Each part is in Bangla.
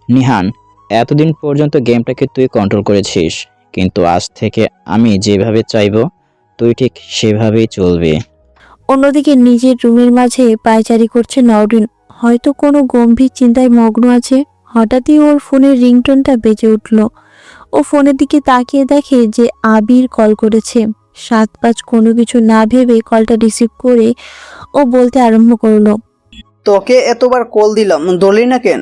নিহান, এতদিন পর্যন্ত গেমটাকে তুই কন্ট্রোল করেছিস, কিন্তু আজ থেকে আমি যেভাবে চাইবো তুই ঠিক সেভাবেই চলবি। অন্যদিকে নিজের রুমের মাঝে পায়চারি করছে নওরিন। হয়তো কোনো গম্ভীর চিন্তায় মগ্ন আছে। হঠাৎই ওর ফোনের রিংটোনটা বেজে উঠল। ও ফোনের দিকে তাকিয়ে দেখে যে আবির কল করেছে। 7-5 কোনো কিছু না ভেবে কলটা রিসিভ করে ও বলতে আরম্ভ করলো। তোকে এতবার কল দিলাম, ধরলি না কেন?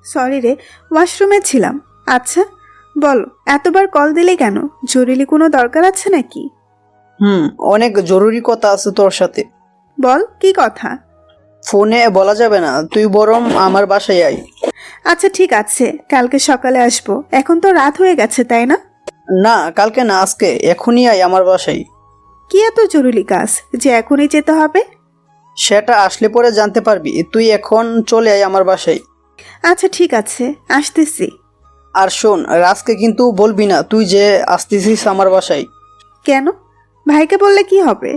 সরি রে, ওয়াশরুমে ছিলাম। আচ্ছা বলো, এতবার কল দিলে কেন? জরুরি কোনো দরকার আছে নাকি? অনেক জরুরি কথা আছে তোর সাথে। বল, কি কথা? ফোনে বলা যাবে না, তুই বরং আমার বাসায় আয়। আচ্ছা ঠিক আছে, কালকে সকালে আসবো। এখন তো রাত হয়ে গেছে, তাই না? না, কালকে না, আজকে, এখনই আয় আমার বাসায়। কি এত জরুরি কাজ যে এখনই যেতে হবে? সেটা আসলে পরে জানতে পারবি। তুই এখন চলে আয় আমার বাসায়। আচ্ছা ঠিক আছে, আসতেছি। আর শোন, রাজকে কিন্তু বলবি না তুই যে আসতেছিস আমার বাসায়। কেন? ভাইকে বললে কি হবে?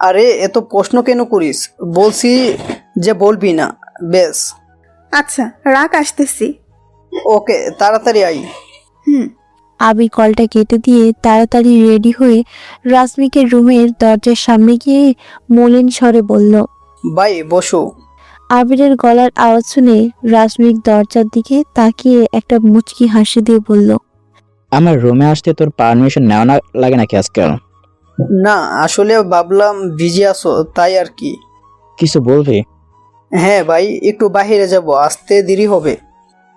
আরে এত প্রশ্ন কেন করিস? বলছি যে বলবি না, বেশ। আচ্ছা রাখ, আসতেছি। ওকে, তাড়াতাড়ি আয়। হুম। আবির কলটা কেটে দিয়ে তাড়াতাড়ি রেডি হয়ে রাশমিকের রুমের দরজার সামনে গিয়ে মলিন স্বরে বলল। ভাই বসো। আবিরের গলার আওয়াজ শুনে রাশমিক দরজার দিকে তাকিয়ে একটা মুচকি হাসি দিয়ে বলল। আমার রুমে আসতে তোর পারমিশন নেওয়া না লাগে নাকি আজকাল? না, আসলে ভাবলাম বিজি আছো, তাই আর কি। কিছু বলবি? হ্যাঁ ভাই, একটু বাইরে যাব, আসতে দেরি হবে।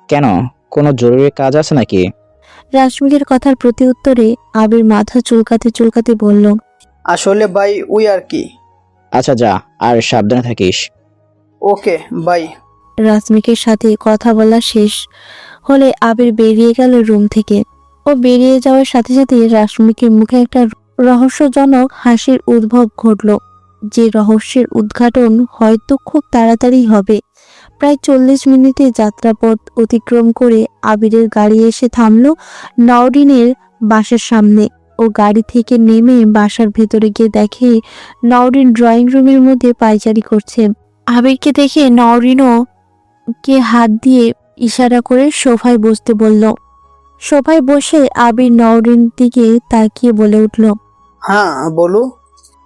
কেন, কোনো জরুরি কাজ আছে নাকি? রাশমিকের কথার প্রতি উত্তরে আবির মাথা চুলকাতে চুলকাতে বলল। আসলে ভাই ওই আর কি। আচ্ছা যা, আর সাবধানে থাকিস। Okay bye. রাশমিকের সাথে কথা বলা শেষ হলে আবির বেরিয়ে গেল রুম থেকে। ও বেরিয়ে যাওয়ার সাথে সাথে রাশমিকের মুখে একটা রহস্যজনক হাসির উদ্ভব ঘটল, যে রহস্যের উদ্ঘাটন হয়তো খুব তাড়াতাড়ি হবে। প্রায় 40 মিনিটে যাত্রাপথ অতিক্রম করে আবিরের গাড়ি এসে থামলো নওরিনের বাসার সামনে। ও গাড়ি থেকে নেমে বাসার ভেতরে গিয়ে দেখে নওরিন ড্রয়িং রুমের মধ্যে পায়চারি করছে। আবিরকে দেখে নওরিনও কে হাত দিয়ে ইশারা করে সোফায় বসতে বলল। সোফায় বসে আবির নওরিন দিকে তাকিয়ে বলে উঠল। হ্যাঁ বলো,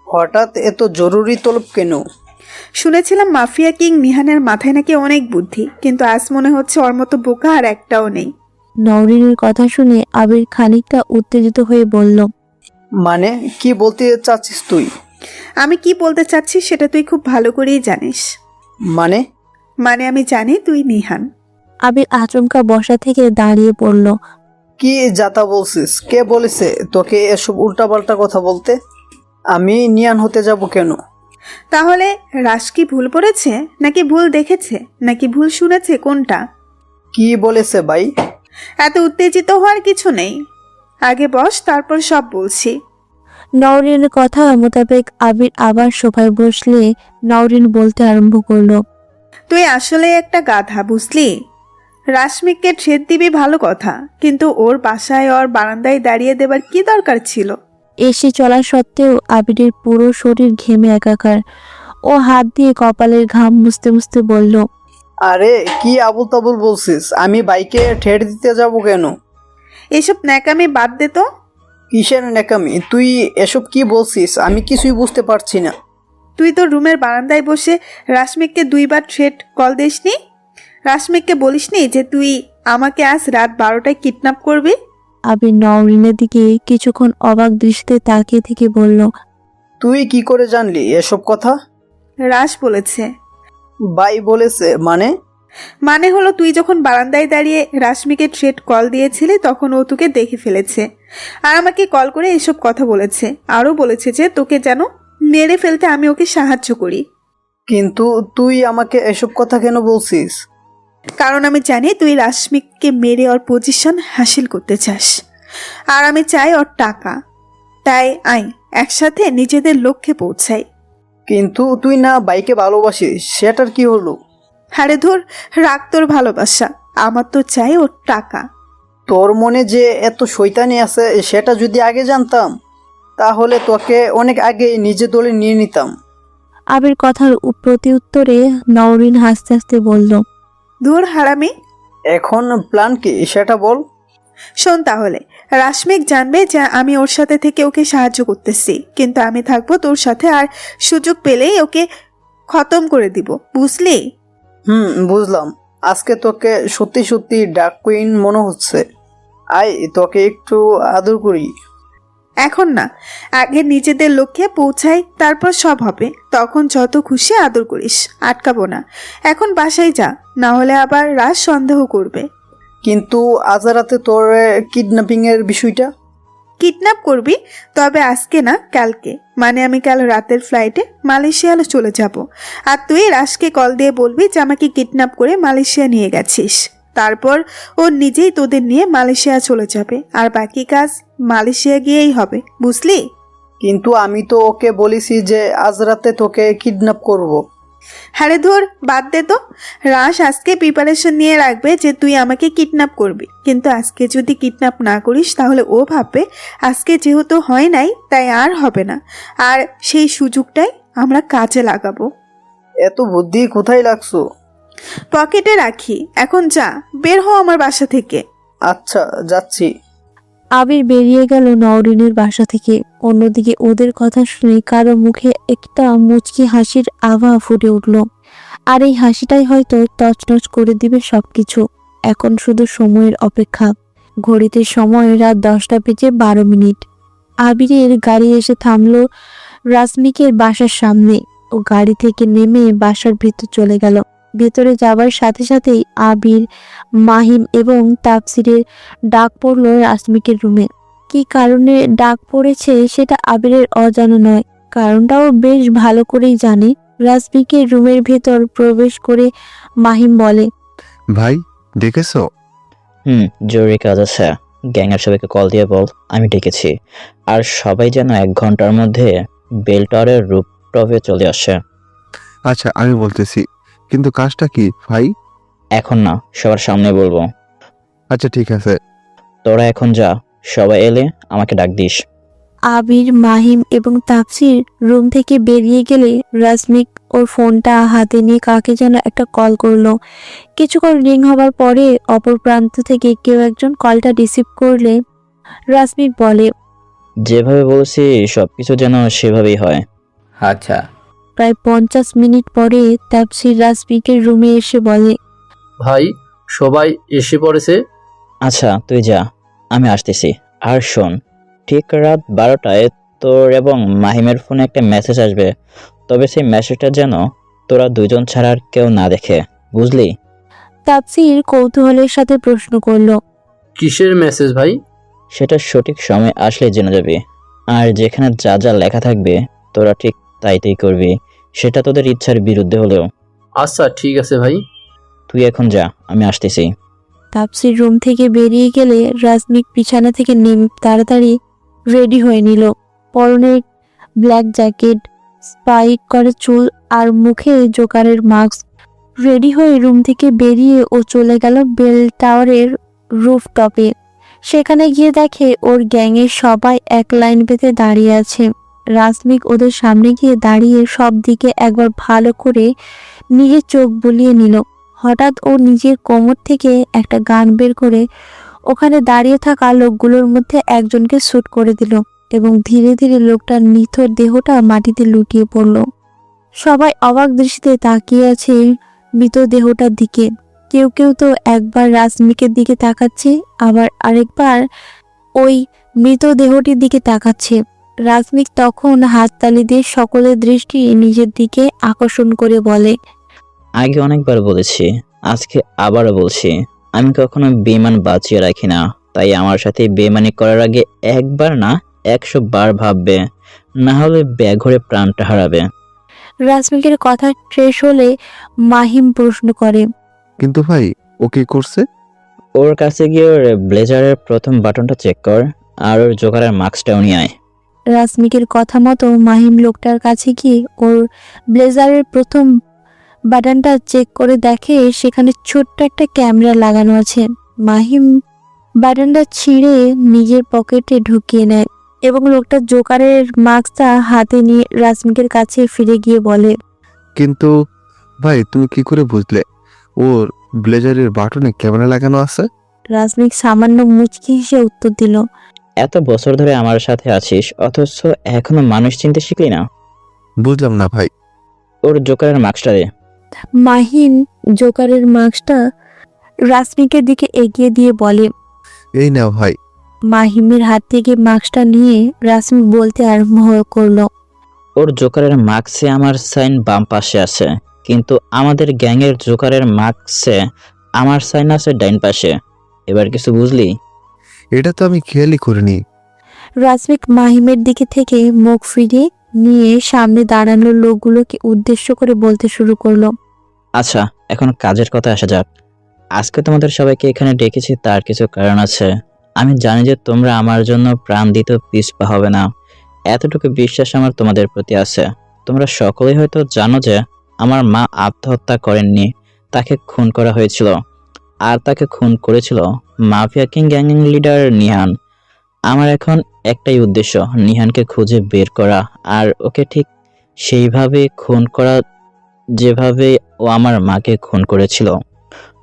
হঠাৎ এত জরুরি তলব কেন? শুনেছিলাম মাফিয়া কিং নিহানের মাথায় নাকি অনেক বুদ্ধি, কিন্তু আজ মনে হচ্ছে ওর মতো বোকা আর একটাও নেই। নওরিনের কথা শুনে আবির খানিকটা উত্তেজিত হয়ে বলল। মানে কি বলতে চাচ্ছিস তুই? আমি কি বলতে চাচ্ছি সেটা তুই খুব ভালো করেই জানিস। মানে? মানে আমি জানি তুই নিহান। আবির আচমকা বসা থেকে দাঁড়িয়ে পড়ল। কি যাতা বলছিস? কে বলেছে তোকে এসব উল্টাপাল্টা কথা বলতে? আমি নিয়ান হতে যাব কেন? তাহলে রাশ কি ভুল পড়েছে, নাকি ভুল দেখেছে, নাকি ভুল শুনেছে, কোনটা? কি বলেছে ভাই? এত উত্তেজিত হওয়ার কিছু নেই, আগে বস, তারপর সব বলছি। নওরিনের কথা মোতাবেক আবির আবার সোফায় বসলে নওরিন বলতে আরম্ভ করলো। তুই আসলে একটা গাধা, বুঝলি? রাশমিককে ট্রেড দিবি ভালো কথা, কিন্তু ওর বাসায় ওর বারান্দায় দাঁড়িয়ে দেবার কি দরকার ছিল? এসে চলা সত্ত্বেও আবিরের পুরো শরীর ঘেমে একাকার। ও হাত দিয়ে কপালের ঘাম মুছতে মুছতে বলল। আরে কি আবুল তাবুল বলছিস? আমি বাইকে ঠেট দিতে যাব কেন? এসব ন্যাকামি বাদ দে তো। কিসের নেকামি? তুই এসব কি বলছিস? আমি কিছুই বুঝতে পারছি না। তুই তো রুমের বারান্দায় বসে রাশমিককে 2বার থ্রেট কল দিসনি? রাশমিককে বলিসনি যে তুই আমাকে আজ রাত 12টায় কিডন্যাপ করবি? আবির নওরিনের দিকে কিছুক্ষণ অবাক দৃষ্টিতে তাকিয়ে থেকে বলল। তুই কি করে জানলি এসব কথা? রাশ বলেছে। ভাই বলেছে মানে? মানে হলো, তুই যখন বারান্দায় দাঁড়িয়ে রাশমিকে থ্রেট কল দিয়েছিলি তখন ও তোকে দেখে ফেলেছে, আর আমাকে কল করে এসব কথা বলেছে। আরও বলেছে যে তোকে যেন মেরে ফেলতে আমি ওকে সাহায্য করি। কিন্তু তুই আমাকে এসব কথা কেন বলছিস? কারণ আমি জানি তুই রাশমিককে মেরে ওর পজিশন হাসিল করতে চাস, আর আমি চাই ওর টাকা। তাই আই একসাথে নিজেদের লক্ষ্যে পৌঁছাই। কিন্তু তুই না বাইকে ভালোবাসিস, সেটার কি হলো? হারে ধর, রাগ তোর ভালোবাসা, আমার তো চাই ওর টাকা। তোর মনে যে এত শয়তানি আছে সেটা যদি আগে জানতাম, তাহলে তোকে অনেক আগে নিজে দলে নিয়ে নিতাম। আবির কথার প্রতি উত্তরে নওরিন হাসতে হাসতে বলল, দূর হারামি। এখন প্ল্যান কি সেটা বল। শোন তাহলে, রাশমিক জানবে যে আমি ওর সাথে থেকে ওকে সাহায্য করতেছি, কিন্তু আমি থাকবো তোর সাথে, আর সুযোগ পেলেই ওকে খতম করে দিব, বুঝলি? বুঝলাম। আজকে তোকে সত্যি সত্যি ডার্ক কুইন মনে হচ্ছে। আয় তোকে একটু আদর করি। এখন না, আগে নিজেদের লক্ষ্যে পৌঁছাই, তারপর সব হবে। তখন যত খুশি আদর করিস, আটকাবো না। এখন বাসায় যা, না হলে আবার রাজ সন্দেহ করবে। কিন্তু আজ রাতে তোর কিডন্যাপিং এর বিষয়টা? কিডন্যাপ করবি, তবে আজকে না, কালকে। মানে আমি কাল রাতের ফ্লাইটে মালয়েশিয়ালে চলে যাব, আর তুই রাজকে কল দিয়ে বলবি যে আমাকে কিডন্যাপ করে মালয়েশিয়া নিয়ে গেছিস। তারপর ও নিজেই তোদের নিয়ে মালয়েশিয়া চলে যাবে, আর বাকি কাজ মালয়েশিয়া গিয়েই হবে, বুঝলি? কিন্তু আমি তো ওকে বলেছি যে আজ রাতে তোকে কিডন্যাপ করব। হ্যাঁ ধর, বাদ দে তো। রাশ আজকে প্রিপারেশন নিয়ে রাখবে যে তুই আমাকে কিডন্যাপ করবি, কিন্তু আজকে যদি কিডন্যাপ না করিস তাহলে ও ভাববে আজকে যেহেতু হয় নাই তাই আর হবে না, আর সেই সুযোগটাই আমরা কাজে লাগাবো। এত বুদ্ধি কোথায় লাগছো? পকেটে রাখি। এখন যা, বের হও আমার বাসা থেকে। আচ্ছা, যাচ্ছি। আবির বেরিয়ে গেল নওরিনের বাসা থেকে। অন্যদিকে ওদের কথা শুনে কারো মুখে একটা মুচকি হাসির আভা ফুটে উঠল, আর এই হাসিটাই হয়তো তছনছ করে দিবে সবকিছু। এখন শুধু সময়ের অপেক্ষা। ঘড়িতে সময় রাত 10:12। আবিরের গাড়ি এসে থামলো রাশমিকের বাসার সামনে। ও গাড়ি থেকে নেমে বাসার ভিতর চলে গেল। ভেতরে যাবার সাথে সাথেই আবির, মাহিম এবং তাফসিরের ডাক পড়ল রাশমিকের রুমে। কি কারণে ডাক পড়েছে সেটা আবিরের অজানা নয়, কারণটাও বেশ ভালো করেই জানে। রাশমিকের রুমের ভেতর প্রবেশ করে মাহিম বলে, ভাই দেখেছো? জরুরি কাজ আছে। গ্যাংয়ের সবাইকে কল দিয়ে বল আমি ডেকেছি, আর সবাই যেন 1 ঘন্টার মধ্যে বেল টাওয়ারের রুফটপে চলে আসে। আচ্ছা আমি বলতেছি, কিন্তু কাজটা কি ভাই? এখন না, সবার সামনে বলবো। আচ্ছা ঠিক আছে। তোরা এখন যা, সবাই এলে আমাকে ডাক দিস। আবির, মাহিম এবং তাফসির রুম থেকে বেরিয়ে গেলে রাশমিক ওর ফোনটা হাতে নিয়ে কাকে যেন একটা কল করলো। কিছুক্ষণ রিং হবার পরে অপর প্রান্ত থেকে কেউ একজন কলটা রিসিভ করলে রাশমিক বলে, যেভাবে বলছি সবকিছু যেন সেভাবেই হয়। আচ্ছা। প্রায় 50 মিনিট পরে তাফসির রাশমিকের রুমে এসে বলে, ভাই সবাই এসে পড়েছে। আচ্ছা তুই যা, আমি আসতেছি। আর শোন, ঠিক রাত 12টায় তোর এবং মাহিমের ফোনে একটা মেসেজ আসবে, তবে সেই মেসেজটা যেন তোরা দুজন ছাড়া আর কেউ না দেখে, বুঝলি? তাফসির কৌতূহলের সাথে প্রশ্ন করলো, কিসের মেসেজ ভাই? সেটা সঠিক সময় আসলে জেনে যাবি। আর যেখানে যা যা লেখা থাকবে তোরা ঠিক তাই করবি, সেটা তোদের ইচ্ছার বিরুদ্ধে হলেও। আচ্ছা ঠিক আছে ভাই। তুই এখন যা, আমি আসতেছি। তাপসির রুম থেকে বেরিয়ে গেলে রাজমিক বিছানা থেকে নেমে তাড়াতাড়ি রেডি হয়ে নিল। পরনে ব্ল্যাক জ্যাকেট, স্পাইক করে চুল আর মুখে জোকারের মাস্ক। রেডি হয়ে রুম থেকে বেরিয়ে ও চলে গেল বেল টাওয়ারের রুফটপে। সেখানে গিয়ে দেখে ওর গ্যাংয়ের সবাই এক লাইন বেঁধে দাঁড়িয়ে আছে। রাজমিক ওদের সামনে গিয়ে দাঁড়িয়ে সব দিকে একবার ভালো করে নিজের চোখ বুলিয়ে নিল। হঠাৎ ও নিজের কোমর থেকে একটা গান বের করে ওখানে দাঁড়িয়ে থাকা লোকগুলোর মধ্যে একজনকে শ্যুট করে দিল এবং ধীরে ধীরে লোকটার নিথর দেহটা মাটিতে লুটিয়ে পড়ল। সবাই অবাক দৃষ্টিতে তাকিয়ে আছে মৃতদেহটার দিকে। কেউ কেউ তো একবার রাজমিকের দিকে তাকাচ্ছে, আবার আরেকবার ওই মৃতদেহটির দিকে তাকাচ্ছে। রাজমিক তখন হাততালি দিয়ে সকলের দৃষ্টি নিজের দিকে আকর্ষণ করে বলে, আগে অনেকবার বলেছি, আজকে আবারও বলছি, আমি কখনো বেমান বাঁচিয়ে রাখি না। তাই আমার সাথে বেমানি করার আগে একবার না 100 বার ভাববে, না হলে ব্যাঘরে প্রাণটা হারাবে। রাজমিকের কথা শেষ হলে মাহিম প্রশ্ন করে, কিন্তু ভাই ও কি করছে? ওর কাছে গিয়ে ওর ব্লেজারের প্রথম বাটনটা চেক কর, আর ওর জোকারের মাস্কটাও নিয়ে আয়। রাজমিকের কথা মতো মাহিম লোকটার কাছে গিয়ে ওর ব্লেজারের প্রথম বাটনটা চেক করে দেখে সেখানে ছোট্ট একটা ক্যামেরা লাগানো আছে। মাহিম বাটনটা ছিঁড়ে নিজের পকেটে ঢুকিয়ে নেয়। এবং লোকটা জোকারের মাস্কটা হাতে নিয়ে রাশমিকের কাছে ফিরে গিয়ে বলে, কিন্তু ভাই তুমি কি করে বুঝলে ওর ব্লেজারের বাটনে ক্যামেরা লাগানো আছে? রাশমিক সামান্য মুচকি হেসে উত্তর দিল, এত বছর ধরে আমার সাথে আছিস অথচ এখনো মানুষ চিনতে শিখলি না। বুঝলাম না ভাই। ওর জোকারের মাস্কটা দে। মাহিম জোকারের মাস্কটা রাশমিকের দিকে এগিয়ে দিয়ে বলে। এই নাও ভাই। মাহিমের হাত থেকে মাস্কটা নিয়ে রাশমিক বলতে আরম্ভ করলো, ওর জোকারের মাস্কে আমার সাইন বাম পাশে আছে, কিন্তু আমাদের গ্যাংয়ের জোকারের মাস্কে আমার সাইন আছে ডাইন পাশে। এবার কিছু বুঝলি? এটা তো আমি খেয়ালই করিনি। রাশমিক মাহিমের দিকে থেকে মুখ ফিরিয়ে নিয়ে সামনে দাঁড়ানো লোকগুলোকে উদ্দেশ্য করে বলতে শুরু করলো, আচ্ছা, এখন কাজের কথা আসা যাক। আজকে তোমাদের সবাইকে এখানে ডেকেছি তার কিছু কারণ আছে। আমি জানি যে তোমরা আমার জন্য প্রাণ দিতে পিছপা হবে না, এতটুকু বিশ্বাস আমার তোমাদের প্রতি আছে। তোমরা সকলেই হয়তো জানো যে আমার মা আত্মহত্যা করেননি, তাকে খুন করা হয়েছিল। আর তাকে খুন করেছিল mafia king gang leader Nihan. আমার এখন একটাই উদ্দেশ্য, নিহানকে খুঁজে বের করা আর ওকে ঠিক সেইভাবে খুন করা যেভাবে ও আমার মাকে খুন করেছিল।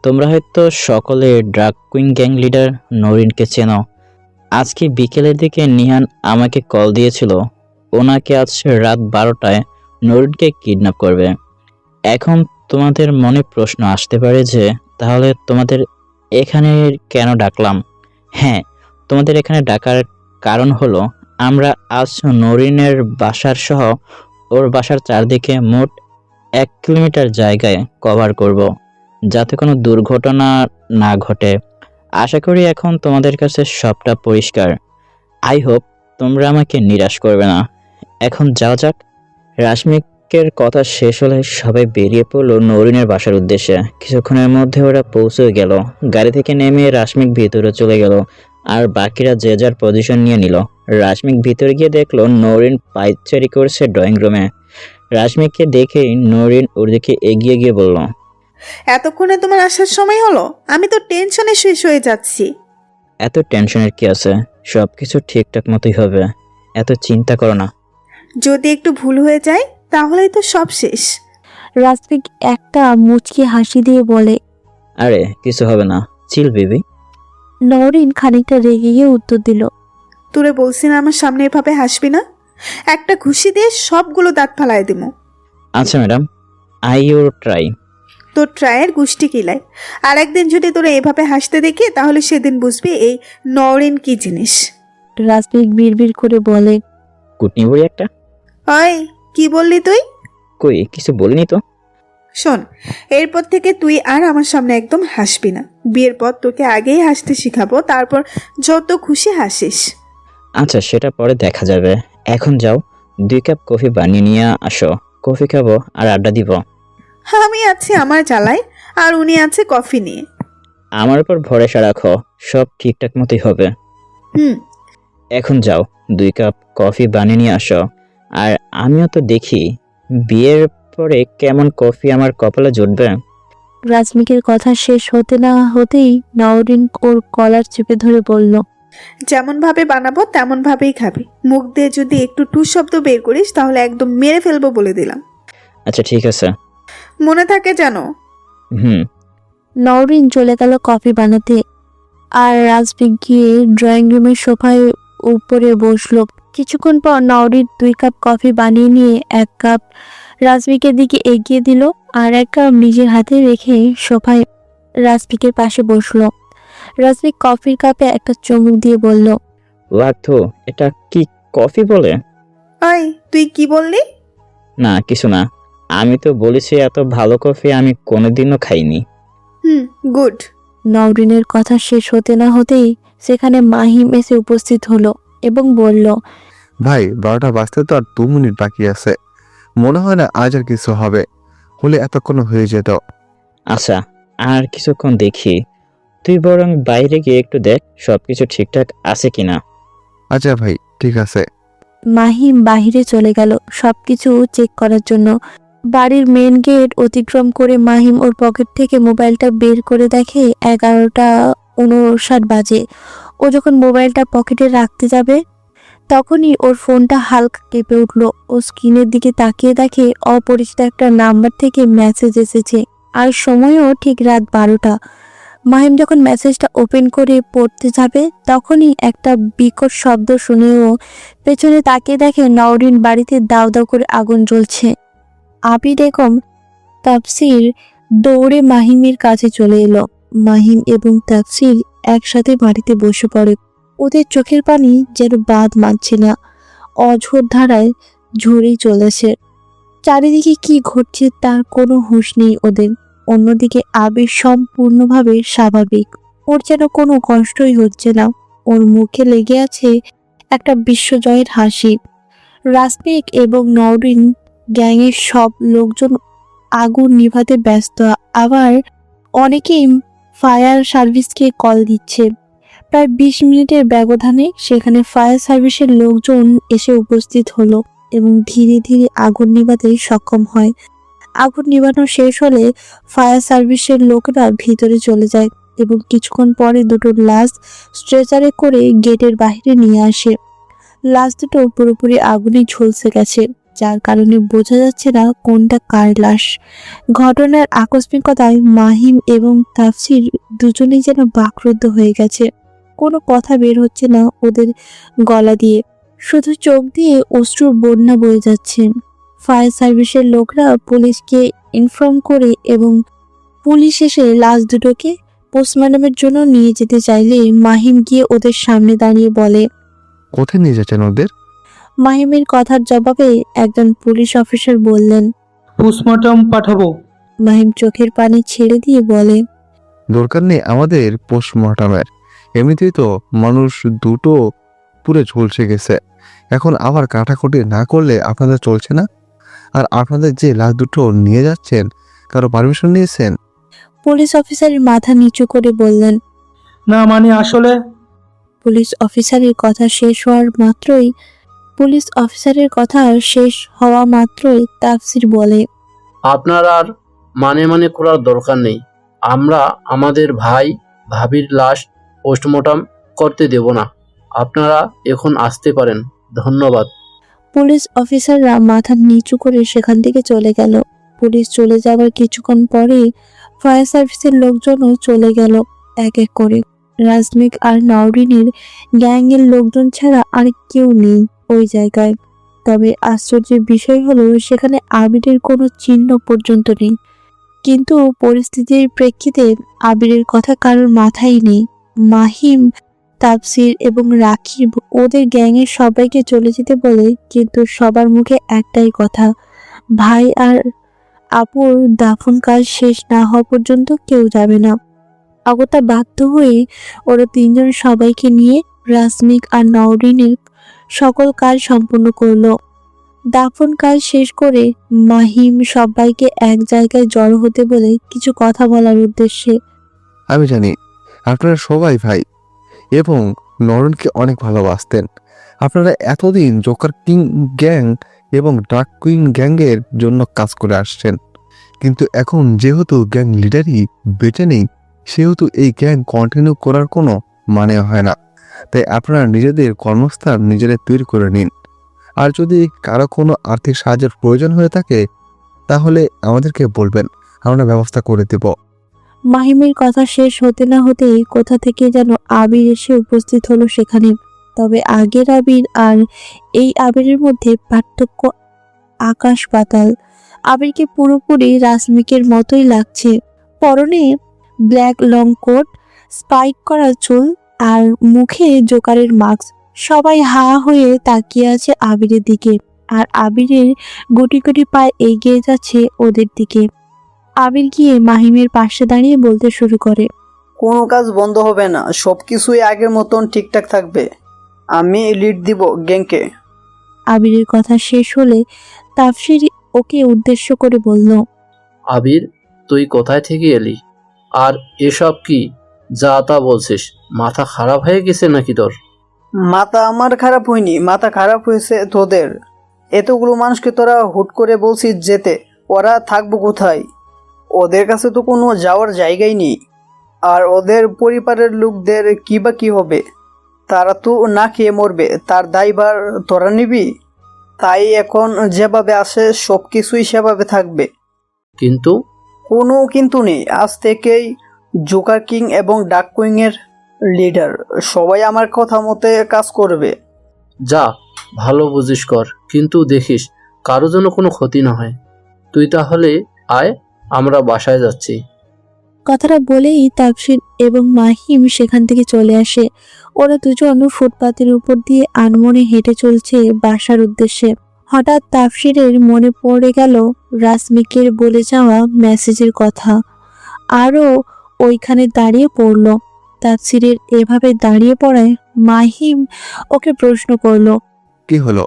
তোমরা হয়তো সকলে ড্রাগ কুইন গ্যাং লিডার নরিনকে চেনো। আজকে বিকেলের দিকে নিহান আমাকে কল দিয়েছিল, ওনাকে আজ রাত 12টায় নরিনকে কিডন্যাপ করবে। এখন তোমাদের মনে প্রশ্ন আসতে পারে যে তাহলে তোমাদের এখানে কেন ডাকলাম? হ্যাঁ, তোমাদের এখানে ডাকার কারণ হলো আমরা আজ নরিনের বাসার সহ ওর বাসার চারদিকে মোট 1 কিলোমিটার জায়গায় কভার করব, যাতে কোনো দুর্ঘটনা না ঘটে। আশা করি এখন তোমাদের কাছে সবটা পরিষ্কার। আই হোপ তোমরা আমাকে নিরাশ করবে না। এখন যাওয়া যাক। রাশমিকের কথা শেষ হলে সবাই বেরিয়ে পড়লো নরিনের বাসার উদ্দেশ্যে। কিছুক্ষণের মধ্যে ওরা পৌঁছে গেল। গাড়ি থেকে নেমে রাশমিক ভিতরে চলে গেল আর বাকিরা যে যার পজিশন নিয়ে নিল। রাশমিক ভিতরে গিয়ে দেখলো নরিন পায়চারি করছে ড্রয়িং রুমে। রাশমিককে দেখেই নরিন ওর দিকে এগিয়ে গিয়ে বলল, এতক্ষণে তোমার আসার সময় হলো? আমি তো টেনশনে শেষ হয়ে যাচ্ছি। এত টেনশনের কি আছে, সবকিছু ঠিকঠাক মতোই হবে, এত চিন্তা করো না। যদি একটু ভুল হয়ে যায় তাহলেই তো সব শেষ। রাশমিক একটা মুচকি হাসি দিয়ে বলে। আরে কিছু হবে না, চিল বেবি। নরিন খানিকটা রেগে গিয়ে উত্তর দিল, তোরে বলছি না আমার সামনে এভাবে হাসবি না? একটা ঘুষি দিয়ে সবগুলো দাঁত ফালাই দিমু। আচ্ছা ম্যাডাম, আই ইউর ট্রাই। তোর ট্রায়ের গুষ্টি কিলাই। আর একদিন যদি তোরা এভাবে হাসতে দেখি তাহলে সেদিন বুঝবি এই নরিন কি জিনিস। রাশমিক বিড়বিড় করে বলে, কুটনি বুড়ি একটা। ওই কি বললি তুই? কই কিছু বলিনি তো। শোন, এরপর থেকে তুই আর আমার সামনে একদম হাসবি না। বিয়ের পর তোকে আগেই হাসতে শিখাবো, তারপর যত খুশি হাসিস। আচ্ছা সেটা পরে দেখা যাবে, এখন যাও 2 কাপ কফি বানিয়ে নিয়ে আসো, কফি খাবো আর আড্ডা দিব। আমি আছি আমার জ্বালায়, আর উনি আছে কফি নিয়ে। আমার উপর ভরসা রাখো, সব ঠিকঠাক মতোই হবে। হুম। এখন যাও 2 কাপ কফি বানিয়ে নিয়ে আসো। আর আমিও তো দেখি বিয়ের পরে কেমন কফি আমার কপালে জুটবে। রাশমিকের কথা শেষ হতে না হতেই নরিন ওর কলার চেপে ধরে বলল, যেমন ভাবে বানাবো তেমন ভাবেই খাবি। মুখ দিয়ে যদি একটু টু শব্দ বের করিস তাহলে একদম মেরে ফেলবো বলে দিলাম। আচ্ছা ঠিক আছে। মনে থাকে জানো। হুম। নরিন চলে গেল কফি বানাতে আর রাশমিক গিয়ে ড্রয়িং রুমের সোফায় উপরে বসলো। কিছুক্ষণ পর নরিন 2 কাপ কফি বানিয়ে নিয়ে 1 কাপ রাশমিকের দিকে এগিয়ে দিল আর 1 কাপ নিজের হাতে রেখে সোফায় রাশমিকের পাশে বসলো। রাশমিক কফির কাপে একটা চুমুক দিয়ে বলল, লাগতো, এটা কি কফি বলে? ওই তুই কি বললি? না কিছু না, আমি তো বলেছি এত ভালো কফি আমি কোনোদিনও খাইনি। গুড। নরিনের কথা শেষ হতে না হতেই সেখানে মাহিম এসে উপস্থিত হলো এবং বলল, ভাই 12টা বাজতে তো আর 2 মিনিট বাকি আছে। মনে হয় না আজ আর কিছু হবে, হলে এতক্ষণ হয়ে যেত। আচ্ছা আর কিছুক্ষণ দেখি, তুই বরং বাইরে গিয়ে একটু দেখ সবকিছু ঠিকঠাক আছে কিনা। আচ্ছা ভাই ঠিক আছে। মাহিম বাহিরে চলে গেল সবকিছু চেক করার জন্য। বাড়ির মেন গেট অতিক্রম করে মাহিম ওর পকেট থেকে মোবাইলটা বের করে দেখে 11:59 বাজে। ও যখন মোবাইলটা পকেটে রাখতে যাবে তখনই ওর ফোনটা হালকা কেঁপে উঠল। ও স্ক্রিনের দিকে তাকিয়ে দেখে অপরিচিত একটা নাম্বার থেকে মেসেজ এসেছে, আর সময়ও ঠিক রাত 12টা। মাহিম যখন মেসেজটা ওপেন করে পড়তে যাবে তখনই একটা বিকট শব্দ শুনেও পেছনে তাকিয়ে দেখে নওরিন বাড়িতে দাউ দাউ করে আগুন জ্বলছে। আবি বেগম তাফসির দৌড়ে মাহিমের কাছে চলে এলো। মাহিম এবং তাফসির একসাথে বাড়িতে বসে পড়ে। ওদের চোখের পানি যেন বাঁধ মানছে না, অঝোর ধারায় ঝরেই চলেছে। চারিদিকে কি ঘটছে তার কোনো হুঁশ নেই ওদের। অন্যদিকে আবির সম্পূর্ণভাবে স্বাভাবিক, ওর যেন কোনো কষ্টই হচ্ছে না। ওর মুখে লেগে আছে একটা বিশ্বজয়ের হাসি। রাসমিক এবং নওরিন গ্যাংয়ের সব লোকজন আগুন নিভাতে ব্যস্ত, আবার অনেকেই ফায়ার সার্ভিসকে কল দিচ্ছে। প্রায় 20 মিনিটের ব্যবধানে সেখানে ফায়ার সার্ভিসের লোকজন এসে উপস্থিত হলো এবং ধীরে ধীরে আগুন নিভাতে সক্ষম হয়। আগুন নিভানো শেষ হলে ফায়ার সার্ভিসের লোকরা ভিতরে চলে যায় এবং কিছুক্ষণ পরে দুটো লাশ স্ট্রেচারে করে গেটের বাইরে নিয়ে আসে। লাশ দুটো পুরোপুরি আগুনে ঝলসে গেছে, যার কারণে বোঝা যাচ্ছে না কোনটা কার লাশ। ঘটনার আকস্মিকতায় মাহিম এবং তাফসির দুজনেই যেন বাকরুদ্ধ হয়ে গেছে। কোনো কথা বের হচ্ছে না ওদের গলা দিয়ে, শুধু চোখ দিয়ে অশ্রুর বন্যা বয়ে যাচ্ছে। ফায়ার সার্ভিসের লোকরা পুলিশকে ইনফর্ম করে এবং পুলিশ এসে লাশ দুটোকে পোস্টমর্টমের জন্য নিয়ে যেতে চাইলে মাহিম গিয়ে ওদের সামনে দাঁড়িয়ে বলে। কোথায় নিয়ে যাচ্ছেন ওদের? মাহিমের কথার জবাবে একজন পুলিশ অফিসার বললেন। পোস্টমর্টম পাঠাবো। মাহিম চোখের পানি ছেড়ে দিয়ে বলে, দরকার নেই আমাদের পোস্টমর্টমের, এমনিতেই তো মানুষ দুটো পুরে ঝলসে গেছে। এখন আবার কাটাকুটি না করলে আপনাদের চলছে না। আর আপনাদের যে লাশ দুটো নিয়ে যাচ্ছেন, কারো পারমিশন নিয়েছেন? পুলিশ অফিসারের মাথা নিচু করে বললেন। না মানে আসলে পুলিশ অফিসারের কথা শেষ হওয়া মাত্রই তাফসির বলে, আপনার আর মানে করার দরকার নেই। আমরা আমাদের ভাই ভাবির লাশ পোস্টমর্টম করতে দেব না। আপনারা এখন আসতে পারেন। ধন্যবাদ। পুলিশ অফিসাররা মাথা নিচু করে সেখান থেকে চলে গেল। পুলিশ চলে যাবার কিছুক্ষণ পরে ফায়ার সার্ভিসের লোকজনও চলে গেল এক এক করে। রাজমিক আর নওরিনের গ্যাংয়ের লোকজন ছাড়া আর কেউ নেই ওই জায়গায়। তবে আশ্চর্যের বিষয় হলো সেখানে আবিরের কোনো চিহ্ন পর্যন্ত নেই। কিন্তু পরিস্থিতির প্রেক্ষিতে আবিরের কথা কারোর মাথায় নেই। মাহিম, তাফসির এবং রাকিব ওদের গ্যাংয়ের সবাইকে চলে যেতে বলে, কিন্তু সবার মুখে একটাই কথা, ভাই আর আপুর দাফন কাজ শেষ না হওয়া পর্যন্ত কেউ যাবে না। অগত্যা বাধ্য হয়ে ওরা তিনজন সবাইকে নিয়ে রাসমিক আর নওরিনের সকল কাজ সম্পূর্ণ করলো। দাফন কাজ শেষ করে মাহিম সবাইকে এক জায়গায় জড়ো হতে বলে কিছু কথা বলার উদ্দেশ্যে। আমি জানি আপনারা সবাই ভাই এবং নরনকে অনেক ভালোবাসতেন। আপনারা এতদিন জোকার কিং গ্যাং এবং ডার্ক কুইন গ্যাংয়ের জন্য কাজ করে আসছেন, কিন্তু এখন যেহেতু গ্যাং লিডারই বেঁচে নেই, সেহেতু এই গ্যাং কন্টিনিউ করার কোনো মানে হয় না। তাই আপনারা নিজেদের কর্মস্থান নিজেরা তৈরি করে নিন। আর যদি কারো কোনো আর্থিক সাহায্যের প্রয়োজন হয়ে থাকে তাহলে আমাদেরকে বলবেন, আমরা ব্যবস্থা করে দেব। মাহিমের কথা শেষ হতে না হতেই কোথা থেকে যেন আবির এসে উপস্থিত হলো সেখানে। তবে আগের আবির আর এই আবিরের মধ্যে পার্থক্য আকাশ পাতাল। আবিরকে পুরোপুরি রাসমিকের মতোই লাগছে। পরনে ব্ল্যাক লং কোট, স্পাইক করা চুল আর মুখে জোকারের মাস্ক। সবাই হা হয়ে তাকিয়ে আছে আবিরের দিকে, আর আবিরের গুটি গুটি পায়ে এগিয়ে যাচ্ছে ওদের দিকে। আবির গিয়ে মাহিমের পাশে দাঁড়িয়ে বলতে শুরু করে, কোনো কাজ বন্ধ হবে না, সব কিছুই আগের মতন ঠিকঠাক থাকবে। আমি লিড দিব গ্যাংকে। আবিরের কথা শেষ হলে তাফসির ওকে উদ্দেশ্য করে বলল, আবির, তুই কোথায় থেকে এলি? আর এসব কি যা তা বলছিস? মাথা খারাপ হয়ে গেছে নাকি তোর? মাথা আমার খারাপ হয়নি, মাথা খারাপ হয়েছে তোদের। এতগুলো মানুষকে তোরা হুট করে বলছিস যেতে, ওরা থাকবো কোথায়? ওদের কাছে তো কোনো যাওয়ার জায়গাই নেই। আর ওদের পরিবারের লোকদের কি বা কি হবে? তারা তো না খেয়ে মরবে, তার দায়ভার তোরা নিবি। তাই এখন যেভাবে আসে সব কিছুই সেভাবে থাকবে। কিন্তু কোনো কিন্তু নেই, আজ থেকেই জোকার কিং এবং ডাক কুইংয়ের লিডার সবাই আমার কথা মতে কাজ করবে। যা ভালো বুঝিস কর, কিন্তু দেখিস কারো যেন কোনো ক্ষতি না হয়। তুই তাহলে আয়, আমরা বাসায় যাচ্ছি। কথাটা বলেই তাপসির এবং মাহিম সেখান থেকে চলে আসে। ওরা দুজন ফুটপাতের উপর দিয়ে আনমনে হেঁটে চলছে বাসার উদ্দেশ্যে। হঠাৎ তাপসিরের মনে পড়ে গেল রাসমিকের বলে যাওয়া মেসেজের কথা। আরও ওইখানে দাঁড়িয়ে পড়ল। তাপসিরের এভাবে দাঁড়িয়ে পড়ায় মাহিম ওকে প্রশ্ন করলো। কি হলো,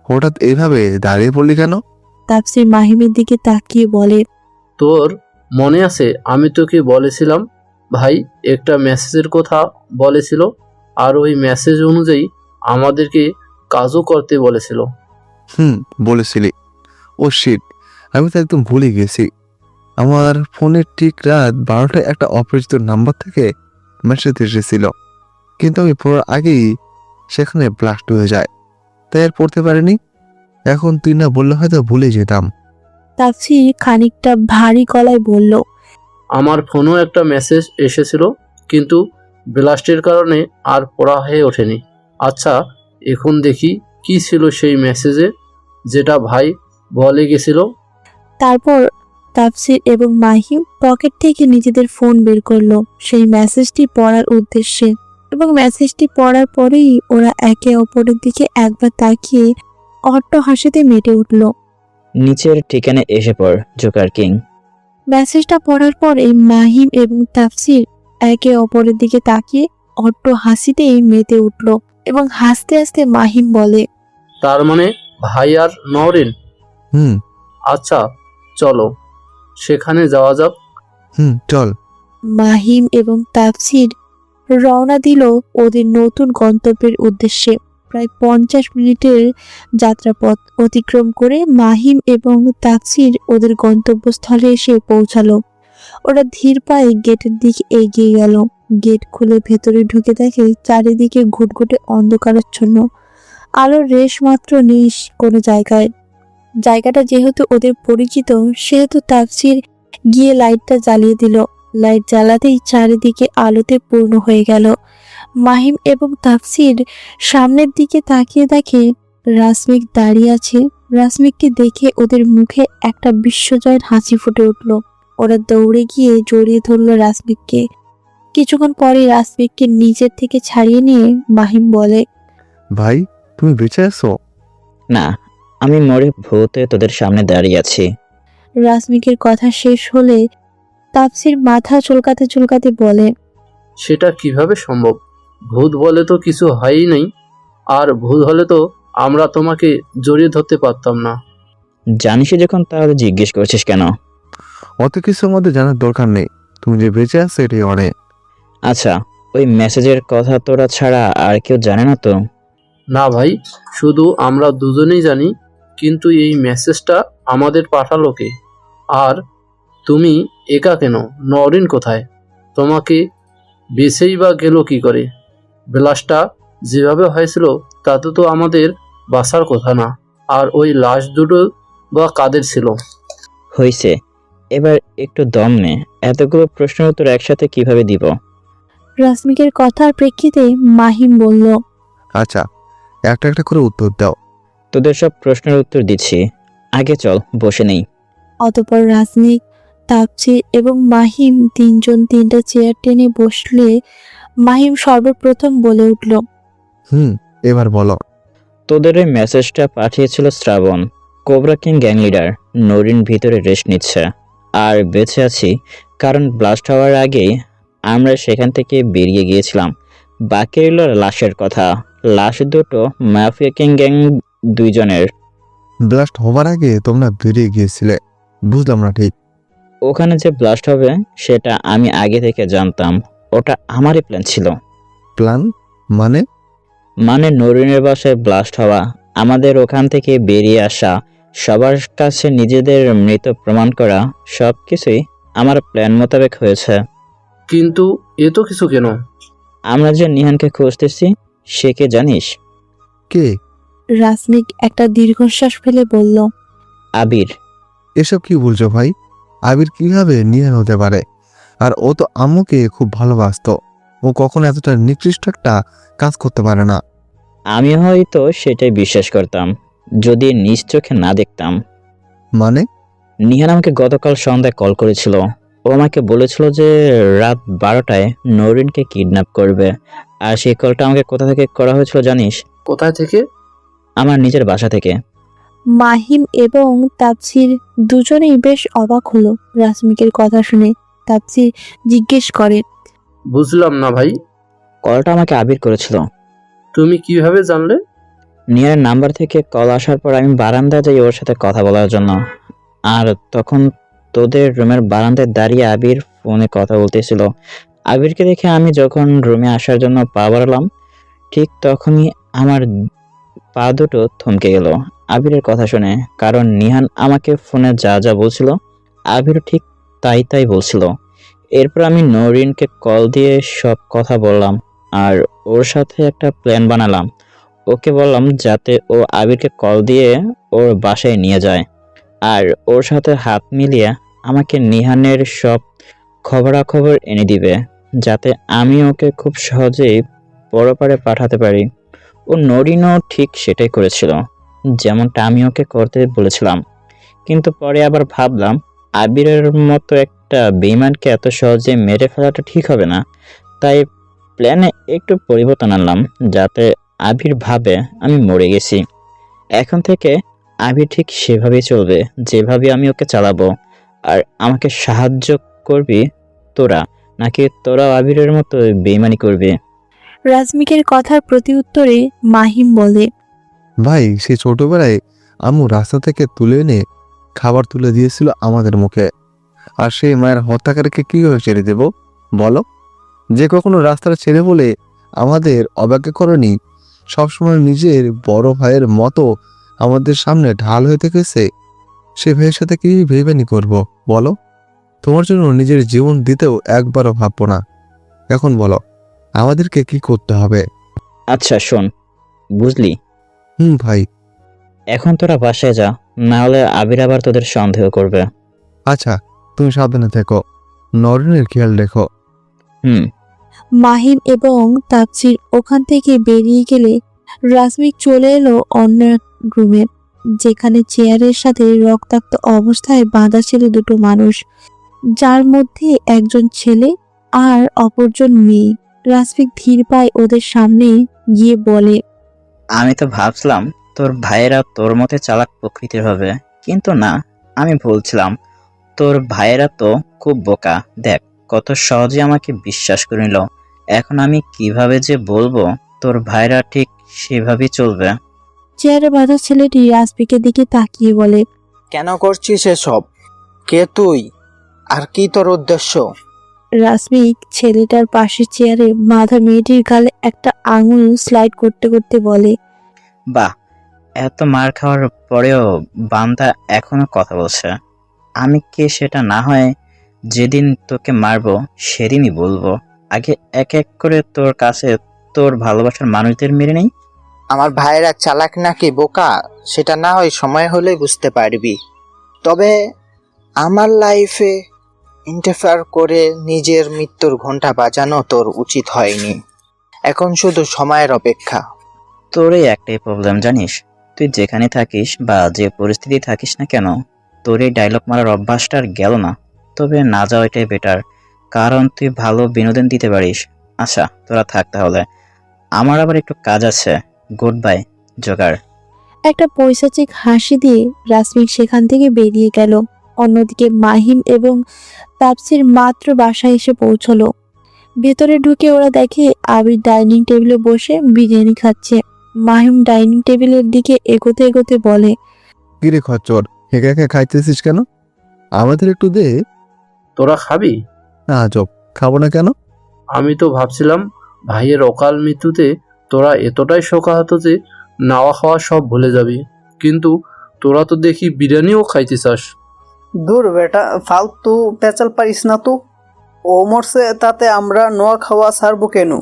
হঠাৎ এইভাবে দাঁড়িয়ে পড়লি কেন? তাপসির মাহিমের দিকে তাকিয়ে বলে, তোর মনে আছে আমি তোকে বলেছিলাম ভাই একটা মেসেজের কথা বলেছিল, আর ওই মেসেজ অনুযায়ী আমাদেরকে কাজও করতে বলেছিল। বলেছিলি। ও শিট, আমি তো একদম ভুলে গেছি। আমার ফোনে ঠিক রাত 12টায় একটা অপরিচিত নাম্বার থেকে মেসেজ এসেছিল, কিন্তু আমি পড়ার আগেই সেখানে ব্লাস্ট হয়ে যায়, তাই আর পড়তে পারিনি। এখন তুই না বললে হয়তো ভুলে যেতাম। তাপসির খানিকটা ভারী গলায় বলল, আমার ফোনেও একটা মেসেজ এসেছিল, কিন্তু ব্লাস্টের কারণে আর পড়া হয়ে ওঠেনি। আচ্ছা, এখন দেখি কি ছিল সেই মেসেজে যেটা ভাই বলে গেছিল। তারপর তাফসির এবং মাহিম পকেট থেকে নিজেদের ফোন বের করলো সেই মেসেজটি পড়ার উদ্দেশ্যে, এবং মেসেজটি পড়ার পরেই ওরা একে অপরের দিকে একবার তাকিয়ে অট্ট হাসিতে মেতে উঠল। নিচের ঠিকানায় এসে পড় জোকার কিং। মেসেজটা পড়ার পরে মাহিম এবং তাফসির একে অপরের দিকে তাকিয়ে অট্ট হাসিতেই মেতে উঠল, এবং হাসতে হাসতে মাহিম বলে, তার মানে ভাই আর নওরিন। হুম আচ্ছা চলো সেখানে যাওয়া যাক। চল। মাহিম এবং তাফসির রওনা দিল ওদের নতুন গন্তব্যের উদ্দেশ্যে। প্রায় 50 মিনিটের যাত্রাপথ অতিক্রম করে মাহিম এবং তাফসির ওদের গন্তব্যস্থলে এসে পৌঁছালো। ওরা ধীর পায়ে গেটের দিকে এগিয়ে গেল। গেট খুলে ভেতরে ঢুকে দেখে চারিদিকে ঘুটঘুটে অন্ধকারাচ্ছন্ন, আলোর রেশ মাত্র নেই কোনো জায়গায়। জায়গাটা যেহেতু ওদের পরিচিত, সেহেতু তাফসির গিয়ে লাইটটা জ্বালিয়ে দিল। লাইট জ্বালাতেই চারিদিকে আলোতে পূর্ণ হয়ে গেল। মাহিম এবং তাফসির সামনের দিকে তাকিয়ে দেখে রাসমিক দাঁড়িয়ে আছে। রাসমিককে দেখে ওদের মুখে একটা বিশ্বজয়ের হাসি ফুটে উঠল। ওরা দৌড়ে গিয়ে জড়িয়ে ধরল রাসমিককে। কিছুক্ষণ পরে রাসমিককে নিচের থেকে ছাড়িয়ে নিয়ে মাহিম বলে, ভাই, তুমি বেঁচে আছো? না, আমি মরে ভূতে তোদের সামনে দাঁড়িয়ে আছি। রাসমিকের কথা শেষ হলে তাফসির মাথা চুলকাতে চুলকাতে বলে, সেটা কিভাবে সম্ভব? ভূত বলে তো কিছু হয়ই নাই, আর ভূত হলে তো আমরা তোমাকে জড়িয়ে ধরতে পারতাম না। জানিসই যখন তাহলে জিজ্ঞেস করছিস কেন? অত কিছু আমাদের জানার দরকার নেই, তুমি যে বেঁচে আছো এটাই অনেক। আচ্ছা, ওই মেসেজের কথা তোরা ছাড়া আর কেউ জানে না তো? না ভাই, শুধু আমরা দুজনেই জানি, কিন্তু এই মেসেজটা আমাদের পাঠালো কে? আর তুমি একা কেন? নওরিন কোথায়? তোমাকে বেঁচেই বা গেল কি করে? ব্লাস্টটা যেভাবে হয়েছিল তাতে তো আমাদের বাঁচার কথা না। আর ওই লাশ দুটো বা কাদের ছিল? হইছে, এবার একটু দম নে। এতগুলো প্রশ্নের উত্তর একসাথে কিভাবে দিব? রাসমিকের কথার প্রেক্ষিতে মাহিম বলল, আচ্ছা, একটা একটা করে উত্তর দাও। তোদের সব প্রশ্নের উত্তর দিচ্ছি, আগে চল বসে নেই। অতঃপর রাসমিক, তাপসির এবং মাহিম তিনজন তিনটা চেয়ার টেনে বসলে মাহিম সর্বপ্রথম বলে উঠল, এবার বলো। তোদের ওই মেসেজটা পাঠিয়েছিল Shraban, cobra king gang leader. Noreen ভিতরে রেস্ট নিচ্ছে, আর বেঁচে আছি কারণ ব্লাস্ট হওয়ার আগেই আমরা সেখান থেকে বেরিয়ে গিয়েছিলাম। বাকি রইল লাশের কথা। লাশ দুটো মাফিয়া কিং গ্যাং দুইজনের। ব্লাস্ট হবার আগে তোমরা বেরিয়ে গিয়েছিলে, বুঝলাম না ঠিক। ওখানে যে ব্লাস্ট হবে সেটা আমি আগে থেকে জানতাম। ওটা আমারই প্ল্যান ছিল। প্ল্যান মানে? মানে নরিনের বাসায় ব্লাস্ট হওয়া, আমাদের ওখান থেকে বেরিয়ে আসা, সবার কাছে নিজেদের মৃত প্রমাণ করা, সবকিছুই আমার প্ল্যান মোতাবেক হয়েছে। কিন্তু এ তো কিছু কেন? আমরা যে নিহানকে খুঁজতেছি সে কে জানিস? কে? রাসমিক একটা দীর্ঘশ্বাস ফেলে বলল। আবির। এসব কি বলছো ভাই? আবির কিভাবে নিহান হতে পারে? আর ও তো আম্মুকে খুব ভালোবাসতো। ও কখনো এতটা নিকৃষ্ট একটা কাজ করতে পারে না। আমি হয়তো সেটাই বিশ্বাস করতাম যদি নিজ চোখে না দেখতাম। মানে? নিহান আমাকে গতকাল সন্ধ্যায় কল করেছিল। ও আমাকে বলেছিল যে রাত 12টায় নরিনকে কিডন্যাপ করবে। আর সেই কলটা আমাকে কোথা থেকে করা হয়েছিল জানিস? কোথায় থেকে? আমার নিজের বাসা থেকে। মাহিম এবং তাপসির দুজনেই বেশ অবাক হলো রাসমিকের কথা শুনে। তাপসির জিজ্ঞেস করে, বুঝলাম না ভাই। কলটা আমাকে আবির করেছিল। তুমি কিভাবে জানলে? নিহারের নাম্বার থেকে কল আসার পর আমি বারান্দায় যাই ওর সাথে কথা বলার জন্য। আর তখন তোদের রুমের বারান্দায় দাঁড়িয়ে আবির ফোনে কথা বলতেছিল। আবিরকে দেখে আমি যখন রুমে আসার জন্য পা বাড়ালাম, ঠিক তখনই আমার পা দুটো থমকে গেল আবিরের কথা শুনে। কারণ নিহান আমাকে ফোনে যা যা বলছিল আবিরও ঠিক তাই তাই বলছিল। এরপর আমি নরিনকে কল দিয়ে সব কথা বললাম আর ওর সাথে একটা প্ল্যান বানালাম। ওকে বললাম যাতে ও আবিরকে কল দিয়ে ওর বাসায় নিয়ে যায় আর ওর সাথে হাত মিলিয়ে আমাকে নিহানের সব খবরাখবর এনে দিবে, যাতে আমি ওকে খুব সহজেই পরপারে পাঠাতে পারি। ও নরিনও ঠিক সেটাই করেছিল, যেমনটা আমি ওকে করতে বলেছিলাম। কিন্তু পরে আবার ভাবলাম আবিরের মতো একটা বেঈমানকে এত সহজে মেরে ফেলাটা ঠিক হবে না। তাই প্ল্যানে একটু পরিবর্তন আনলাম, যাতে আবির ভাবে আমি মরে গেছি। এখন থেকে আবির ঠিক সেভাবেই চলবে যেভাবে আমি ওকে চালাবো। আর আমাকে সাহায্য করবি তোরা, নাকি তোরাও আবিরের মতো বেইমানি করবি? রাসমিকের কথার প্রতি উত্তরে মাহিম বলে, ভাই, সে ছোটবেলায় আম্মু রাস্তা থেকে তুলে এনে খাবার তুলে দিয়েছিল আমাদের মুখে। আর সেই মায়ের হত্যাকারীকে কীভাবে ছেড়ে দেব বলো? যে কখনো রাস্তার ছেড়ে বলে আমাদের অবজ্ঞা করেনি, সবসময় নিজের বড় ভাইয়ের মতো আমাদের সামনে ঢাল হয়ে থেকেছে, সে ভাইয়ের সাথে কি বেইমানি করব বলো? তোমার জন্য নিজের জীবন দিতেও একবারও ভাববো না। এখন বলো আমাদেরকে কি করতে হবে? আচ্ছা শোন, বুঝলি? ভাই। এখন তোরা বাসায় যা, না হলে আবির আবার তোদের সন্দেহ করবে। আচ্ছা, তুমি সাবধানে থেকো, নরেনের খেয়াল রেখো। হুম। মাহিম এবং তাপসির ওখান থেকে বেরিয়ে গেলে রাসমিক চলে এলো অন্য এক রুমে, যেখানে চেয়ারের সাথে রক্তাক্ত অবস্থায় বাঁধা ছিল দুটো মানুষ, যার মধ্যে একজন ছেলে আর অপরজন মেয়ে। রাসমিক ধীর পায়ে ওদের সামনে গিয়ে বলে, আমি তো ভাবছিলাম তোর ভাইয়েরা তোর মতে চালাক প্রকৃতির হবে, কিন্তু না, আমি ভুলছিলাম। তোর ভাইয়েরা তো খুব বোকা। দেখ কত সহজে আমাকে বিশ্বাস করে নিল। এখন আমি কিভাবে যে বলবো তোর ভাইরা ঠিক সেভাবেই চলবে। চেয়ারে বাঁধা ছেলেটি রাসমিকের দিকে তাকিয়ে বলে, কেন করছিস এসব? কে তুই? আর কি তোর উদ্দেশ্য? রাসমিক ছেলেটার পাশে চেয়ারে বাঁধা মেয়েটির গালে একটা আঙুল স্লাইড করতে করতে বলে, বাহ, এত মার খাওয়ার পরেও বান্দা এখনো কথা বলছে। আমি কে সেটা না হয় যেদিন তোকে মারবো সেদিনই বলবো। আগে এক এক করে তোর কাছে তোর ভালোবাসার মানুষদের মেরে নেই। আমার ভাইয়েরা চালাক নাকি বোকা সেটা না হয় সময় হলেই বুঝতে পারবি। তবে আমার লাইফে ইন্টারফেয়ার করে নিজের মৃত্যুর ঘন্টা বাজানো তোর উচিত হয়নি। এখন শুধু সময়ের অপেক্ষা। তোর এই একটাই প্রবলেম জানিস, তুই যেখানে থাকিস বা যে পরিস্থিতি থাকিস না কেন, তোর এই ডায়লগ মারার অভ্যাসটা আর গেল না। তবে না যাওয়াটাই বেটার, কারণ তুই ভালো বিনোদন দিতে পারিস। আচ্ছা তোরা থাক তাহলে, আমার আবার একটু কাজ আছে। গুড বাই জোগাড়। একটা পৈশাচিক হাসি দিয়ে রাসমিক সেখান থেকে বেরিয়ে গেল। অন্যদিকে মাহিম এবং তাপসির মাত্র বাসায় এসে পৌঁছলো। ভেতরে ঢুকে ওরা দেখে আবির ডাইনিং টেবিলে বসে বিরিয়ানি খাচ্ছে। মাহিম ডাইনিং টেবিলের দিকে এগোতে এগোতে বলে, কিরে খচ্চর, একা একা খাইতেছিস কেন? আমাদের একটু দে। তোরা খাবি? না আজব, খাবো না কেন? আমি তো ভাবছিলাম ভাইয়ের অকাল মৃত্যুতে তোরা এতটাই শোকাহত যে নাওয়া খাওয়া সব ভুলে যাবি, কিন্তু তোরা তো দেখি বিরিয়ানিও খাইতে চাস। দূর বেটা, ফালতু পেঁচাল পারিস না তো। ও মরছে তাতে আমরা নোয়া খাওয়া ছাড়বো কেন?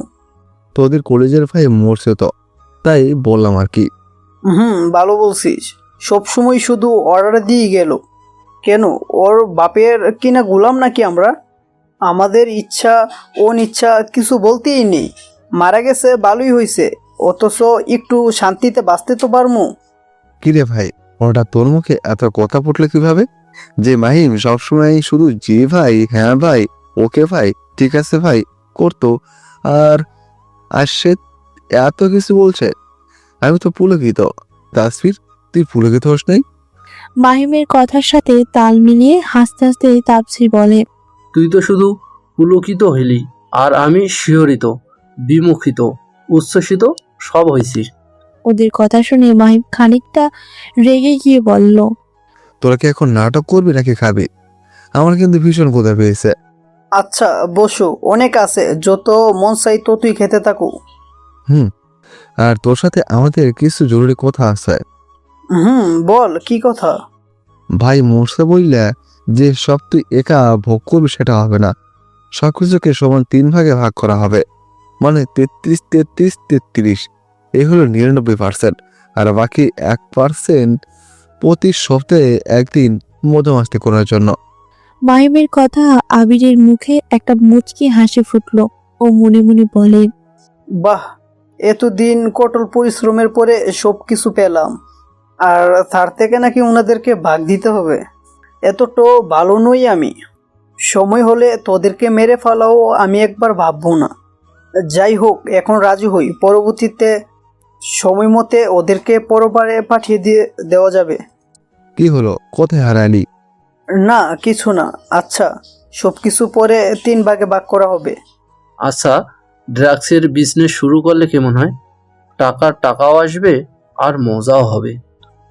তোদের কলেজের ভাই মরছে তো, তাই বললাম আর কি। ভালো বলছিস। সবসময় শুধু অর্ডার দিয়ে গেল কেন? ওর বাপের কিনা গোলাম নাকি আমরা? আমাদের ইচ্ছা অনিচ্ছা কিছু বলতেই নেই। মারা গেছে ভালোই হয়েছে, অথচ একটু শান্তিতে বাঁচতে তো পারমু। কিরে ভাই, হঠাৎ তোর মুখে এত কথা ফুটলো কিভাবে? যে মাহিম সবসময় শুধু জি ভাই, হ্যাঁ ভাই, ওকে ভাই, ঠিক আছে ভাই করতো, আর আর সে এত কিছু বলছে। আমি তো পুলকিত। তাসফির, তুই পুলকিত হোস নাই? মাহিমের কথার সাথে তাল মিলিয়ে হাসতে হাসতে তাপসির বলে, তুই তো শুধু পুলকিত হইলি, আর আমি শিহরিত, বিমুখিত, উচ্ছ্বসিত সব হয়েছি। ওদের কথা শুনে মাহিম খানিকটা রেগে গিয়ে বলল, তোরা কি এখন নাটক করবি নাকি খাবি? আমার কিন্তু ভীষণ ক্ষুধা পেয়েছে। আচ্ছা বসো, অনেক আছে, যত মন চাই ততই খেতে থাকো। আর তোর সাথে আমাদের কিছু জরুরি কথা আছে। বল কি কথা? ভাই মরছে বললে যে সব তুই একা ভোগ করবি সেটা হবে না। সবকিছুকে সমান 3 ভাগে ভাগ করা হবে, মানে 33-33-33। এই হলো 99%, আর বাকি 1% প্রতি সপ্তাহে একদিন মধুমাস্তি করার জন্য। মাহিমের কথা আবিরের মুখে একটা মুচকি হাসি ফুটলো। ও মনে মনে বলে, বাহ, এতদিন কঠোর পরিশ্রমের পরে সব কিছু পেলাম, আর তার থেকে নাকি ওনাদেরকে ভাগ দিতে হবে। এতটা ভালো নই আমি। সময় হলে তোদেরকে মেরে ফেলাও আমি একবার ভাববো না। যাই হোক, এখন রাজি হই, পরবর্তীতে সময় মতে ওদেরকে পরবারে পাঠিয়ে দেওয়া যাবে। কি হলো, কোথায় হারালি? না কিছু না। আচ্ছা, সব কিছু পরে 3 ভাগে ভাগ করা হবে। আচ্ছা, ড্রাগসের বিজনেস শুরু করলে কেমন হয়? টাকাও আসবে আর মজাও হবে।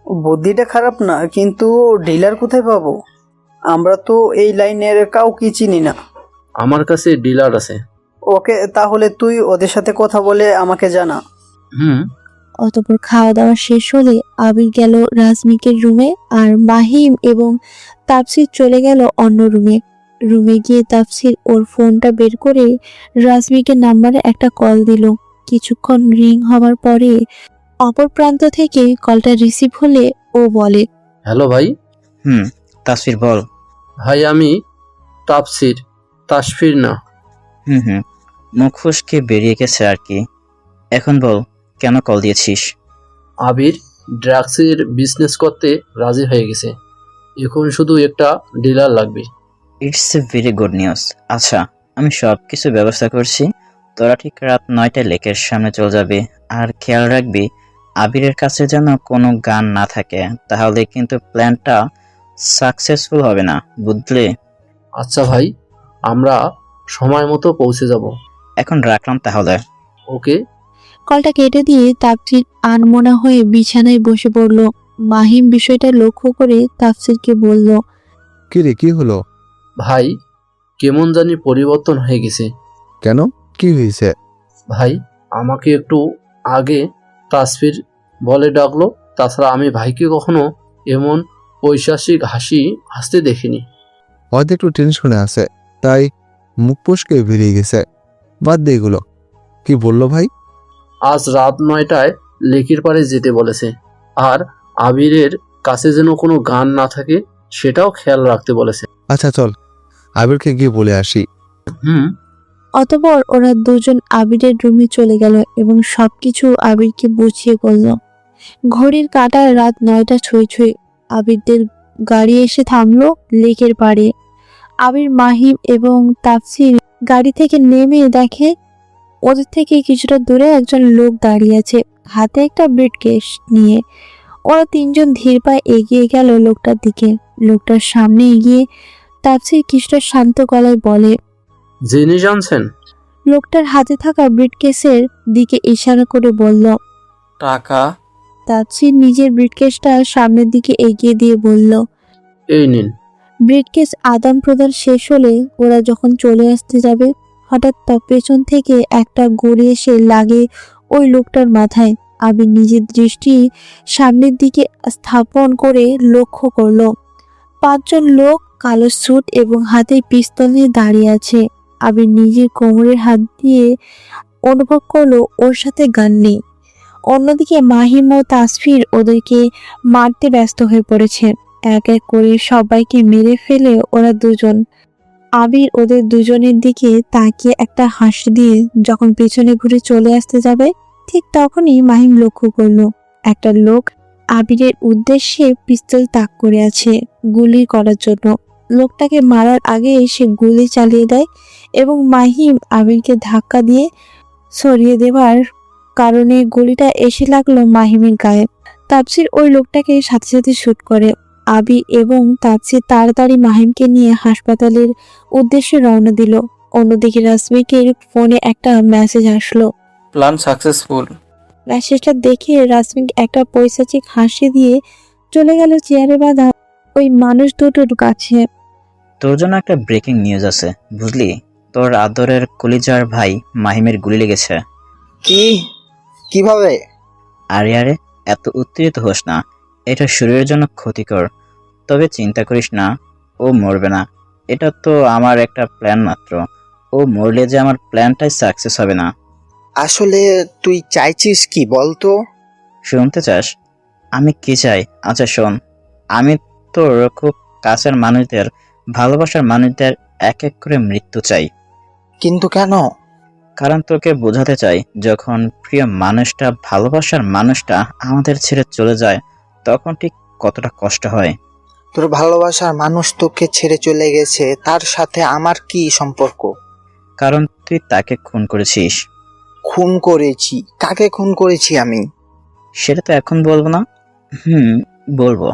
বুদ্ধিটা খারাপ না, কিন্তু ডিলার কোথায় পাবো? আমরা তো এই লাইনের কাউকে চিনি না। আমার কাছে ডিলার আছে। ওকে, তাহলে তুই ওদের সাথে কথা বলে আমাকে জানা। হুম। অতঃপর খাওয়া দাওয়া শেষ হলে আবির গেল রাজমিকের রুমে, আর মাহিম এবং তাপসির চলে গেল অন্য রুমে। রুমে গিয়ে তাপসির ওর ফোনটা বের করে রাজমিকের নাম্বারে একটা কল দিল। কিছুক্ষণ রিং হবার পরে অপর প্রান্ত থেকে কলটা রিসিভ হলে ও বলে, হ্যালো ভাই। তাসফির বল। ভাই আমি তাপসির, তাসফির না। মুখ ফসকে বেরিয়ে গেছে আর কি। এখন বল, কেন কল দিয়েছিস? আবির ড্রাগসের বিজনেস করতে রাজি হয়ে গেছে। এখন শুধু একটা ডিলার লাগবে। It's a very good news. আচ্ছা, আমি সব কিছু ব্যবস্থা করছি। তোরা ঠিক রাত 9টায় লেকের সামনে চলে যাবে, আর খেয়াল রাখবি আবিরের কাছে যেন কোনো গান না থাকে, তাহলে কিন্তু প্ল্যানটা সাকসেসফুল হবে না, বুঝলি? আচ্ছা ভাই, আমরা সময় মতো পৌঁছে যাব। এখন রাখলাম তাহলে। ওকে। কলটা কেটে দিয়ে তাপসির আনমনা হয়ে বিছানায় বসে পড়ল। মাহিম বিষয়টা লক্ষ্য করে তাপসিরকে বলল, কি রে, কি হলো? ভাই কেমন জানি পরিবর্তন হয়ে গেছে। কেন, কি হয়েছে? ভাই আমাকে একটু আগে তাসফির বলে ডাকলো, তাছাড়া আমি ভাইকে কখনো এমন ঐশাসিক হাসতে দেখিনি। হয়তো একটু টেনশনে আছে, তাই মুখ ফসকে বেরিয়ে গেছে। বাদ দে এগুলো। কি বললো ভাই? আজ রাত 9টায় লেকের পাড়ে যেতে বলেছে, আর আবিরের কাছে যেন কোনো গান না থাকে সেটাও খেয়াল রাখতে বলেছে। আচ্ছা চল, আবিরকে গিয়ে বলে আসি। হুম। অতঃপর ওরা দুজন আবিরের রুমে চলে গেল এবং সবকিছু আবিরকে বুঝিয়ে বলল। ঘড়ির কাঁটায় রাত 9টা ছুঁই ছুঁই। আবিরদের গাড়ি এসে থামলো লেকের পাড়ে। আবির, মাহিম এবং তাফসির গাড়ি থেকে নেমে দেখে ওদের থেকে কিছুটা দূরে একজন লোক দাঁড়িয়ে আছে, হাতে একটা ব্রিফকেস নিয়ে। ওরা তিনজন ধীর পায়ে এগিয়ে গেল লোকটার দিকে। লোকটার সামনে এগিয়ে তাফসির কিছুটা শান্ত গলায় বলে, জেনে জানছেন? লোকটার হাতে থাকা ব্রিফকেসের দিকে ইশারা করে বলল। টাকা? তাপসির নিজের ব্রিফকেসটা সামনের দিকে এগিয়ে দিয়ে বলল। এই নিন। ব্রিফকেস আদান প্রদান শেষ হলে ওরা যখন চলে আসতে যাবে, হঠাৎ তার পেছন থেকে একটা গড়ি এসে লাগে ওই লোকটার মাথায়। আবির নিজের দৃষ্টি সামনের দিকে স্থাপন করে লক্ষ্য করলো 5 জন লোক কালো স্যুট এবং হাতে পিস্তল নিয়ে দাঁড়িয়ে আছে। আবির নিজের কোমরের হাত দিয়ে অনুভব করলো ওর সাথে গান নেই। অন্যদিকে মাহিম ও তাসফির ওদেরকে মারতে ব্যস্ত হয়ে পড়েছে। এক এক করে সবাইকে মেরে ফেলে ওরা দুজন। আবির ওদের দুজনের দিকে তাকিয়ে একটা হাসি দিয়ে যখন পিছনে ঘুরে চলে আসতে যাবে, ঠিক তখনই মাহিম লক্ষ্য করলো একটা লোক আবিরের উদ্দেশ্যে পিস্তল তাক করে আছে গুলি করার জন্য। লোকটাকে মারার আগে সে গুলি চালিয়ে দেয় এবং মাহিম আবিরকে ধাক্কা দিয়ে সরিয়ে দেওয়ার কারণে গুলিটা এসে লাগলো মাহিমের গায়ে। তাপসির ওই লোকটাকে সাথে সাথে শুট করে। আবির এবং তাপসির তাড়াতাড়ি মাহিমকে নিয়ে হাসপাতালের উদ্দেশ্যে রওনা দিল। অন্যদিকে রাসমিকের ফোনে একটা মেসেজ আসলো। Plan successful. মেসেজটা দেখে রাসমিক একটা পৈশাচিক হাসি দিয়ে চলে গেল চেয়ারে বাঁধা ওই মানুষ দুটোর কাছে। তোর জন্য একটা ব্রেকিং নিউজ আছে, বুঝলি? তোর আদরের কলিজার ভাই মাহিমের গুলি লেগেছে। কি? কিভাবে? আরে আরে, এত উত্তেজিত হোস না, এটা শরীরের জন্য ক্ষতিকর। তবে চিন্তা করিস না, ও মরবে না। এটা তো আমার একটা প্ল্যান মাত্র। ও মরলে যে আমার প্ল্যানটাই সাকসেস হবে না। আসলে তুই চাইছিস কি বলতো? শুনতে চাস আমি কি চাই? আচ্ছা শোন, আমি তোর খুব কাছের মানুষদের, ভালোবাসার মানুষদের এক এক করে মৃত্যু চাই। কিন্তু কেন? কারণ তোকে বোঝাতে চাই, যখন প্রিয় মানুষটা, ভালোবাসার মানুষটা আমাদের ছেড়ে চলে যায়, তখন ঠিক কতটা কষ্ট হয়। তোর ভালোবাসার মানুষ তোকে ছেড়ে চলে গেছে, তার সাথে আমার কি সম্পর্ক? কারণ তুই তাকে খুন করেছিস। খুন করেছি? কাকে খুন করেছি আমি? সেটা তো এখন বলবো না। বলবো,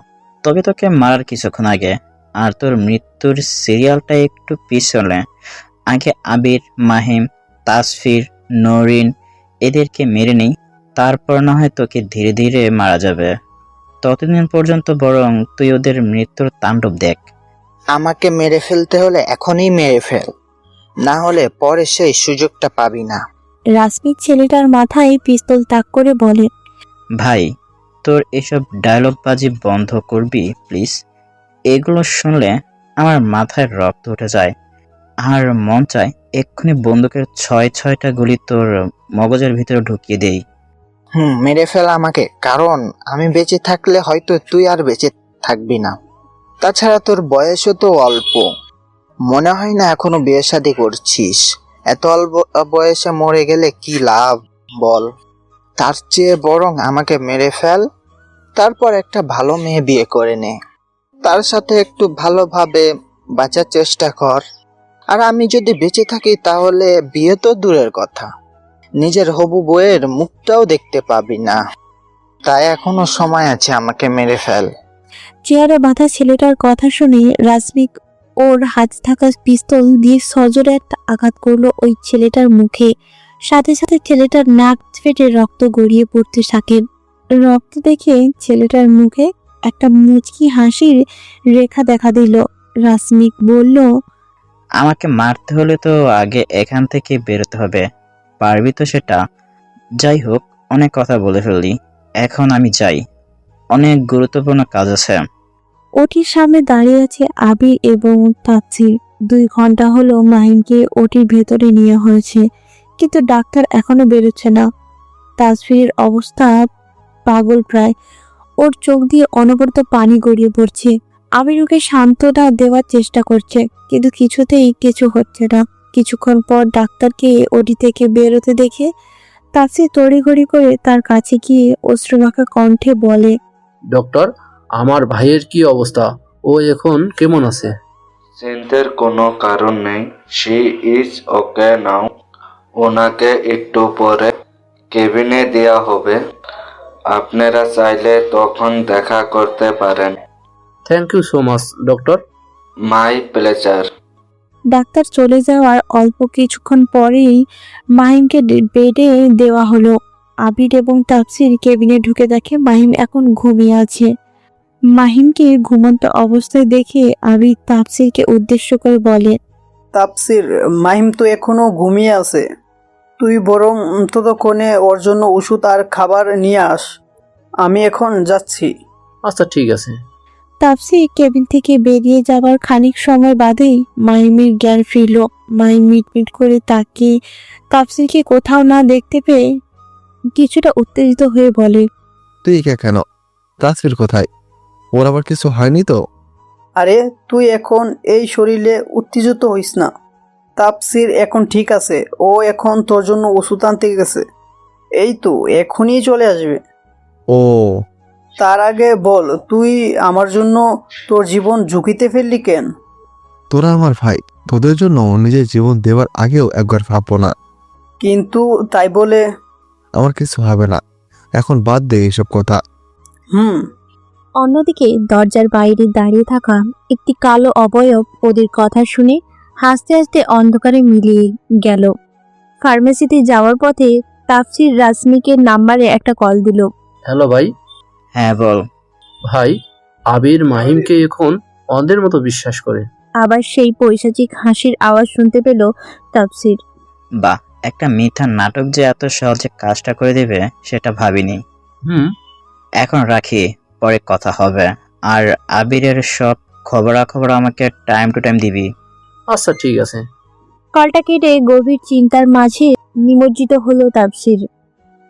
তবে তোকে মারার কিছুক্ষণ আগে। আর তোর মৃত্যুর সিরিয়ালটা একটু পিছনে। আগে আবির, মাহিম, তাসফির, নরিন এদেরকে মেরে নেই, তারপর না হয় তোকে ধীরে ধীরে মারা যাবে। ততদিন পর্যন্ত বরং তুই ওদের মৃত্যুর তাণ্ডব দেখ। আমাকে মেরে ফেলতে হলে এখনই মেরে ফেল, না হলে পরে সেই সুযোগটা পাবি না। রাসমিক ছেলেটার মাথায় পিস্তল তাক করে বলে। ভাই, তোর এসব ডায়লগবাজি বন্ধ করবি প্লিজ? এগুলো শুনলে আমার মাথায় রক্ত উঠে যায়, আর মন চায় এক্ষুনি বন্দুকের 6-6টা গুলি তোর মগজের ভিতরে ঢুকিয়ে দেই। মেরে ফেল আমাকে, কারণ আমি বেঁচে থাকলে হয়তো তুই আর বেঁচে থাকবি না। তাছাড়া তোর বয়সও তো অল্প, মনে হয় না এখনো বিয়ে শাদী করছিস। এত অল্প বয়সে মরে গেলে কি লাভ বল? তার চেয়ে বরং আমাকে মেরে ফেল, তারপর একটা ভালো মেয়ে বিয়ে করে নে, তার সাথে একটু ভালোভাবে বাঁচার চেষ্টা কর। আর আমি যদি বেঁচে থাকি তাহলে বিয়ে তো দূরের কথা, নিজের হবু বউয়ের মুখটাও দেখতে পাবি না। তাই এখনো সময় আছে, আমাকে মেরে ফেল। চেয়ারে বাঁধা ছেলেটার কথা শুনে রাসমিক ওর হাতে থাকা পিস্তল দিয়ে সজোরে একটা আঘাত করলো ওই ছেলেটার মুখে। সাথে সাথে ছেলেটার নাক ফেটে রক্ত গড়িয়ে পড়তে থাকে। রক্ত দেখে ছেলেটার মুখে একটা মুচকি হাসির রেখা দেখা দিল। রাসমিক বলল, আমাকে মারতে হলে তো আগে এখান থেকে বেরোতে হবে, পারবি তো সেটা? যাই হোক, অনেক কথা বলে ফেললি, এখন আমি যাই, অনেক গুরুত্বপূর্ণ কাজ আছে। ওটির সামনে দাঁড়িয়ে আছে আবির এবং তাপসির। 2 ঘন্টা হলো মাহিমকে ওটির ভেতরে নিয়ে হয়েছে, কিন্তু ডাক্তার এখনো বেরোচ্ছে না। তাসফিরের অবস্থা পাগল প্রায়, ওর চোখ দিয়ে অনবরত পানি গড়িয়ে পড়ছে। আবির ওকে সান্ত্বনা দেওয়ার চেষ্টা করছে, কিন্তু কিছুতেই কিছু হচ্ছে না। কিছুক্ষণ পর ডাক্তারকে ওটি থেকে বেরোতে দেখে তাপসির তড়িঘড়ি করে তার কাছে গিয়ে অশ্রুমাখা কণ্ঠে বলে, ডক্টর, আমার ভাইয়ের কি অবস্থা? ও এখন কেমন আছে? চিন্তার কোনো কারণ নেই, শি ইজ ওকে নাও। ওনাকে একটু পরে কেবিনে দেওয়া হবে, আপনারা চাইলে তখন দেখা করতে পারেন। Thank you so much doctor. My pleasure. ডাক্তার চলে যাওয়ার অল্প কিছুক্ষণ পরেই মাহিমকে বেডে দেওয়া হলো। আবির এবং তাপসির কেবিনে ঢুকে দেখে মাহিম এখন ঘুমিয়ে আছে। মাহিমকে ঘুমন্ত অবস্থায় দেখে আবির তাপসিরকে উদ্দেশ্য করে বলে, তাপসির, মাহিম তো এখনো ঘুমিয়ে আছে। তুই বরং ততক্ষণে ওর জন্য ওষুধ আর খাবার নিয়ে আস। আমি এখন যাচ্ছি। আচ্ছা ঠিক আছে। তাপসি কেবিন থেকে বেরিয়ে যাবার খানিক সময় বাদেই মাহিমের জ্ঞান ফিরল। মাহিম মিটমিট করে তাকিয়ে তাপসিকে কোথাও না দেখতে পেয়ে কিছুটা উত্তেজিত হয়ে বলে, তুই কেন? তাসফির কোথায়? ওর আবার কিছু হয়নি তো? আরে তুই এখন এই শরীরে উত্তেজিত হইস না। তাপসির এখন ঠিক আছে, ও এখন তোর জন্য ওষুধ আনতে গেছে। এই তো এখনই চলে আসবে। ও, তার আগে বল, তুই আমার জন্য তোর জীবন ঝুঁকিতে ফেললি কেন? তোরা আমার ভাই, তোদের জন্য নিজের জীবন দেওয়ার আগেও একবার ভাববো না। কিন্তু তাই বলে আমার কিছু হবে না, এখন বাদ দে এইসব কথা। হুম। অন্যদিকে দরজার বাইরে দাঁড়িয়ে থাকা একটি কালো অবয়ব ওদের কথা শুনে হাসতে হাসতে অন্ধকারে মিলিয়ে গেল। ফার্মেসিতে যাওয়ার পথে তাফসির রাসমিকের নাম্বারে একটা কল দিল। হ্যালো ভাই। হ্যাঁ বল। ভাই, আবির মাহিমকে এখন অন্ধের মতো বিশ্বাস করে। আবার সেই পৈশাচিক হাসির আওয়াজ শুনতে পেল তাফসির। বাহ, একটা মিথ্যা নাটক যে এত সহজে কাজটা করে দেবে সেটা ভাবিনি। হুম। এখন রাখি, পরে কথা হবে। আর আবিরের সব খবরাখবর আমাকে টাইম টু টাইম দিবি। আচ্ছা ঠিক আছে। কলটা কেটে গভীর চিন্তার মাঝে নিমজ্জিত হলো তাফসির।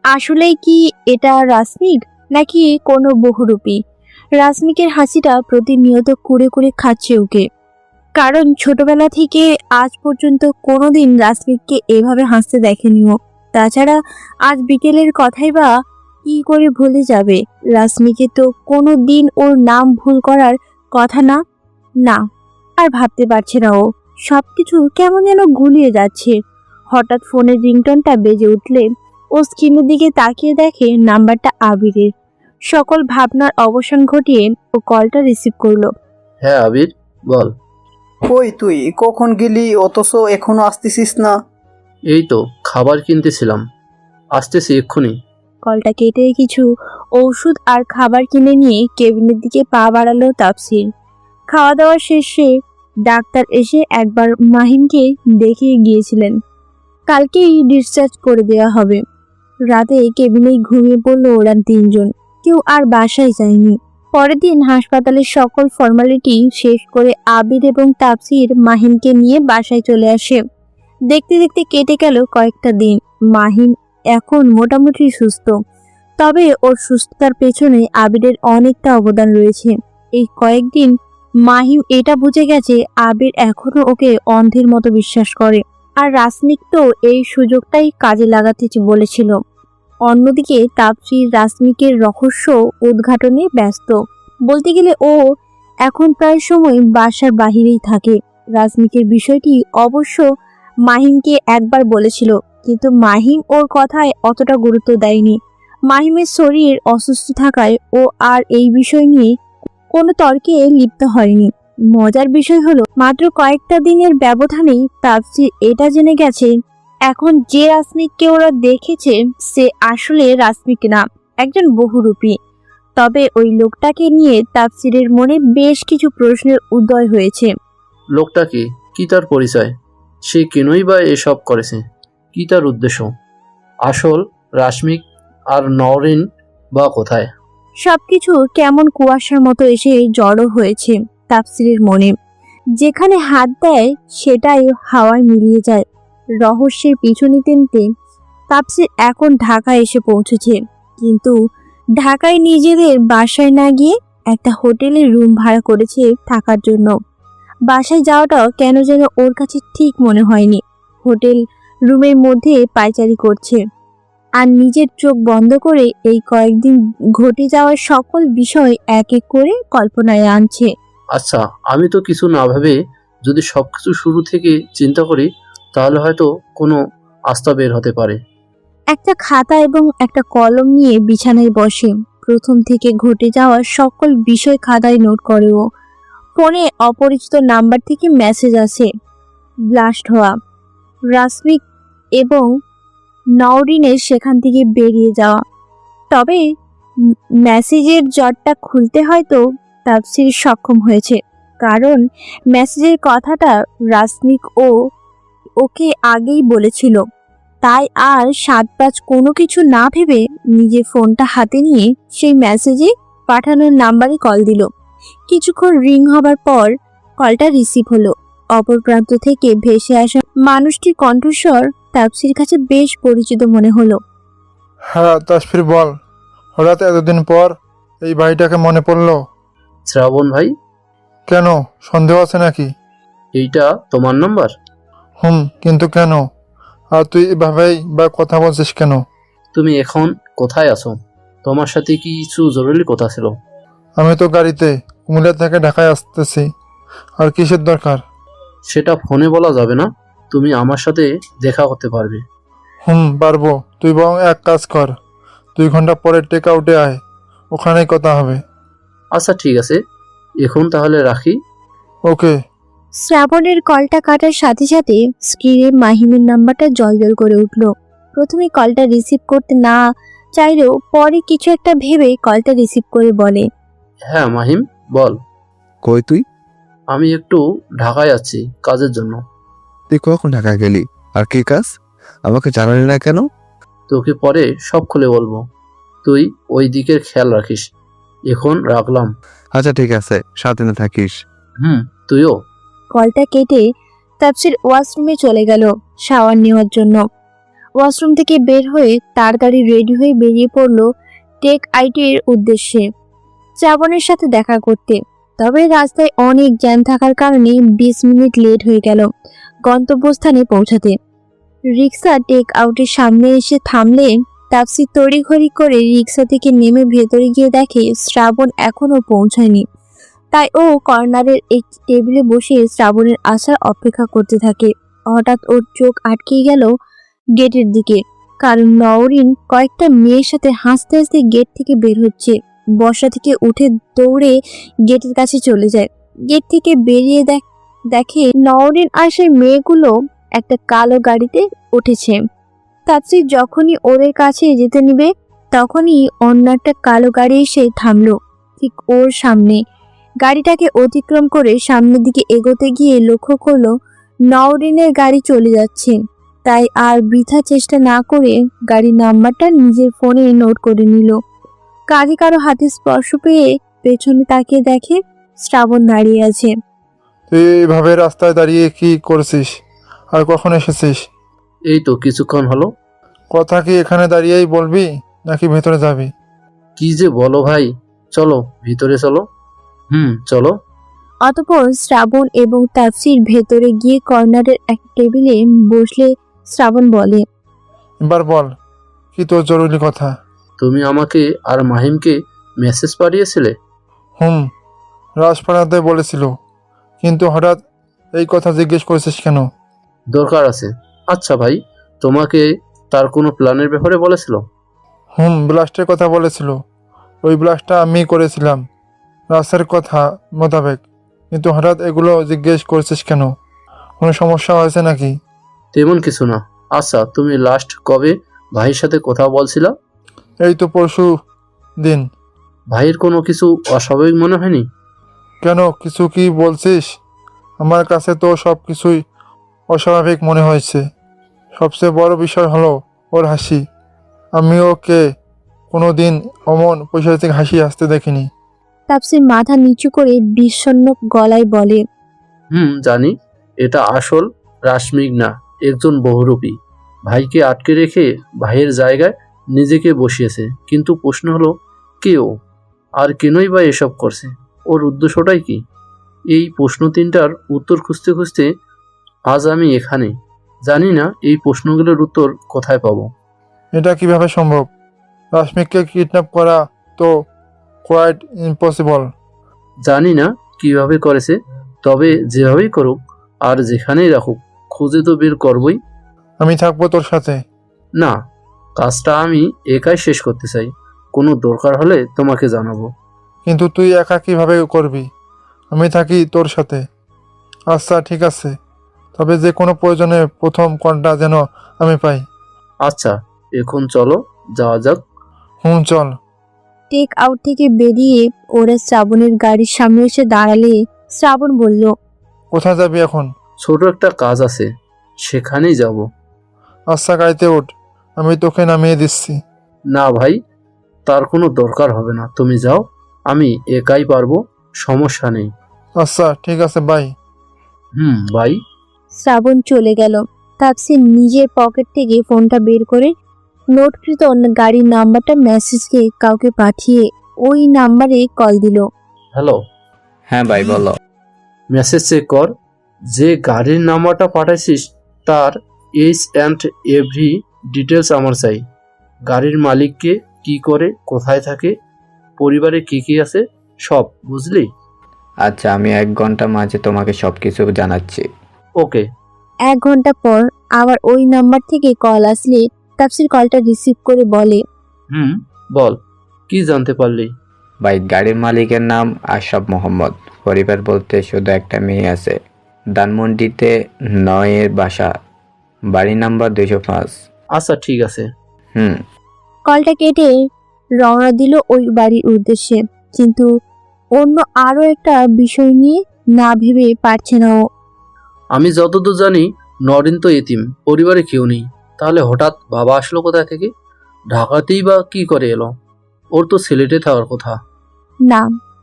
আসলেই কি এটা রাসমিক নাকি কোনো বহুরূপী? রাসমিকের হাসিটা প্রতিনিয়ত কুড়ে কুড়ে খাচ্ছে ওকে। কারণ ছোটবেলা থেকে আজ পর্যন্ত কোনোদিন রাসমিককে এভাবে হাসতে দেখেনি ও। তাছাড়া আজ বিকেলের কথাই বা কি করে ভুলে যাবে? রাসমিকে তো কোনো দিন ওর নাম ভুল করার কথা না। না, আর ভাবতে পারছে না ও। সবকিছু কেমন যেন গুলিয়ে যাচ্ছে। হঠাৎ ফোনের রিংটনটা বেজে উঠলে ও স্ক্রিনের দিকে তাকিয়ে দেখে নাম্বারটা আবিরের। সকল ভাবনার অবসান ঘটিয়ে ও কলটা রিসিভ করলো। হ্যাঁ আবির, বল। কই তুই কখন গেলি, অথচ এখনো আসতেছিস না? এই তো খাবার কিনতেছিলাম, আসতেছি এক্ষুনি। কলটা কেটে কিছু ঔষধ আর খাবার কিনে নিয়ে কেবিনের দিকে পা বাড়ালো তাপসির। খাওয়া দাওয়া শেষে ডাক্তার এসে একবার মাহিমকে দেখিয়ে গিয়েছিলেন। কালকেই ডিসচার্জ করে দেওয়া হবে। রাতে কেবিনেই ঘুমিয়ে পড়লো ওরা তিনজন। কেউ আর বাসায় যায়নি। পরের দিন হাসপাতালের সকল ফর্মালিটি শেষ করে আবির এবং তাপসির মাহিমকে নিয়ে বাসায় চলে আসে। দেখতে দেখতে কেটে গেল কয়েকটা দিন। মাহিম এখন মোটামুটি সুস্থ, তবে ওর সুস্থতার পেছনে আবিরের অনেকটা অবদান রয়েছে। এই কয়েকদিন মাহিম এটা বুঝে গেছে আবির এখনো ওকে অন্ধের মতো বিশ্বাস করে, আর রাসমিক তো এই সুযোগটাই কাজে লাগাতে বলেছিল। অন্যদিকে তাপসির রাসমিকের রহস্য উদ্ঘাটনে ব্যস্ত। বলতে গেলে ও এখন প্রায় সময় বাসার বাহিরেই থাকে। রাসমিকের বিষয়টি অবশ্য মাহিমকে একবার বলেছিল, কিন্তু মাহিম ওর কথায় অতটা গুরুত্ব দেয়নি। মাহিমের শরীর অসুস্থ থাকায় ও আর এই বিষয় নিয়ে কোনো তর্কে লিপ্ত হয়নি। মজার বিষয় হলো মাত্র কয়েকটা দিনের ব্যবধানেই তাপসি এটা জেনে গেছে এখন যে রাসমিককে ওরা দেখেছে সে আসলে রাসমিক না, একজন বহুরূপী। তবে ওই লোকটাকে নিয়ে তাপসিরের মনে বেশ কিছু প্রশ্নের উদয় হয়েছে। লোকটা কি তার পরিচয়? সে কেনই বা এসব করেছে? কি তার উদ্দেশ্য? আসল রাশমিক আর নওরিন বা কোথায়? সবকিছু কেমন কুয়াশার মতো এসে জড়ো হয়েছে তাফসিরের মনে। যেখানে হাত দেয় সেটাই হাওয়ায় মিলিয়ে যায়। রহস্যের পিছু নিতে নিতে তাফসির এখন ঢাকা এসে পৌঁছেছে, কিন্তু ঢাকায় নিজেদের বাসায় না গিয়ে একটা হোটেলের রুম ভাড়া করেছে থাকার জন্য। বাসায় যাওয়াটাও কেন যেন ওর কাছে ঠিক মনে হয়নি। হোটেল রুমের মধ্যে পায়চারি করছে আর নিজের চোখ বন্ধ করে এই কয়েকদিন ঘটে যাওয়ার সকল বিষয় এক এক করে কল্পনায় আনছে। আচ্ছা, আমি তো কিছু না ভেবে যদি সবকিছু শুরু থেকে চিন্তা করি তাহলে হয়তো কোনো আস্থা বের হতে পারে। একটা খাতা এবং একটা কলম নিয়ে বিছানায় বসে প্রথম থেকে ঘটে যাওয়া সকল বিষয় খাতায় নোট করে ও। ফোনে অপরিচিত নাম্বার থেকে মেসেজ আসে, ব্লাস্ট হওয়া, রাসমিক এবং নওরিনের সেখান থেকে বেরিয়ে যাওয়া। তবে মেসেজের জটটা খুলতে হয়তো তাফসির সক্ষম হয়েছে, কারণ মেসেজের কথাটা রাসমিক ওকে আগেই বলেছিল। তাই আর সাতপাঁচ কোনো কিছু না ভেবে নিজের ফোনটা হাতে নিয়ে সেই মেসেজে পাঠানোর নাম্বারে কল দিল। কিছুক্ষণ রিং হবার পর কলটা রিসিভ হলো। অপর প্রান্ত থেকে ভেসে আসা মানুষটির কণ্ঠস্বর তাপসির কাছে বেশ পরিচিত মনে হলো। হ্যাঁ তাসফির বল, হঠাৎ এতদিন পর এই বাড়িটাকে মনে পড়লো? শ্রাবণ ভাই, কেন, সন্দেহ আছে নাকি? এইটা তোমার নাম্বার? কিন্তু কেন? আর তুই এভাবেই বা কথা বলছিস কেন? তুমি এখন কোথায় আছো? তোমার সাথে কি কিছু জরুরি কথা ছিল? আমি তো গাড়িতে কুমিল্লা থেকে ঢাকায় আসতেছি। আর কিসের দরকার? সেটা ফোনে বলা যাবে না। তুমি আমার সাথে দেখা করতে পারবে। পারবো। তুই বরং এক কাজ কর, 2 ঘন্টা পরে টেক আউটে আয়, ওখানেই কথা হবে। আচ্ছা ঠিক আছে, এখন তাহলে রাখি। ওকে। শ্রাবণের কলটা কাটার সাথে সাথে স্ক্রিনে মাহিমের নাম্বারটা জলজল করে উঠল। প্রথমে কলটা রিসিভ করতে না চাইলেও পরে কিছু একটা ভেবে কলটা রিসিভ করে বলে, হ্যাঁ মাহিম, বল। কই তুই? আমি একটু ঢাকায় আছি কাজের জন্য। তুই কখন ঢাকা গেলি? আর কি কাজ? আমাকে জানালি না কেন? তোকে পরে সব খুলে বলবো। তুই ওই দিকের খেয়াল রাখিস। এখন রাখলাম। আচ্ছা ঠিক আছে, সাবধানে থাকিস। তুইও। কলটা কেটে তাপসির ওয়াশরুমে চলে গেল শাওয়ার নেওয়ার জন্য। ওয়াশরুম থেকে বের হয়ে তাড়াতাড়ি রেডি হয়ে বেরিয়ে পড়ল টেক আইটির উদ্দেশ্যে শ্রাবণের সাথে দেখা করতে। তবে রাস্তায় অনেক জ্যাম থাকার কারণে 20 মিনিট লেট হয়ে গেল গন্তব্যস্থানে পৌঁছাতে। রিক্সা টেক আউটের সামনে এসে থামলে তাপসি তড়িঘড়ি করে রিক্সা থেকে নেমে ভেতরে গিয়ে দেখে শ্রাবণ এখনো পৌঁছায়নি। তাই ও কর্নারের একটি টেবিলে বসে শ্রাবণের আসার অপেক্ষা করতে থাকে। হঠাৎ ওর চোখ আটকে গেল গেটের দিকে, কারণ নওরিন কয়েকটা মেয়ের সাথে হাসতে হাসতে গেট থেকে বের হচ্ছে। বসা থেকে উঠে দৌড়ে গেটের কাছে চলে যায়। গেট থেকে বেরিয়ে দেখে নওরিন আর সেই মেয়েগুলো একটা কালো গাড়িতে উঠেছে। তাপসি যখনই ওদের কাছে যেতে নিবে তখনই অন্য একটা কালো গাড়ি এসে থামলো ঠিক ওর সামনে। গাড়িটাকে অতিক্রম করে সামনের দিকে এগোতে গিয়ে লক্ষ্য করলো নওরিনের গাড়ি চলে যাচ্ছে। তাই আর বৃথা চেষ্টা না করে গাড়ির নাম্বারটা নিজের ফোনে নোট করে নিল। কাঁধে কারো হাতে স্পর্শ পেয়ে পেছনে তাকিয়ে দেখে শ্রাবণ দাঁড়িয়ে আছে। তুই এইভাবে রাস্তায় দাঁড়িয়ে কি করছিস? আর কখন এসেছিস? এই তো কিছুক্ষণ হলো। কথা কি এখানে দাঁড়িয়েই বলবি নাকি ভেতরে যাবি? কি যে বলো ভাই, চলো ভিতরে চলো। চলো। অতঃপর শ্রাবণ এবং তাফসির ভেতরে গিয়ে কর্নারের এক টেবিলে বসলে শ্রাবণ বলে, এবার বল, কি তোর জরুরি কথা? তুমি আমাকে আর মাহিমকে মেসেজ পাঠিয়েছিলে? রাজ পাঠাতে বলেছিল, কিন্তু হঠাৎ এই কথা জিজ্ঞেস করেছিস কেন? দরকার আছে। আচ্ছা ভাই, তোমাকে তার কোনো প্ল্যানের ব্যাপারে বলেছিল? ব্লাস্টের কথা বলেছিল। ওই ব্লাস্টটা আমি করেছিলাম রাজের কথা মোতাবেক। কিন্তু হঠাৎ এগুলো জিজ্ঞেস করছিস কেন? কোনো সমস্যা হয়েছে নাকি? তেমন কিছু না। আচ্ছা, তুমি লাস্ট কবে ভাইয়ের সাথে কথা বলছিলা? এই তো পরশু দিন। ভাইয়ের কোনো কিছু অস্বাভাবিক মনে হয়নি? কেন, কিছু কি বলছিস? আমার কাছে তো সব কিছুই অস্বাভাবিক মনে হয়েছে। সবচেয়ে বড় বিষয় হলো ওর হাসি। আমি ওকে কোনো দিন অমন পৈশাচিক হাসি আসতে দেখিনি। তাপসির মাথা নিচু করে বিষণ্ণ গলায় বলে, জানি। এটা আসল রাশমিক না, একজন বহুরূপী। ভাইকে আটকে রেখে ভাইয়ের জায়গায় নিজেকে বসিয়েছে। কিন্তু প্রশ্ন হলো, কে ও? আর কেনই বা এসব করছে? ওর উদ্দেশ্যটাই কি? এই প্রশ্ন তিনটার উত্তর খুঁজতে খুঁজতে আজ আমি এখানে। জানি না এই প্রশ্নগুলোর উত্তর কোথায় পাবো। এটা কিভাবে সম্ভব? রাশমিককে কিডন্যাপ করা তো কোয়াইট ইম্পসিবল। জানি না কিভাবে করেছে, তবে যেভাবেই করুক আর যেখানেই রাখুক, খুঁজে তো বের করবই। আমি থাকবো তোর সাথে। না, কাজটা আমি একাই শেষ করতে চাই। কোনো দরকার হলে তোমাকে জানাবো। কিন্তু তুই একা কিভাবে করবি? আমি থাকি তোর সাথে। আচ্ছা ঠিক আছে, তবে যে কোনো প্রয়োজনে প্রথম কলটা যেন আমি পাই। আচ্ছা, এখন চলো যাওয়া যাক। চল। টেক আউট থেকে বেরিয়ে ওরা শ্রাবণের গাড়ির সামনে এসে দাঁড়ালে শ্রাবণ বলল, কোথায় যাবি এখন? ছোট একটা কাজ আছে, সেখানেই যাব। আচ্ছা গাড়িতে ওঠ, আমি তোকে নামিয়ে দিচ্ছি। না ভাই, তার কোনো দরকার হবে না। তুমি যাও, আমি একাই পারবো। সমস্যা নেই। আচ্ছা ঠিক আছে বাই। ভাই। শ্রাবণ চলে গেল। তাপসি নিজের পকেট থেকে ফোনটা বের করে নোটকৃত গাড়ির নাম্বারটা মেসেজকে কাউকে পাঠিয়ে ওই নাম্বারে কল দিল। হ্যালো। হ্যাঁ ভাই বলো। মেসেজ চেক কর। যে গাড়ির নাম্বারটা পাঠাইছিস তার এইচ অ্যান্ড এভরি ডিটেলস আমার চাই। গাড়ির মালিককে, কি করে, কোথায় থাকে, পরিবারে কি কি আছে, সব বুঝলি? আচ্ছা, আমি 1 ঘন্টা মাঝে তোমাকে সবকিছু জানাচ্ছি। ওকে। 1 ঘন্টা পর আবার ওই নাম্বার থেকে কল আসলে তাপসির কলটা রিসিভ করে বলে, বল, কি জানতে পারলি? ভাই, গাড়ির মালিকের নাম আশরাফ মোহাম্মদ। পরিবার বলতে শুধু একটা মেয়ে আছে। ধানমন্ডিতে 9 বাসা, বাড়ি নাম্বার 205। আচ্ছা ঠিক আছে। কলটা কেটে রওনা দিল ওই বাড়ির উদ্দেশ্যে। কিন্তু অন্য আরো একটা বিষয় নিয়ে না ভেবে পারছে না ও। আমি যতদূর জানি নরিন তো এতিম, পরিবারে কেউ নেই। তাহলে হঠাৎ বাবা আসলো কোথায় থেকে? ঢাকাতেই বা কি করে এলো? ওর তো সিলেটে থাকার কথা। না,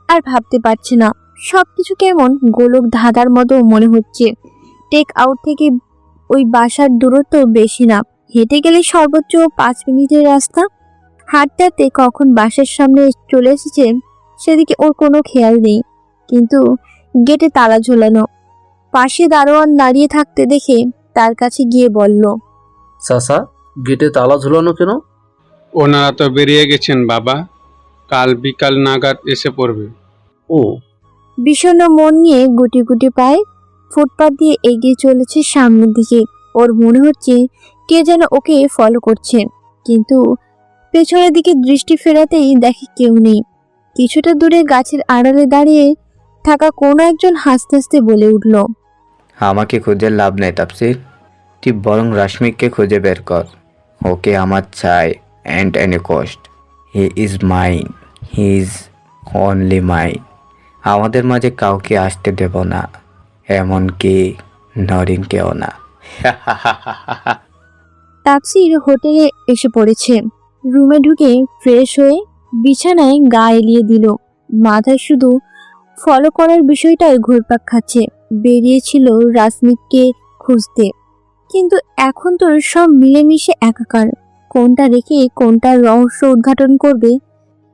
আর ভাবতে পারছে না। সবকিছু কেমন গোলক ধাঁধার মতো মনে হচ্ছে। টেক আউট থেকে ওই বাসার দূরত্ব বেশি না, হেঁটে গেলে সর্বোচ্চ 5 মিনিটের রাস্তা। হাঁটতে হাঁটতে কখন বাসার সামনে চলে এসেছে সেদিকে ওর কোনো খেয়াল নেই। কিন্তু গেটে তালা ঝোলানো। পাশে দারোয়ান দাঁড়িয়ে থাকতে দেখে তার কাছে গিয়ে বলল, চাচা, গেটে তালা ঝুলানো কেন? ওনারা তো বেরিয়ে গেছেন বাবা, কাল বিকাল নাগাদ এসে পড়বে। ও। বিষণ্ণ মন নিয়ে গুটি গুটি পায়ে ফুটপাত দিয়ে এগিয়ে চলেছে সামনের দিকে। ওর মনে হচ্ছে কে যেন ওকে ফলো করছে, কিন্তু পেছনের দিকে দৃষ্টি ফেরাতেই দেখে কেউ নেই। কিছুটা দূরে গাছের আড়ালে দাঁড়িয়ে থাকা কোনো একজন হাসতে হাসতে বলে উঠল, আমাকে খুঁজে লাভ নেই তাপসির, তুই বরং রাশমিককে খুঁজে বের কর। ওকে আমার চাই, and any cost. He is mine, he is only mine. আমাদের মাঝে কাউকে আসতে দেব না, এমনকি নরিনকেও না। তাপসির হোটেলে এসে পড়েছে। রুমে ঢুকে ফ্রেশ হয়ে বিছানায় গা এলিয়ে দিল। মাথায় শুধু ফলো করার বিষয়টাই ঘুরপাক খাচ্ছে। বেরিয়েছিল রাশমিককে খুঁজতে, কিন্তু এখন তো সব মিলেমিশে একাকার। কোনটা রেখে কোনটার রহস্য উদ্ঘাটন করবে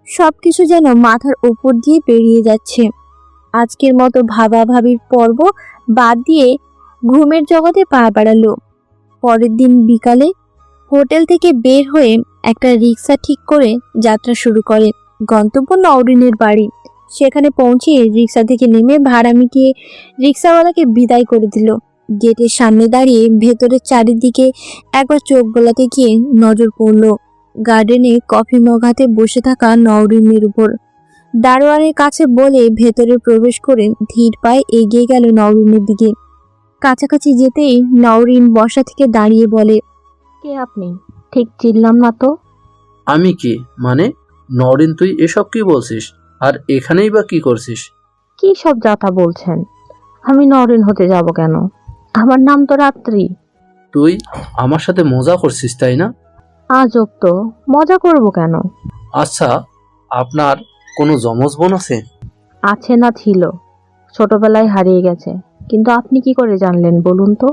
সবকিছু যেন মাথার উপর দিয়ে পেরিয়ে যাচ্ছে। আজকের মতো ভাবাভাবির পর্ব বাদ দিয়ে ঘুমের জগতে পা বাড়ালো। পরের দিন বিকালে হোটেল থেকে বের হয়ে একটা রিক্সা ঠিক করে যাত্রা শুরু করে। গন্তব্য নওরিনের বাড়ি। সেখানে পৌঁছে রিক্সা থেকে নেমে ভাড়া মিটিয়ে রিক্সাওয়ালাকে বিদায় করে দিল। গেটের সামনে দাঁড়িয়ে ভেতরের চারিদিকে একবার চোখ বোলাতে গিয়ে নজর পড়ল গার্ডেনে কফি মগ হাতে বসে থাকা নওরিনের উপর। দারোয়ানের কাছে বলে ভেতরে প্রবেশ করে ধীর পায়ে এগিয়ে গেল নওরিনের দিকে। কাছাকাছি যেতেই নওরিন বসা থেকে দাঁড়িয়ে বলে, কে আপনি? ঠিক চিনলাম না তো। আমি কি মানে? নরিন, তুই এসব কি বলছিস? আর এখানেই বা কি করছিস? কি সব যাতা বলছেন? আমি নরিন হতে যাব কেন? আমার নাম তো রাত্রি। তুই আমার সাথে মজা করছিস তাই না? আজব তো, মজা করব কেন? আচ্ছা, আপনার কোনো জমজ বোন আছে? আছে না ছিল, ছোটবেলায় হারিয়ে গেছে। কিন্তু আপনি কি করে জানলেন বলুন তো?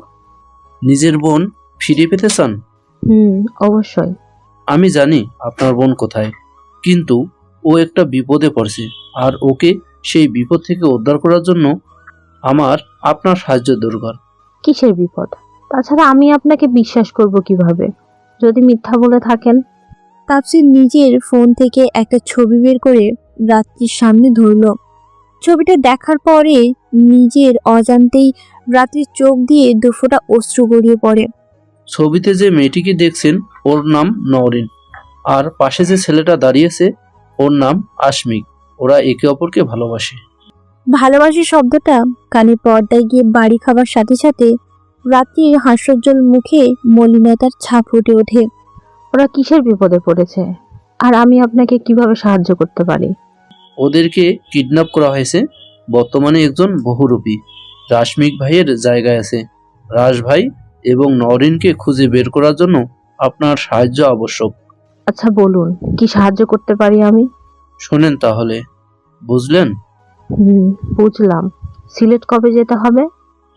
নিজের বোন ফিরে পেতে চান? অবশ্যই। আমি জানি আপনার বোন কোথায়, কিন্তু ও একটা বিপদে পড়ছে, আর ওকে সেই বিপদ থেকে উদ্ধার করার জন্য আমার আপনার সাহায্য দরকার। কিসের বিপদ? তাছাড়া আমি আপনাকে বিশ্বাস করব কিভাবে যদি মিথ্যা বলে থাকেন? তাপসির নিজের ফোন থেকে একটা ছবি বের করে রাত্রির সামনে ধরল। ছবিটা দেখার পরে নিজের অজান্তেই রাত্রির চোখ দিয়ে দুফোঁটা অশ্রু গড়িয়ে পড়ে। ছবিতে যে মেয়েটিকে দেখছেন ওর নাম নওরিন, আর পাশে যে ছেলেটা দাঁড়িয়েছে ওর নাম আশমিক। ওরা একে অপরকে ভালোবাসে। ভালোবাসি শব্দটা কানে পর্দায় গিয়ে বাড়ি খাবার সাথে সাথে রাত্রির হাস্যোজ্জ্বল মুখে মলিনতার ছাপ ফুটে ওঠে। ওরা কিসের বিপদে পড়েছে, আর আমি আপনাকে কিভাবে সাহায্য করতে পারি? ওদেরকে কিডন্যাপ করা হয়েছে। বর্তমানে একজন বহুরূপী রাশমিক ভাইয়ের জায়গায় আছে। রাশ ভাই এবং নওরিনকে খুঁজে বের করার জন্য আপনার সাহায্য আবশ্যক। আচ্ছা বলুন, কি সাহায্য করতে পারি আমি? শোনেন তাহলে, বুঝলেন? বুঝলাম। সিলেট কবে যেতে হবে?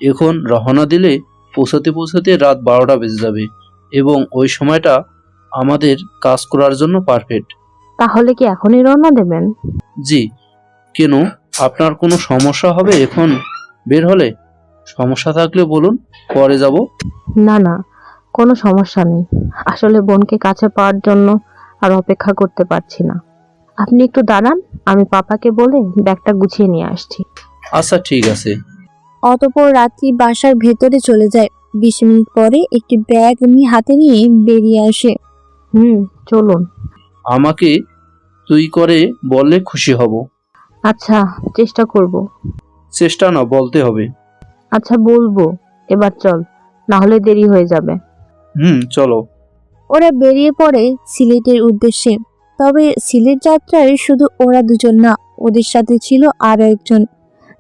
এখন রওনা দিলে পৌঁছাতে পৌঁছাতে রাত 12টা বেজে যাবে এবং ওই সময়টা আমাদের কাজ করার জন্য পারফেক্ট। তাহলে কি এখনই রওনা দেবেন? জি। কেন, আপনার কোনো সমস্যা হবে এখন বের হলে? সমস্যা থাকলে বলুন, পরে যাব। না না, কোনো সমস্যা নেই। আসলে বোনকে কাছে পাওয়ার জন্য আর অপেক্ষা করতে পারছি না। আপনি একটু দাঁড়ান, আমি পাপাকে বলে ব্যাগটা গুছিয়ে নিয়ে আসছি। আচ্ছা ঠিক আছে। অতঃপর রাত্রি বাসার ভেতরে চলে যায়। 20 মিনিট পরে একটি ব্যাগ হাতে নিয়ে বেরিয়ে আসে। চলুন। আমাকে তুই করে বললে খুশি হব। আচ্ছা, চেষ্টা করব। চেষ্টা না, বলতে হবে। আচ্ছা বলবো। এবার চল, না হলে দেরি হয়ে যাবে। চলো। ওরা বেরিয়ে পড়ে সিলেটের উদ্দেশ্যে। তবে সিলেট যাত্রায় শুধু ওরা দুজন না, ওদের সাথে ছিল আরো একজন,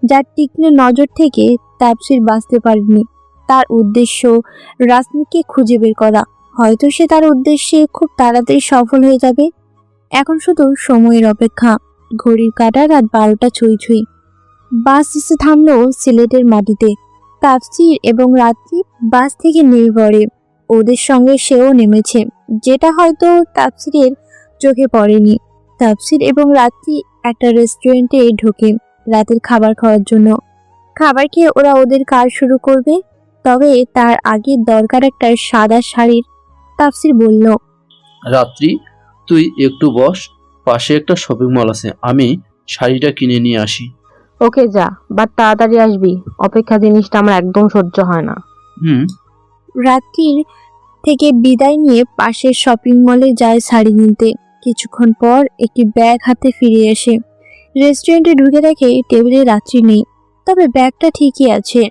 যার তীক্ষ্ণ নজর থেকে তাপসির বাঁচতে পারেনি। তার উদ্দেশ্য রাসমিকে খুঁজে বের করা। হয়তো সে তার উদ্দেশ্যে খুব তাড়াতাড়ি সফল হয়ে যাবে। এখন শুধু সময়ের অপেক্ষা। ঘড়ির কাঁটা রাত 12টা ছুঁই ছুঁই। বাস এসে থামলো সিলেটের মাটিতে। তাফসির এবং রাত্রি বাস থেকে নেমে পড়ে। ওদের সঙ্গে সেও নেমেছে, যেটা হয়তো তাফসিরের চোখে পড়েনি। তাফসির এবং রাত্রি একটা রেস্টুরেন্টে ঢোকে রাতের খাবার খাওয়ার জন্য। খাবার খেয়ে ওরা ওদের কাজ শুরু করবে, তবে তার আগে দরকার একটা সাদা শাড়ির। তাফসির বলল, রাত্রি, তুই একটু বস, পাশে একটা শপিং মল আছে, আমি শাড়িটা কিনে নিয়ে আসি। ওকে যা, বাট তাড়াতাড়ি আসবি। অপেক্ষা জিনিসটা আমার একদম সহ্য হয় না। রাত্রির থেকে বিদায় নিয়ে পাশের শপিং মলে যায় শাড়ি কিনতে। কিছুক্ষণ পর একটি ব্যাগ হাতে ফিরে আসে। রেস্টুরেন্টে ঢুকে দেখে টেবিলে রাত্রি নেই, তবে ব্যাগটা ঠিকই আছে।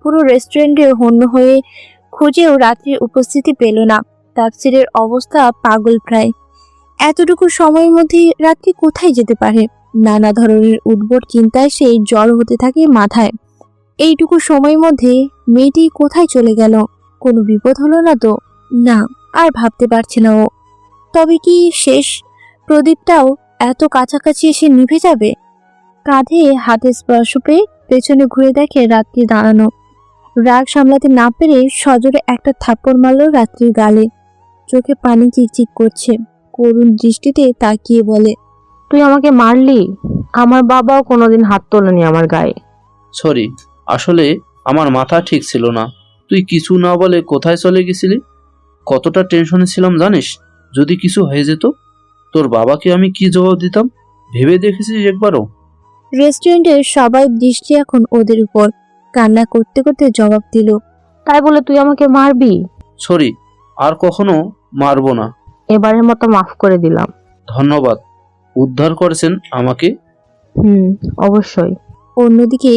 পুরো রেস্টুরেন্টে হন্য হয়ে খুঁজেও রাত্রির উপস্থিতি পেল না। তাফসিরের অবস্থা পাগল প্রায়। এতটুকু সময়ের মধ্যে রাত্রি কোথায় যেতে পারে? নানা ধরনের উদ্ভট চিন্তায় সে জড় হতে থাকে মাথায়। এইটুকু সময়ের মধ্যে মেয়েটি কোথায় চলে গেল? কোনো বিপদ হলো না তো? না, আর ভাবতে পারছে না ও। তবে কি শেষ প্রদীপটাও এত কাছাকাছি এসে নিভে যাবে? কাঁধে হাতে স্পর্শ পেয়ে পেছনে ঘুরে দেখে রাত্রি দাঁড়ানো। রাগ সামলাতে না পেরে সজোরে একটা থাপ্পড় মারল রাত্রির গালে। চোখে পানি চিকচিক করছে। করুণ দৃষ্টিতে তাকিয়ে বলে, তুই আমাকে মারলি? আমার বাবাও কোনোদিন হাত তোলেনি আমার গায়ে। সরি, আসলে আমার মাথা ঠিক ছিল না। তুই কিছু না বলে কোথায় চলে গেছিলি? কতটা টেনশনে ছিলাম জানিস? যদি কিছু হয়ে যেত, তোর বাবাকে আমি কি জবাব দিতাম ভেবে দেখেছিস একবারও? রেস্টুরেন্টের সবাই দৃষ্টি এখন ওদের উপর। কান্না করতে করতে জবাব দিল, তাই বলে তুই আমাকে মারবি? সরি, আর কখনো মারবো না। এবারের মতো মাফ করে দিলাম। ধন্যবাদ, উদ্ধার করেছেন আমাকে। অবশ্যই। অন্যদিকে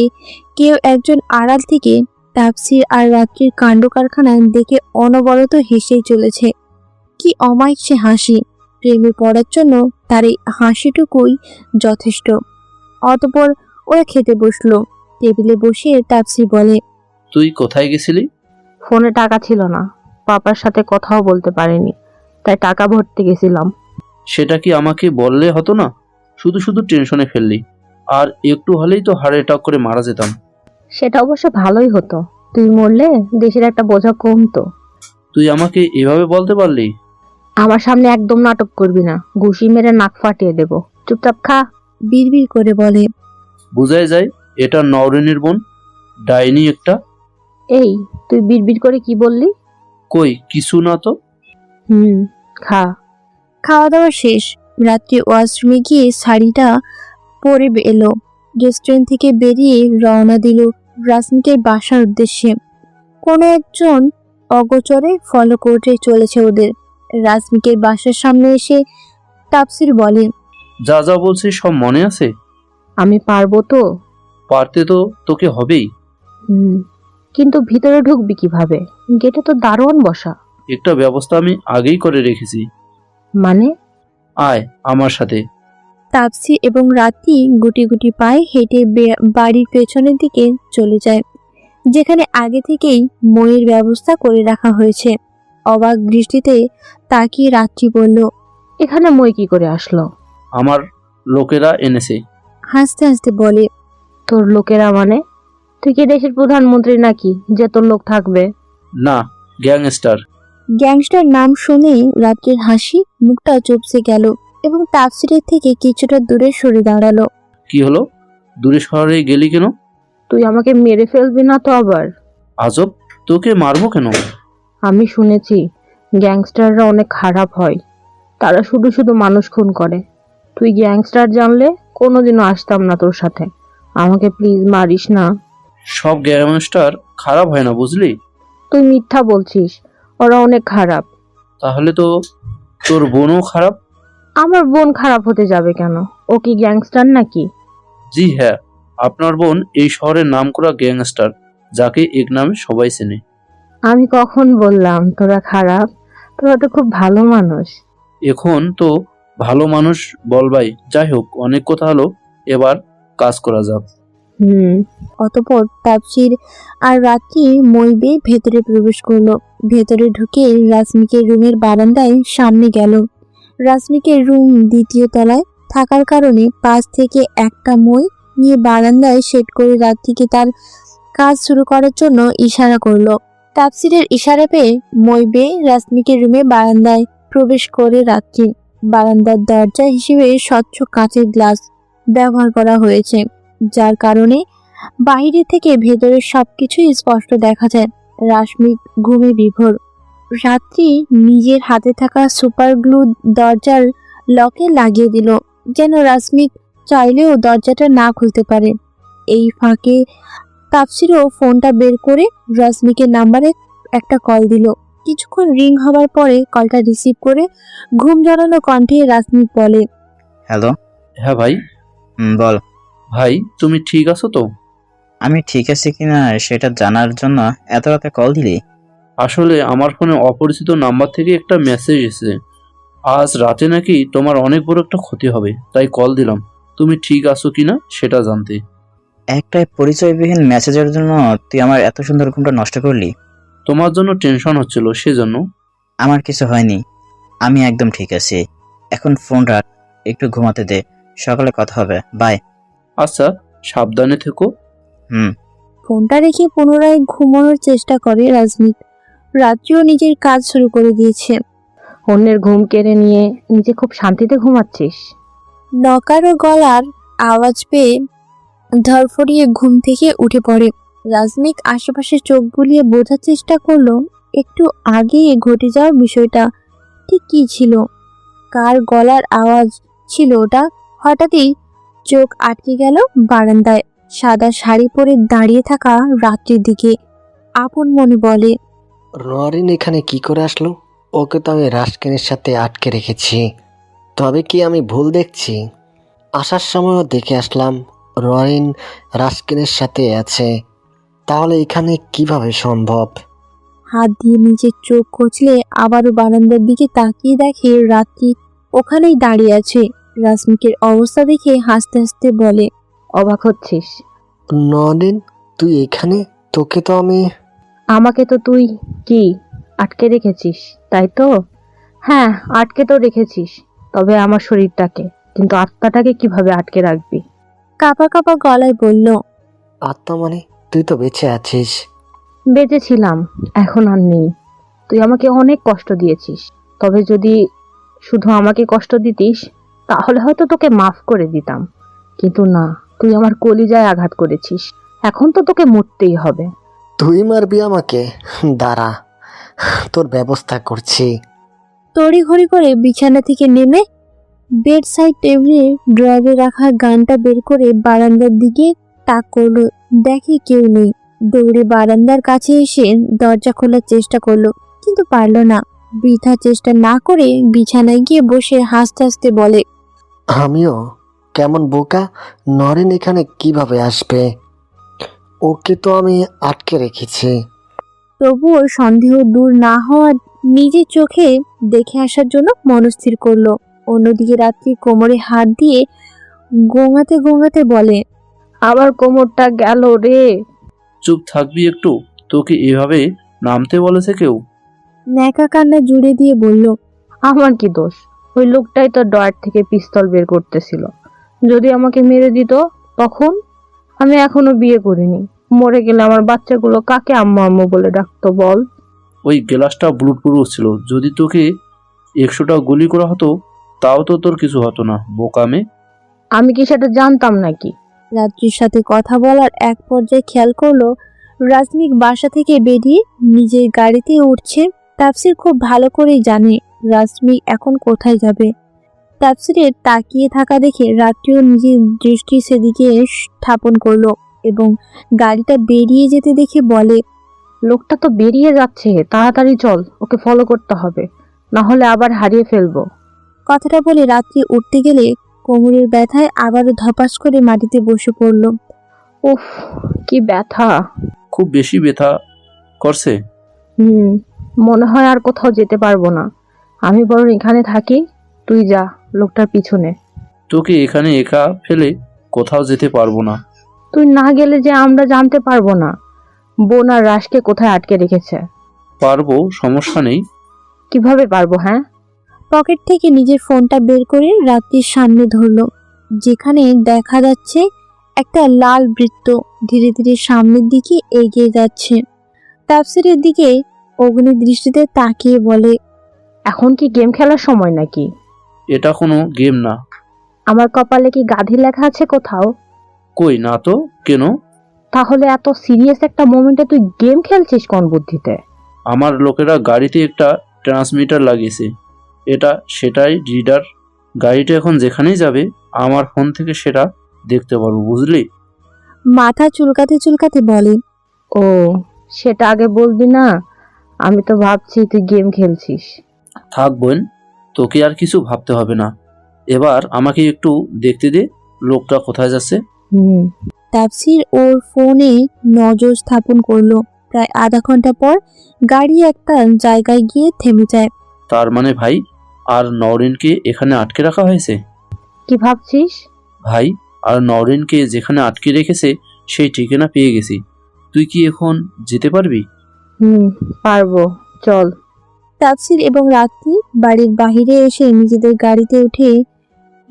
কেউ একজন আড়াল থেকে তাফসির আর রাত্রির কাণ্ড কারখানা দেখে অনবরত হেসেই চলেছে। কি অমায়িক সে হাসি! প্রেমে পড়ার জন্য তার এই হাসিটুকুই যথেষ্ট। অতঃপর ওরা খেতে বসলো। টেবিলে বসে তাফসির বলে, তুই কোথায় গেছিলি? ফোনে টাকা ছিল না, পাপার সাথে কথাও বলতে পারিনি, তাই টাকা ভরতে গেছিলাম। সেটা কি আমাকে বললে হতো না? শুধু শুধু টেনশনে ফেললি, আর একটু হলেই তো হার্ট অ্যাটাক করে মারা যেতাম। সেটা অবশ্য ভালোই হতো, তুই মরলে দেশের একটা বোঝা কমতো। তুই আমাকে এভাবে বলতে পারলি? আমার সামনে একদম নাটক করবি না, ঘুষি মেরে নাক ফাটিয়ে দেব। চুপচাপ খা। বিড়বিড় করে বলে, বুঝাই যায় এটা নওরিনের বোন, ডাইনি একটা। এই, তুই বিড়বিড় করে কি বললি? কই কিছু না তো। খা। খাওয়া দাওয়া শেষ। রাত্রে ওয়াশরুমে গিয়ে শাড়িটা পরে এলো। রেস্টুরেন্ট থেকে বেরিয়ে রওনা দিল রাসমিকের বাসার উদ্দেশ্যে। কোনো একজন অগোচরে ফলো করে চলেছে ওদের। রাসমিকের বাসার সামনে এসে তাফসির বলে, যা যা বলছি সব মনে আছে? আমি পারবো তো? পারতে তো তোকে হবেই। কিন্তু ভিতরে ঢুকবি কিভাবে? গেটে তো দারোয়ান বসা। একটা ব্যবস্থা আমি আগেই করে রেখেছি। মানে? আয় আমার সাথে। তাপসি এবং রাতি গুটি গুটি পায়ে হেঁটে বাড়ির পেছনের দিকে চলে যায়, যেখানে আগে থেকেই মইয়ের ব্যবস্থা করে রাখা হয়েছে। অবাক দৃষ্টিতে তাকিয়ে রাত্রি বলল, এখানে মই কি করে আসলো? আমার লোকেরা এনেছে। হাসতে হাসতে বলে, তোর লোকেরা মানে? তুই কি দেশের প্রধানমন্ত্রী নাকি যে তোর লোক থাকবে? না, গ্যাংস্টার। গ্যাংস্টার নাম শুনেই রাত্রির হাসি মুখটা চুপসে গেল এবং তাফসিরের থেকে কিছুটা দূরে সরে দাঁড়ালো। কি হলো? দূরে শহরে গেলি কেন? তুই আমাকে মেরে ফেলবি না তো আবার? আজব, তোকে মারবো কেন? আমি শুনেছি গ্যাংস্টাররা অনেক খারাপ হয়, তারা শুধু শুধু মানুষ খুন করে। তুই গ্যাংস্টার জানলে কোনোদিনও আসতাম না তোর সাথে। আমাকে প্লিজ মারিস না। সব গ্যাংস্টার খারাপ হয় না, বুঝলি? তুই মিথ্যা বলছিস, ওরা অনেক খারাপ। তাহলে তো তোর বোনও খারাপ। আমার বোন খারাপ হতে যাবে কেন? ও কি গ্যাংস্টার নাকি? জি হ্যাঁ, আপনার বোন এই শহরের নামকরা গ্যাংস্টার, যাকে এক নামে সবাই চেনে। আমি কখন বললাম তোরা খারাপ? তোরা তো খুব ভালো মানুষ। এখন তো ভালো মানুষ বলবাই। যাই হোক, অনেক কথা হলো, এবার কাজ করা যাক। অতঃপর তাপসির আর রাত্রি মই বেয়ে ভেতরে প্রবেশ করলো। ভেতরে ঢুকে রাসমিকের রুমের বারান্দায় সামনে গেল। রাসমিকের রুম দ্বিতীয় তলায় থাকার কারণে পাশ থেকে একটা মই নিয়ে বারান্দায় সেট করে রাত্রিকে তার কাজ শুরু করার জন্য ইশারা করলো। তাপসিরের ইশারা পেয়ে মই বেয়ে রাসমিকের রুমে বারান্দায় প্রবেশ করে রাত্রি। বারান্দার দরজা হিসেবে স্বচ্ছ কাঁচের গ্লাস ব্যবহার করা হয়েছে, যার কারণে বাইরে থেকে ভেতরের সবকিছুই স্পষ্ট দেখা যায়। রাশমিক ঘুমে বিভোর। রাত্রি নিজের হাতে থাকা সুপার গ্লু দরজার লকে লাগিয়ে দিল, যেন রাশমিক চাইলেও দরজাটা না খুলতে পারে। এই ফাঁকে তাফসিরও ফোনটা বের করে রাশমিকের নাম্বারে একটা কল দিল। কিছুক্ষণ রিং হবার পরে কলটা রিসিভ করে ঘুম জড়ানো কণ্ঠে রাশমিক বলে, হ্যালো। হ্যাঁ ভাই। বল। ভাই, তুমি ঠিক আছো তো? আমি ঠিক আছি কিনা সেটা জানার জন্য এত রাতে কল দিলি? আসলে আমার ফোনে অপরিচিত নাম্বার থেকে একটা মেসেজ এসেছে, আজ রাতে নাকি তোমার অনেক বড় একটা ক্ষতি হবে, তাই কল দিলাম তুমি ঠিক আছো কিনা সেটা জানতে। একটা পরিচয়বিহীন মেসেজের জন্য তুই আমার এত সুন্দর ঘুমটা নষ্ট করলি? তোমার জন্য টেনশন হচ্ছিল সেজন্য। আমার কিছু হয়নি, আমি একদম ঠিক আছি। এখন ফোন রাখ, একটু ঘুমাতে দে, সকালে কথা হবে। বাই। আচ্ছা, সাবধানে থেকো। ফোনটা রেখে পুনরায় ঘুমানোর চেষ্টা করে রাজমিক। রাত্রিও নিজের কাজ শুরু করে দিয়েছে। অন্যের ঘুম কেড়ে নিয়ে নিজে খুব শান্তিতে ঘুমাচ্ছিস। নকারও গলার আওয়াজ পেয়ে ধরফড়িয়ে ঘুম থেকে উঠে পড়ে। রাজমিক আশেপাশে চোখ বুলিয়ে বোঝার চেষ্টা করলো একটু আগে ঘটে যাওয়া বিষয়টা ঠিক কি ছিল, কার গলার আওয়াজ ছিল ওটা। হঠাৎই চোখ আটকে গেল বারান্দায় সাদা শাড়ি পরে দাঁড়িয়ে থাকা রাত্রির দিকে। আপন মনে বলে, নরিন এখানে কি করে আসলো? ওকে তো আমি রাশকেনের সাথে আটকে রেখেছি। তবে কি আমি ভুল দেখছি? আসার সময়ও দেখে আসলাম নরিন রাশকেনের সাথে আছে, তাহলে এখানে কিভাবে সম্ভব? হাত দিয়ে নিজের চোখ কচলে আবারও বারান্দার দিকে তাকিয়ে দেখে রাত্রি ওখানেই দাঁড়িয়ে আছে। রাশমিকের অবস্থা দেখে হাসতে হাসতে বলে, অবাক হচ্ছিস? নরিন তুই এখানে? তোকে তো আমি... আমাকে তো তুই কি আটকে রেখেছিস, তাই তো? হ্যাঁ, আটকে তো রেখেছিস, তবে আমার শরীরটাকে, কিন্তু আত্মাটাকে কিভাবে আটকে রাখবি? কাঁপা কাঁপা গলায় বলল, আত্মা মানে? তুই তো বেঁচে আছিস। বেঁচে ছিলাম, এখন আর নেই। তুই আমাকে অনেক কষ্ট দিয়েছিস, তবে যদি শুধু আমাকে কষ্ট দিতিস তাহলে হয়তো তোকে মাফ করে দিতাম, কিন্তু না, তুই আমার কলিজায় আঘাত করেছিস। এখন তো তোকে মরতেই হবে। তুই মারবি আমাকে? দাঁড়া, তোর ব্যবস্থা করছি। তড়িঘড়ি করে বিছানা থেকে নেমে বেড সাইড টেবিলে ড্রয়ারে রাখা গানটা বের করে বারান্দার দিকে তাক করলো। দেখে কেউ নেই। দৌড়ে বারান্দার কাছে এসে দরজা খোলার চেষ্টা করলো, কিন্তু পারল না। বৃথা চেষ্টা না করে বিছানায় গিয়ে বসে হাসতে হাসতে বলে, আমিও কেমন বোকা। নরেন এখানে কিভাবে আসবে? ওকে তো আমি আটকে রেখেছি। তবুও সন্দেহ দূর না হওয়া নিজের চোখে দেখে আসার জন্য মনস্থির করলো। অন্যদিকে রাত্রি কোমরে হাত দিয়ে গোঙাতে গোঙাতে বলে, আবার কোমরটা গেল রে। চুপ থাকবি একটু? তোকে এভাবে নামতে বলেছে কেউ? ন্যাকা কান্না জুড়ে দিয়ে বলল, আমার কি দোষ? ওই লোকটাই তো ড্রয়ার থেকে পিস্তল বের করতেছিল। যদি আমাকে মেরে দিত তখন? আমি এখনো বিয়ে করিনি। মরে গেলে আমার বাচ্চাগুলো কাকে আম্মু আম্মু বলে ডাকতো বল? ওই গ্লাসটা বুলেট প্রুফ ছিল, যদি তোকে 100টা গুলি করা হতো তাও তো তোর কিছু হতো না, বোকামে। আমি কি সেটা জানতাম নাকি? রাত্রির সাথে কথা বলার এক পর্যায়ে খেয়াল করলো রাজমিক বাসা থেকে বেরিয়ে নিজের গাড়িতে উঠছে। তাফসির খুব ভালো করেই জানে রাজমিক এখন কোথায় যাবে। তাফসিরের তাকিয়ে থাকা দেখে রাত্রিও নিজের দৃষ্টি সেদিকে স্থাপন করলো এবং গাড়িটা বেরিয়ে যেতে দেখে বলে, লোকটা তো বেরিয়ে যাচ্ছে, তাড়াতাড়ি চল, ওকে ফলো করতে হবে, না হলে আবার হারিয়ে ফেলবো। কথাটা বলে রাত্রি উঠতে গেলে কোমরের ব্যথায় আবারও ধপাস করে মাটিতে বসে পড়ল। উফ, কি ব্যথা! খুব বেশি ব্যথা করছে? মনে হয় আর কোথাও যেতে পারবো না। আমি বরং এখানে থাকি, তুই যা লোকটার পিছনে। তোকে এখানে একা ফেলে কোথাও যেতে পারবো না। তুই না গেলে যে আমরা জানতে পারবো না বোন আর রাশকে কোথায় আটকে রেখেছে। পারবো, সমস্যা নেই। কিভাবে পারবো? হ্যাঁ, পকেট থেকে নিজের ফোনটা বের করে রাত্রির সামনে ধরল, যেখানে দেখা যাচ্ছে একটা লাল বৃত্ত ধীরে ধীরে সামনের দিকে এগিয়ে যাচ্ছে। তাফসিরের দিকে অগ্নি দৃষ্টিতে তাকিয়ে বলে, এখন কি গেম খেলার সময় নাকি? এটা কোনো গেম না। আমার কপালে কি গাধি লেখা আছে কোথাও? কই না তো, কেন? তাহলে এত সিরিয়াস একটা মোমেন্টে তুই গেম খেলছিস কোন বুদ্ধিতে? আমার লোকেরা গাড়িতে একটা ট্রান্সমিটার লাগিয়েছে, এটা সেটাই রিডার। গাড়িটা এখন যেখানেই যাবে আমার ফোন থেকে সেটা দেখতে পারবো, বুঝলি? মাথা চুলকাতে চুলকাতে বলে, ও, সেটা আগে বলবি না? আমি তো ভাবছি তুই গেম খেলছিস। থাক বোন, তোকে আর কিছু ভাবতে হবে না। এবার আমাকে একটু দেখতে দে লোকটা কোথায় যাচ্ছে। তাফসির ওর ফোনে নজর স্থাপন করলো। প্রায় আধা ঘন্টা পর গাড়ি একটা জায়গায় গিয়ে থেমে যায়। তার মানে ভাই আর নওরিনকে এখানে আটকে রাখা হয়েছে? কি ভাবছিস? ভাই আর নওরিনকে যেখানে আটকে রেখেছে সেই ঠিকানা পেয়ে গেছি। তুই কি এখন যেতে পারবি? পারবো, চল। তাফসির এবং রাত্রি বাড়ির বাহিরে এসে নিজেদের গাড়িতে উঠে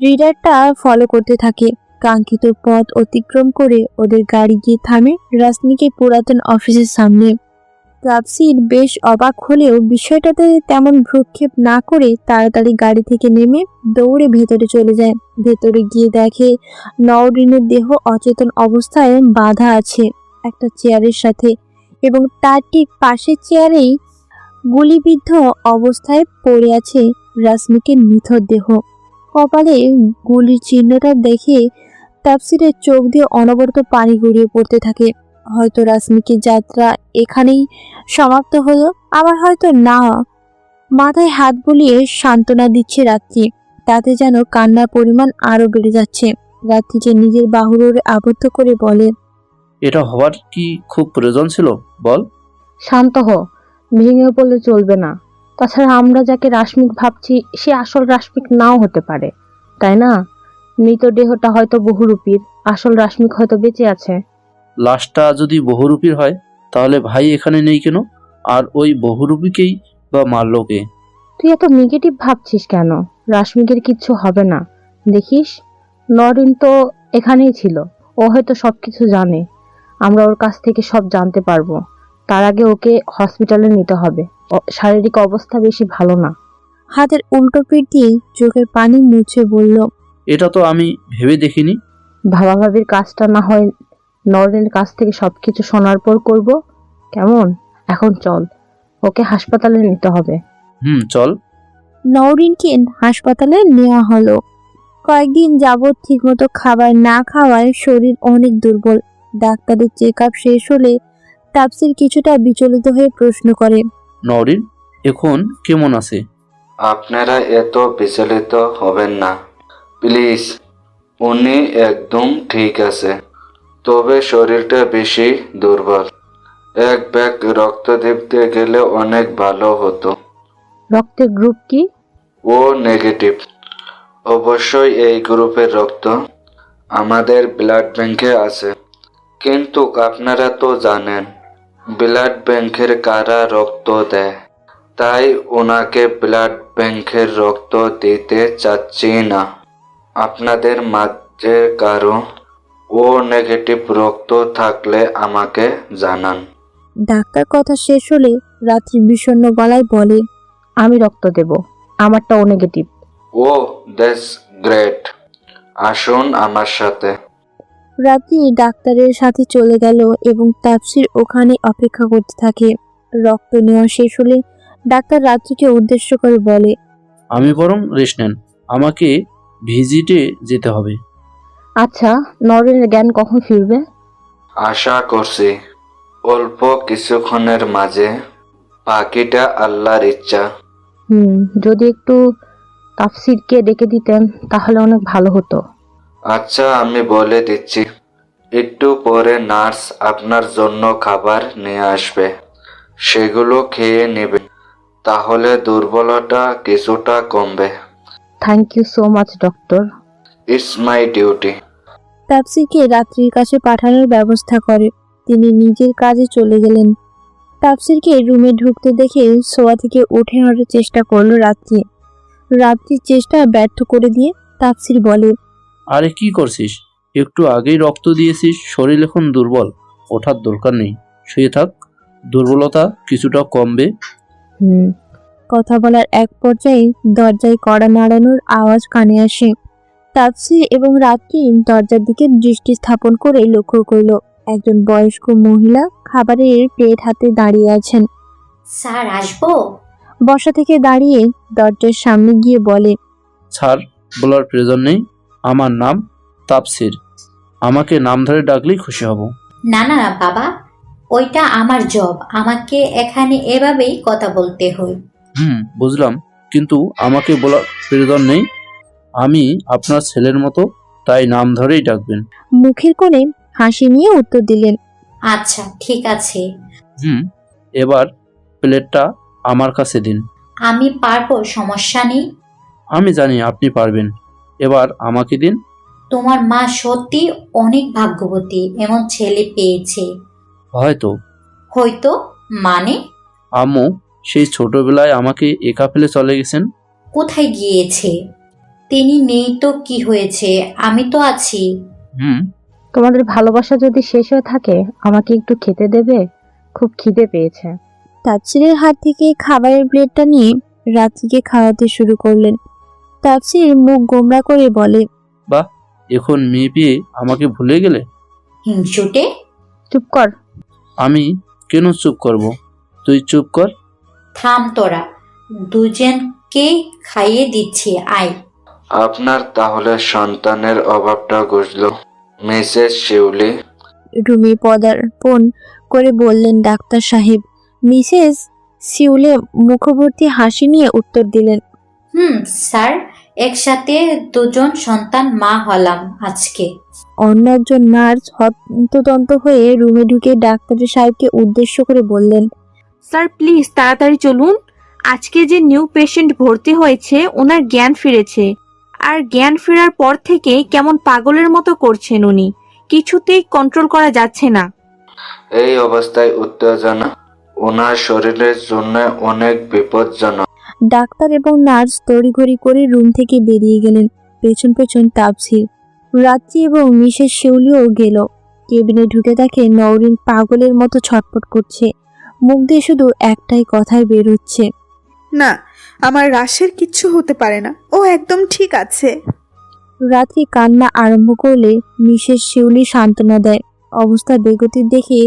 রিডারটা ফলো করতে থাকে। কাঙ্ক্ষিত পথ অতিক্রম করে ওদের গাড়ি গিয়ে থামে রাজনীকের পুরাতন অফিসের সামনে। তাফসির বেশ অবাক হলেও বিষয়টাতে তেমন ভ্রুক্ষেপ না করে তাড়াতাড়ি গাড়ি থেকে নেমে দৌড়ে ভেতরে চলে যায়। ভেতরে গিয়ে দেখে নওরিনের দেহ অচেতন অবস্থায় বাঁধা আছে একটা চেয়ারের সাথে এবং তার ঠিক পাশের চেয়ারেই গুলিবিদ্ধ অবস্থায় পড়ে আছে রাজনীকের নিথর দেহ। কপালে গুলির চিহ্নটা দেখে তাফসিরের চোখ দিয়ে অনবরত পানি গড়িয়ে পড়তে থাকে। হয়তো রাজনীকের যাত্রা এখানেই সমাপ্ত হলো, আবার হয়তো না। মাথায় হাত বুলিয়ে সান্ত্বনা দিচ্ছে রাত্রি, তাতে যেন কান্নার পরিমাণ আরো বেড়ে যাচ্ছে। রাত্রিকে নিজের বাহুরে আবদ্ধ করে বলে, এটা হওয়ার কি খুব প্রয়োজন ছিল বল? শান্ত হ, ভেঙে পড়লে চলবে না। তাছাড়া আমরা যাকে রাশমিক ভাবছি সে আসল রাশমিক নাও হতে পারে, তাই না? মৃতদেহটা হয়তো বহুরূপীর, আসল রাশমিক হয়তো বেঁচে আছে। লাশটা যদি বহুরূপীর হয় তাহলে ভাই এখানে নেই কেন? আর ওই বহুরূপীকেই বা মারলো কে? তুই এত নেগেটিভ ভাবছিস কেন? রাশমিকের কিচ্ছু হবে না, দেখিস। নরিন তো এখানেই ছিল, ও হয়তো সবকিছু জানে। আমরা ওর কাছ থেকে সব জানতে পারবো। তার আগে ওকে হসপিটালে নিতে হবে, শারীরিক অবস্থা বেশি ভালো না। হাতের উল্টো পিঠ দিয়ে চোখের পানি মুছে বলল, এটা তো আমি ভেবে দেখিনি। ভাবাভাবির কাজটা না হয় নরিনের কাছ থেকে সবকিছু শোনার পর করব, কেমন? এখন চল, ওকে হাসপাতালে নিতে হবে। চল। নওরিনকে হাসপাতালে নেওয়া হলো। কয়েকদিন যাবৎ ঠিকমতো খাবার না খাওয়ায় শরীর অনেক দুর্বল। ডাক্তারের চেক আপ শেষ হলে তাফসির কিছুটা বিচলিত হয়ে প্রশ্ন করে, নওরিন এখন কেমন আছে? আপনারা এত বিচলিত হবেন না প্লিজ, উনি একদম ঠিক আছে, তবে শরীরটা বেশি দুর্বল। এক ব্যাগ রক্ত দিতে গেলে অনেক ভালো হতো। রক্তের গ্রুপ কি? ও নেগেটিভ। অবশ্যই এই গ্রুপের রক্ত আমাদের ব্লাড ব্যাংকে আছে, কিন্তু আপনারা তো জানেন ব্লাড ব্যাংকের কারা রক্ত দেয়, তাই ওনাকে ব্লাড ব্যাংকের রক্ত দিতে চাচ্ছি না। আপনাদের মাঝে কারো ও নেগেটিভ রক্ত থাকলে আমাকে জানান। ডাক্তার কথা শেষ হলে রাত্রি বিষণ্ণ গলায় বলে, আমি রক্ত দেব, আমারটা ও নেগেটিভ। ও দ্যাটস গ্রেট, আসুন আমার সাথে। রাত্রি ডাক্তারের সাথে চলে গেল এবং তাপসির ওখানে অপেক্ষা করতে থাকে। রক্ত নেওয়া শেষ হলে ডাক্তার রাত্রিকে উদ্দেশ্য করে বলে, আমি বরং রেস্ট নেন, আমাকে ভিজিটে যেতে হবে। আচ্ছা, নরেনের জ্ঞান কখন ফিরবে? আশা করছি অল্প কিছুক্ষণের মাঝে, বাকিটা আল্লাহর ইচ্ছা। যদি একটু তাফসিরকে ডেকে দিতেন তাহলে অনেক ভালো হতো। আচ্ছা, আমি বলে দিচ্ছি। একটু পরে নার্স আপনার জন্য খাবার নিয়ে আসবে, সেগুলো খেয়ে নেবে, তাহলে দুর্বলতা কিছুটা কমবে। Thank you so much doctor. It's my duty. তাপসিকে রাত্রির কাছে পাঠানোর ব্যবস্থা করে। তিনি নিজের কাজে চলে গেলেন। তাপসিরকে রুমে ঢুকতে দেখে শোয়া থেকে উঠে হাঁটার চেষ্টা করলো রাত্রি। রাত্রির চেষ্টা ব্যর্থ করে দিয়ে তাপসির বলে, আরে কি করছিস? একটু আগেই রক্ত দিয়েছিস, শরীর এখন দুর্বল, ওঠার দরকার নেই, শুয়ে থাক, দুর্বলতা কিছুটা কমবে। কথা বলার এক পর্যায়ে দরজায় কড়া নাড়ানোর আওয়াজ কানে আসে। তাপসির এবং রাত্রি দরজার দিকে দৃষ্টি স্থাপন করে লক্ষ্য করল একজন বয়স্ক মহিলা খাবারের প্লেট হাতে দাঁড়িয়ে আছেন। স্যার আসবো? বসা থেকে দাঁড়িয়ে দরজার সামনে গিয়ে বলে, স্যার বলার প্রয়োজন নেই, আমার নাম তাপসির, আমাকে নাম ধরে ডাকলেই খুশি হব। না না না বাবা, ওইটা আমার জব, আমাকে এখানে এভাবেই কথা বলতে হয়। বুঝলাম, কিন্তু আমাকে বলার প্রয়োজন নেই, আমি আপনার ছেলের মতো, তাই নাম ধরেই ডাকবেন। মুখের কোণে হাসি নিয়ে উত্তর দিলেন, আচ্ছা ঠিক আছে। এবার প্লেটটা আমার কাছে দিন। আমি পারবো, সমস্যা নেই। আমি জানি আপনি পারবেন, এবার আমাকে দিন। তোমার মা সত্যি অনেক ভাগ্যবতী, এমন ছেলে পেয়েছে। হয়তো। হয়তো মানে? আম্মু সেই ছোটবেলায় আমাকে একা ফেলে চলে গেছেন। কোথায় গিয়েছে? তিনি নেই তো কি হয়েছে, আমি তো আছি। তোমাদের ভালোবাসা যদি শেষ হয়ে থাকে আমাকে একটু খেতে দেবে, খুব খিদে পেয়েছে। তাপসিরের হাত থেকে খাবারের প্লেটটা নিয়ে রাত্রিকে খাওয়াতে শুরু করলেন। তাপসির মুখ গোমড়া করে বলে, বাহ, এখন মেয়ে পেয়ে আমাকে ভুলে গেলে। হিংসুটে। চুপ কর। আমি কেন চুপ করব? তুই চুপ কর। থাম তোরা, দুজনকে খাইয়ে দিচ্ছি, আয়। আপনার তাহলে সন্তানের অভাবটা ঘুচলো, মিসেস শিউলি। রুমে পদার্পণ করে বললেন ডাক্তার সাহেব। মিসেস শিউলে মুখভর্তি হাসি নিয়ে উত্তর দিলেন, স্যার, একসাথে দুজন সন্তান মা হলাম আজকে। অন্য একজন নার্স হন্তদন্ত হয়ে রুমে ঢুকে ডাক্তার সাহেবকে উদ্দেশ্য করে বললেন, স্যার প্লিজ তাড়াতাড়ি চলুন, আজকে যে নিউ পেশেন্ট ভর্তি হয়েছে ওনার জ্ঞান ফিরেছে, আর জ্ঞান ফেরার পর থেকে কেমন পাগলের মতো করছেন উনি, কিছুতেই কন্ট্রোল করা যাচ্ছে না। এই অবস্থায় উত্তেজনা ওনার শরীরের জন্য অনেক বিপজ্জনক। ডাক্তার এবং নার্স তড়িঘড়ি করে রুম থেকে বেরিয়ে গেলেন। পেছন পেছন তাপসির। রাত্রি এবং মিসেস শিউলিও গেল। কেবিনে ঢুকে দেখে নওরিন পাগলের মতো ছটফট করছে। মুখ দিয়ে শুধু একটাই কথাই বের হচ্ছে, না, আমার রাশের কিচ্ছু হতে পারে না, ও একদম ঠিক আছে। রাত্রি কান্না আরম্ভ করলে মিসেস শিউলি সান্ত্বনা দেয়। অবস্থা বেগতি দেখে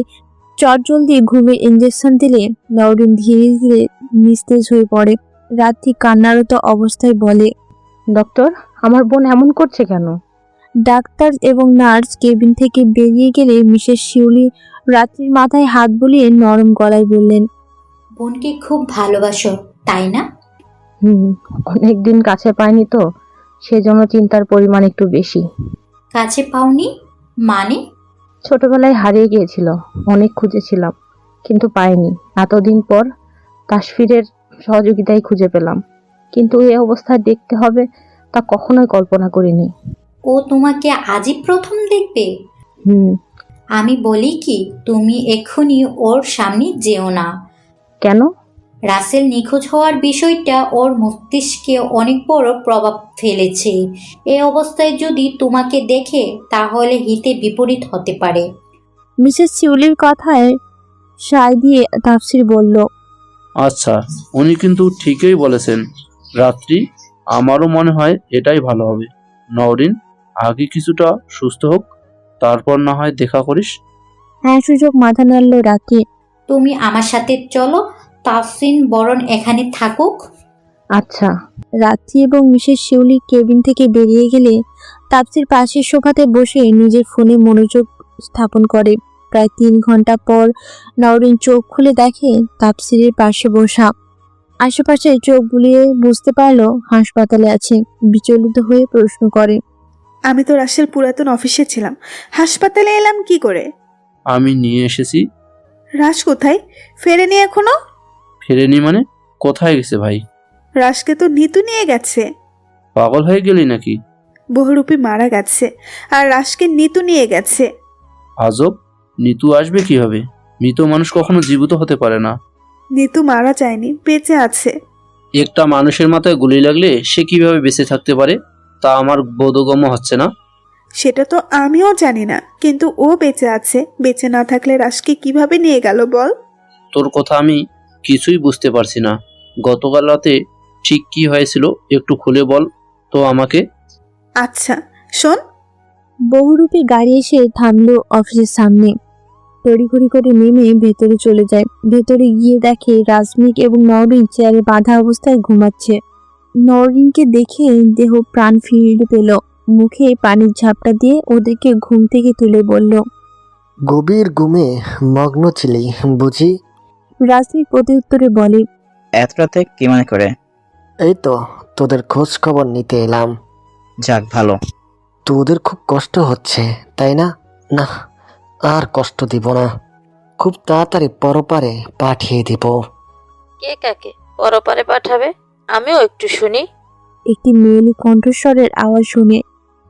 চটজলদি ঘুমের ইঞ্জেকশন দিলে নওরিন ধীরে ধীরে নিস্তেজ হয়ে পড়ে। রাত্রি কান্নারত অবস্থায় বলে, ডক্টর, আমার বোন এমন করছে কেন? ডাক্তার এবং নার্স কেবিন থেকে বেরিয়ে গেলে মিসেস শিউলি রাত্রির মাথায় হাত বুলিয়ে নরম গলায় বললেন, বোনকে খুব ভালোবাসো তাই না? অনেকদিন কাছে পাইনি তো, সেজন্য চিন্তার পরিমাণ একটু বেশি। কাছে পাওনি মানে? ছোটবেলায় হারিয়ে গিয়েছিল, অনেক খুঁজেছিলাম কিন্তু পাইনি। এতদিন পর কাশ্মীরের সহযোগিতায় খুঁজে পেলাম, কিন্তু এই অবস্থায় দেখতে হবে তা কখনোই কল্পনা করিনি। ও তোমাকে আজই প্রথম দেখবে? হুম। আমি বলি কি, তুমি এক্ষুনি ওর সামনে যেও না। কেন? রাসেল নিখোঁজ হওয়ার বিষয়টা ওর মস্তিষ্কে অনেক বড় প্রভাব ফেলেছে। এই অবস্থায় যদি তোমাকে দেখে তাহলে হিতে বিপরীত হতে পারে। মিসেস শিউলির কথায় সায় দিয়ে তাফসির বলল, আচ্ছা, উনি কিন্তু ঠিকই বলেছেন। রাত্রি, আমারও মনে হয় এটাই ভালো হবে। নওরিন আগে কিছুটা সুস্থ হোক, তারপর না হয় দেখা করিস। হ্যাঁ সুযোগ মাথা নাড়ল রাত্রি। তুমি আমার সাথে চলো, তাফসিন বরং এখানে থাকুক। আচ্ছা। রাত্রি এবং মিসেস শিউলি কেবিন থেকে বেরিয়ে গেলে তাপসির পাশের সোফাতে বসে নিজের ফোনে মনোযোগ স্থাপন করে। প্রায় 3 ঘন্টা পর নওরিন চোখ খুলে দেখে তাপসিরের পাশে বসা। আশেপাশে চোখ বুলিয়ে বুঝতে পারলো হাসপাতালে আছে। বিচলিত হয়ে প্রশ্ন করে, আমি তো রাসেল পুরাতন অফিসে ছিলাম, হাসপাতালে এলাম কি করে? আমি নিয়ে এসেছি। রাস কোথায়? ফেরেনি এখনো? ফেরেনি মানে? কোথায় গেছে ভাই? রাসকে তো নিতু নিয়ে গেছে। পাগল হয়ে গেলি নাকি? বহুরূপী মারা গেছে আর রাসকে নিতু নিয়ে গেছে। আজব, নিতু আসবে কিভাবে? মৃত মানুষ কখনো জীবিত হতে পারে না। নিতু মারা যায়নি, বেঁচে আছে। একটা মানুষের মাথায় গুলি লাগলে সে কিভাবে বেঁচে থাকতে পারে তা আমার বোধগম্য হচ্ছে না। সেটা তো আমিও জানি না, কিন্তু ও বেঁচে আছে। বেঁচে না থাকলে রাসকে কিভাবে নিয়ে গেল বল? তোর কথা আমি কিছুই বুঝতে পারছি না। গতকাল রাতে ঠিক কি হয়েছিল একটু খুলে বল তো আমাকে। আচ্ছা শোন। বহুরূপী গাড়ি এসে থামলো অফিসের সামনে। তড়িঘড়ি করে নেমে ভেতরে চলে যায়। ভেতরে গিয়ে দেখে রাজমিক এবং নওরিন চেয়ারে বাঁধা অবস্থায় ঘুমাচ্ছে। নওরিনকে দেখে দেহ প্রাণ ফিরে পেল। মুখে পানির ঝাপটা দিয়ে ওদেরকে ঘুম থেকে তুলে বলল, গভীর ঘুমে মগ্ন ছিলি বুঝি? রাজমিক প্রতি উত্তরে বলে, এত রাতে কি মনে করে? এই তো তোদের খোঁজ খবর নিতে এলাম। যাক ভালো। তোদের খুব কষ্ট হচ্ছে তাই না? না, আর কষ্ট দিব না। খুব তাড়াতাড়ি পরপারে পাঠিয়ে দিব। কে কাকে পরপারে পাঠাবে? আমিও একটু শুনি। একটি মেয়েলি কণ্ঠস্বরের আওয়াজ শুনে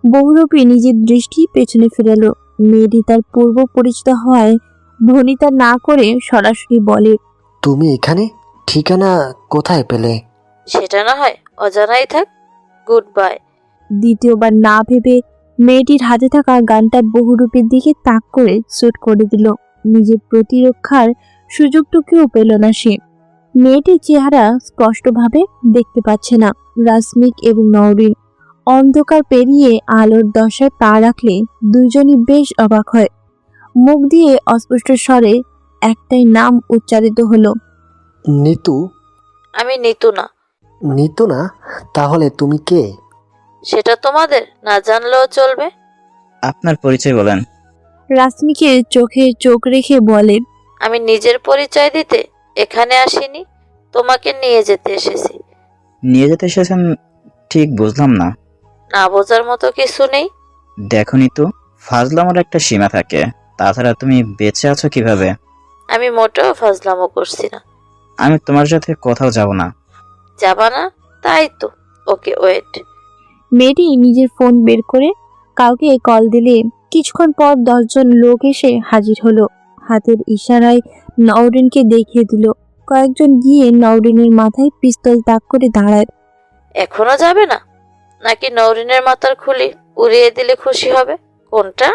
বহুরূপী নিজের দৃষ্টি পেছনে ফেরালো। মেয়েটি তার পূর্ব পরিচিত হওয়ায় ভনিতা না করে সরাসরি বলে, তুমি এখানে? ঠিকানা কোথায় পেলে? সেটা না হয় অজানাই থাক। Good bye. দ্বিতীয়বার না ভেবে মেয়েটির হাতে থাকা গানটা বহুরূপের দিকে তাক করে শুট করে দিল। নিজের প্রতিরক্ষার সুযোগটুকুও পেল না সে। মেয়েটির চেহারা স্পষ্টভাবে দেখতে পাচ্ছে না। রাসমিক এবং নওরিন অন্ধকার পেরিয়ে আলোর দশায় পা রাখলে দুইজনই বেশ অবাক হয়। মুখ দিয়ে অস্পষ্ট স্বরে একটাই নাম উচ্চারিত হলো, নিতু। আমি নিতু না। নিতু না? তাহলে তুমি কে? সেটা তোমাদের না জানলেও চলবে। আপনার পরিচয় বলেন। রাসমিকের চোখে চোখ রেখে বলে, আমি নিজের পরিচয় দিতে এখানে আসিনি, তোমাকে নিয়ে যেতে এসেছি। নিয়ে যেতে এসেছেন ঠিক বুঝলাম না। না বোঝার মতো কিছু নেই। দেখনি তো, ফাজলামোর একটা সীমা থাকে। তাছাড়া তুমি বেঁচে আছো কিভাবে? আমি মোটেও ফাজলামো করছি না। আমি তোমার সাথে কোথাও যাব না। যাবা না? তাই তো। Okay wait. মেয়েটি নিজের ফোন বের করে কাউকে কল দিলে কিছুক্ষণ পর 10 জন লোক এসে হাজির হলো। হাতের ইশারায় নওরিনকে দেখিয়ে দিল। কয়েকজন গিয়ে নওরিনের মাথায় পিস্তল তাক করে দাঁড়ায়। এখনো যাবে না? নাকি নওরিনের মাথার খুলি উড়িয়ে দিলে খুশি হবে? কোনটা?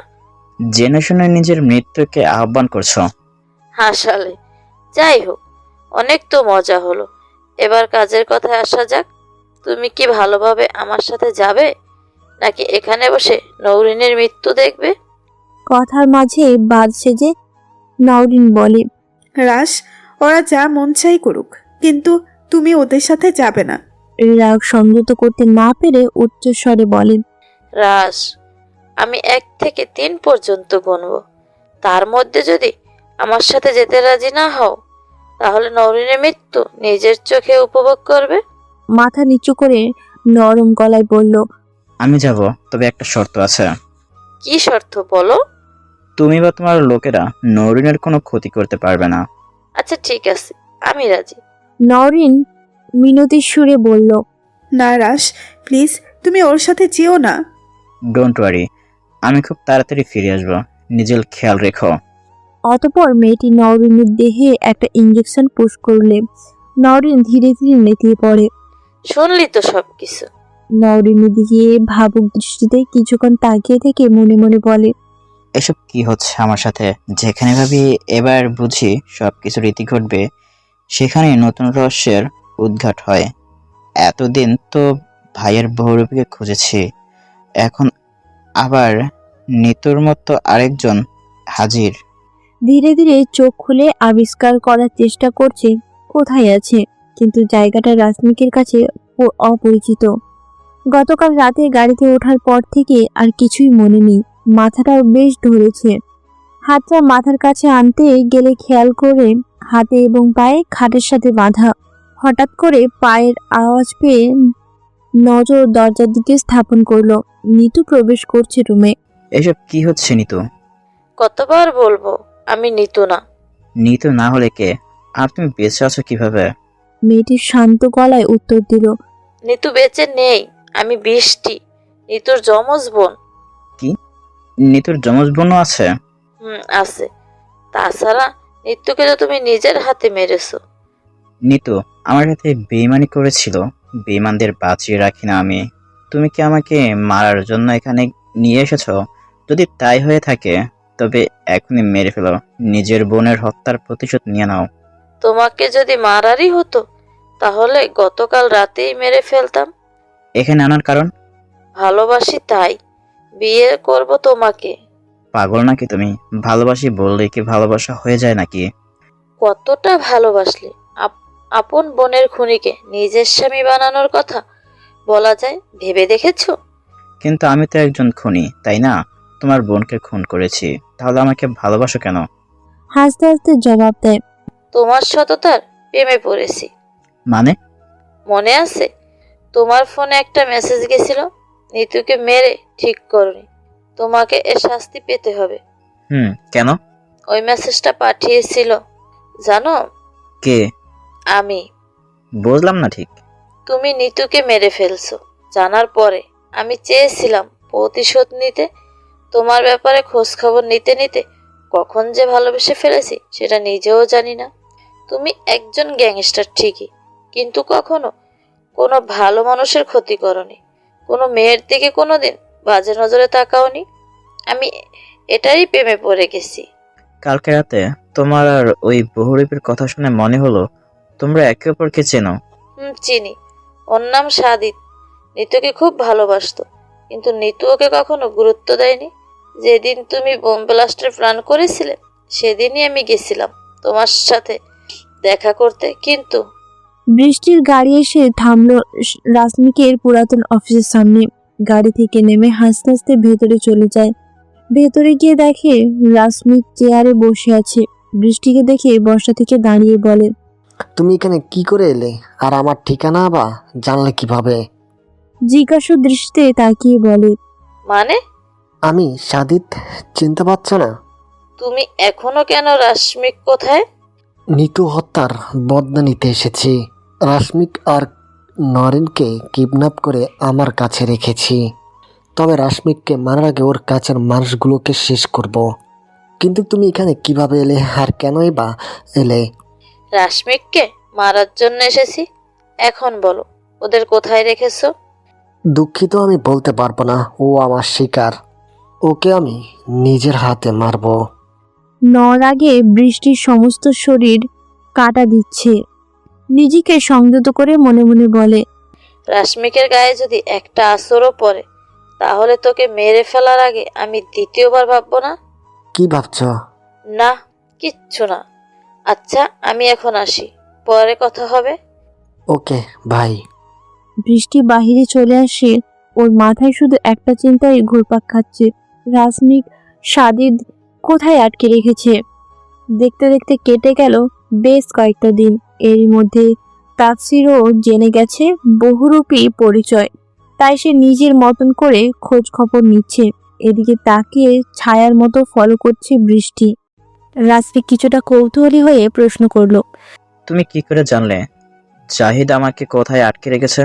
জেনে শুনে নিজের মৃত্যুকে আহ্বান করছো। হাসালে। যাই হোক, অনেক তো মজা হলো। এবার কাজের কথায় আসা যাক। তুমি কি ভালোভাবে আমার সাথে যাবে, নাকি এখানে বসে নওরিনের মৃত্যু দেখবে? কথার মাঝে বাদ সেজে নওরিন বলে, রাস, ওরা যা মন চাই করুক, কিন্তু তুমি ওদের সাথে যাবে না। রাগ সংযত করতে না পেরে উচ্চস্বরে বলেন, রাস, আমি 1 থেকে 3 পর্যন্ত গুনব। তার মধ্যে যদি আমার সাথে যেতে রাজি না হও, তাহলে নওরিনের মৃত্যু নিজের চোখে উপভোগ করবে। মাথা নিচু করে নরম গলায় বলল, আমি যাব, তবে একটা শর্ত আছে। কি শর্ত বলো? তুমি বা তোমার লোকেরা নওরিনের কোনো ক্ষতি করতে পারবে না। আচ্ছা ঠিক আছে, আমি রাজি। নওরিন মিনতির সুরে বলল, না রাস, প্লিজ তুমি ওর সাথে যেও না। ডোন্ট ওয়ারি, আমি খুব তাড়াতাড়ি ফিরে আসবো। নিজের খেয়াল রেখো। অতঃপর মেয়েটি নওরিনের দেহে একটা ইঞ্জেকশন পুশ করলে নওরিন ধীরে ধীরে নেতিয়ে পড়ে। শুনলি তো সবকিছু। নওরিনের দিকে ভাবুক দৃষ্টিতে কিছুক্ষণ তাকিয়ে থেকে মনে মনে বলে, এসব কি হচ্ছে আমার সাথে? যেখানে ভাবি এবার বুঝি সবকিছু রীতি ঘটবে, সেখানে নতুন রহস্যের উদ্ঘাট হয়। এতদিন তো ভাইয়ের বহুরূপীকে খুঁজেছি, এখন আবার নিতুর মতো আরেকজন হাজির। ধীরে ধীরে চোখ খুলে আবিষ্কার করার চেষ্টা করছে কোথায় আছে, কিন্তু জায়গাটা রাশমিকের কাছে অপরিচিত। গতকাল রাতে গাড়িতে ওঠার পর থেকে আর কিছুই মনে নেই, মাথাটাও বেশ ধরেছে। হাতটা মাথার কাছে আনতে গেলে খেয়াল করে হাতে এবং পায়ে খাটের সাথে বাঁধা। হঠাৎ করে পায়ের আওয়াজ পেয়ে নজর দরজার দিকে স্থাপন করলো। নিতু প্রবেশ করছে রুমে। এসব কি হচ্ছে নিতু? কতবার বলবো আমি নিতু না। নিতু না হলে কে? আর তুমি বেঁচে আছো কিভাবে? মেয়েটি শান্ত গলায় উত্তর দিল, নিতু বেঁচে নেই, আমি বৃষ্টি, নিতুর যমজ বোন। কি? নিতুর যমজ বোনও আছে? আছে। তাছাড়া নিতুকে তো তুমি নিজের হাতে মেরেছো। নিতু আমার সাথে বেইমানি করেছিল, বেইমানদের বাঁচিয়ে রাখি না আমি। তুমি কি আমাকে মারার জন্য এখানে নিয়ে এসেছো? যদি তাই হয়ে থাকে তবে এখনই মেরে ফেলো, নিজের বোনের হত্যার প্রতিশোধ নিয়ে নাও। তোমাকে যদি মারারই হতো তাহলে গতকাল রাতেই মেরে ফেলতাম। এখানে আনার কারণ? ভালোবাসি তাই, বিয়ে করব তোমাকে। পাগল নাকি তুমি? ভালোবাসি বললে কি ভালোবাসা হয়ে যায় নাকি? কতটা ভালোবাসলে আপন বোনের খুনিকে নিজের স্বামী বানানোর কথা বলা যায় ভেবে দেখেছো? কিন্তু আমি তো একজন খুনি, তাই না? তোমার বোনকে খুন করেছি, তাহলে আমাকে ভালোবাসো কেন? হাসতে হাসতে জবাব দেয়, তোমার সততার প্রেমে পড়েছি। মানে? মনে আছে তোমার ফোনে একটা মেসেজ গেছিল, নিতুকে মেরে ঠিক করনি, তোমাকে এর শাস্তি পেতে হবে। কেন? ওই মেসেজটা পাঠিয়েছিল জানো কে? আমি। বুঝলাম না ঠিক। তুমি নিতুকে মেরে ফেলছো জানার পরে আমি চেয়েছিলাম প্রতিশোধ নিতে। তোমার ব্যাপারে খোঁজ খবর নিতে নিতে কখন যে ভালোবেসে ফেলেছি সেটা নিজেও জানি না। তুমি একজন গ্যাংস্টার ঠিকই, কিন্তু কখনো কোনো ভালো মানুষের ক্ষতি করনি, কোনো মেয়ের দিকে কোনোদিন বাজে নজরে তাকাওনি। আমি এটারই প্রেমে পড়ে গেছি। কালকে রাতে তোমার আর ওই বহুরূপীর কথা শুনে মনে হলো তোমরা একে অপরকে চেনো। চিনি। ওর নাম সাদিত। নিতুকে খুব ভালোবাসতো, কিন্তু নিতু ওকে কখনো গুরুত্ব দেয়নি। যেদিন তুমি বোম ব্লাস্টের প্ল্যান করেছিলে সেদিনই আমি গেছিলাম তোমার সাথে দেখা করতে, কিন্তু বৃষ্টির গাড়ি এসে থামলো রাশমিকের পুরাতন অফিসের সামনে। গাড়ি থেকে নেমে হাসতে হাসতে ভেতরে চলে যায়। ভেতরে গিয়ে দেখে রাশমিক চেয়ারে বসে আছে। বৃষ্টিকে দেখে বসা থেকে দাঁড়িয়ে বলে, তুমি এখানে কি করে এলে, আর আমার ঠিকানা বা জানলে কিভাবে? জিজ্ঞাসু দৃষ্টিতে তাকিয়ে বলে, মানে? আমি সাদিত, চিনতে পারছো না? তুমি এখনো কেন? রাশমিক কোথায়? নিতু হত্যার বদলা নিতে এসেছি। রাশমিক আর নরেনকে কিডন্যাপ করে আমার কাছে রেখেছি। তবে রাশমিককে মারার আগে ওর কাছের মানুষগুলোকে শেষ করব। কিন্তু তুমি এখানে কিভাবে এলে, আর কেনই বা এলে? রাশমিককে মারার জন্য এসেছি। এখন বলো ওদের কোথায় রেখেছো? দুঃখিত, আমি বলতে পারবো না। ও আমার শিকার, ওকে আমি নিজের হাতে মারবো। নর আগে বৃষ্টির সমস্ত শরীর কাটা দিচ্ছে। নিজেকে সংযত করে মনে মনে বলে, রাশমিকের গায়ে যদি একটা আঁচড়ও পড়ে তাহলে তোকে মেরে ফেলার আগে আমি দ্বিতীয়বার ভাববো না। কি ভাবছো? না, কিচ্ছু না। আচ্ছা আমি এখন আসি, পরে কথা হবে। ওকে ভাই। বৃষ্টি বাহিরে চলে আসে। ওর মাথায় শুধু একটা চিন্তাই ঘুরপাক খাচ্ছে, রাশমিক সাদিদ কোথায় আটকে রেখেছে। দেখতে দেখতে কেটে গেল বেশ কয়েকটা দিন। এর মধ্যে তাফসিরও জেনে গেছে বহুরূপী পরিচয়, তাই সে নিজের মতন করে খোঁজ খবর নিচ্ছে। এদিকে তাকিয়ে ছায়ার মতো ফলো করছে বৃষ্টি। রাশমিক কিছুটা কৌতূহলী হয়ে প্রশ্ন করলো, তুমি কি করে জানলে জাহিদ আমাকে কোথায় আটকে রেখেছে?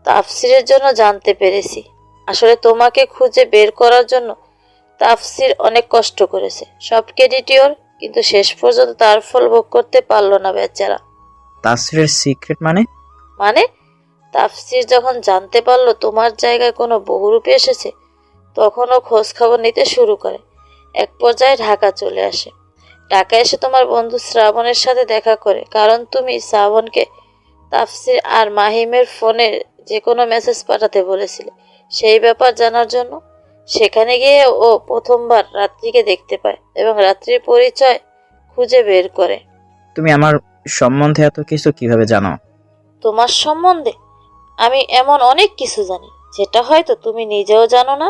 তাফসিরের জন্য জানতে পেরেছি। আসলে তোমাকে খুঁজে বের করার জন্য তাফসির অনেক কষ্ট করেছে, সব ক্রেডিট ওর, কিন্তু শেষ পর্যন্ত তার ফল ভোগ করতে পারলো না বেচারা। তাসরিনের সিক্রেট মানে? মানে তাফসির যখন জানতে পারলো তোমার জায়গায় কোনো বহুরূপী এসেছে, তখন ও খোঁজ খবর নিতে শুরু করে। এক পর্যায়ে ঢাকা চলে আসে। ঢাকা এসে তোমার বন্ধু শ্রাবণের সাথে দেখা করে, কারণ তুমি শ্রাবণকে তাফসির আর মাহিমের ফোনে যে কোনো মেসেজ পাঠাতে বলেছিলে সেই ব্যাপার জানার জন্য। সেখানে গিয়ে ও প্রথমবার রাত্রিকে দেখতে পায় এবং রাত্রির পরিচয় খুঁজে বের করে। তুমি আমার সম্বন্ধে এত কিছু কিভাবে জানো? তোমার সম্বন্ধে আমি এমন অনেক কিছু জানি যেটা হয়তো তুমি নিজেও জানো না।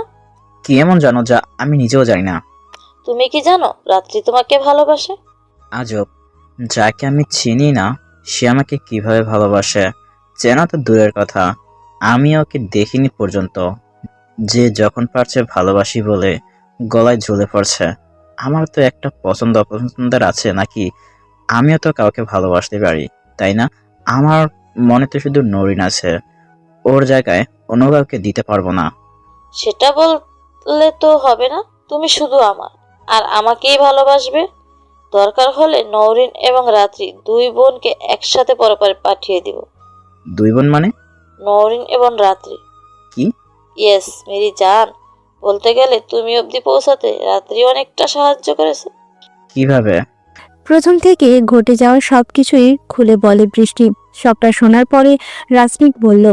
কি এমন জানো যা আমি নিজেও জানি না? তুমি কি জানো রাত্রি তোমাকে ভালোবাসে? আজব, যাকে আমি চিনি না সে আমাকে কিভাবে ভালোবাসে? চেনা তো দূরের কথা, আমি ওকে দেখিনি পর্যন্ত। যে যখন পারছে ভালোবাসি বলে গলায় ঝুলে পড়ছে। আমার তো একটা পছন্দ অপছন্দের আছে নাকি? আমিও তো কাউকে ভালোবাসতে পারি, তাই না? আমার মনে তো শুধু নরিন আছে, ওর জায়গায় অন্য কাউকে দিতে পারবো না। সেটা বললে তো হবে না। তুমি শুধু আমার, আর আমাকেই ভালোবাসবে। দরকার হলে নওরিন এবং রাত্রি দুই বোনকে একসাথে পরপারে পাঠিয়ে দিব। দুই বোন মানে? নওরিন এবং রাত্রি। কি? ইয়েস মেরি জান, বলতে গেলে তুমি অবধি পৌঁছাতে রাত্রি অনেকটা সাহায্য করেছে। কিভাবে? প্রথম থেকে ঘটে যাওয়া সবকিছুই খুলে বলে বৃষ্টি। সবটা শোনার পরে রাসমিক বলল,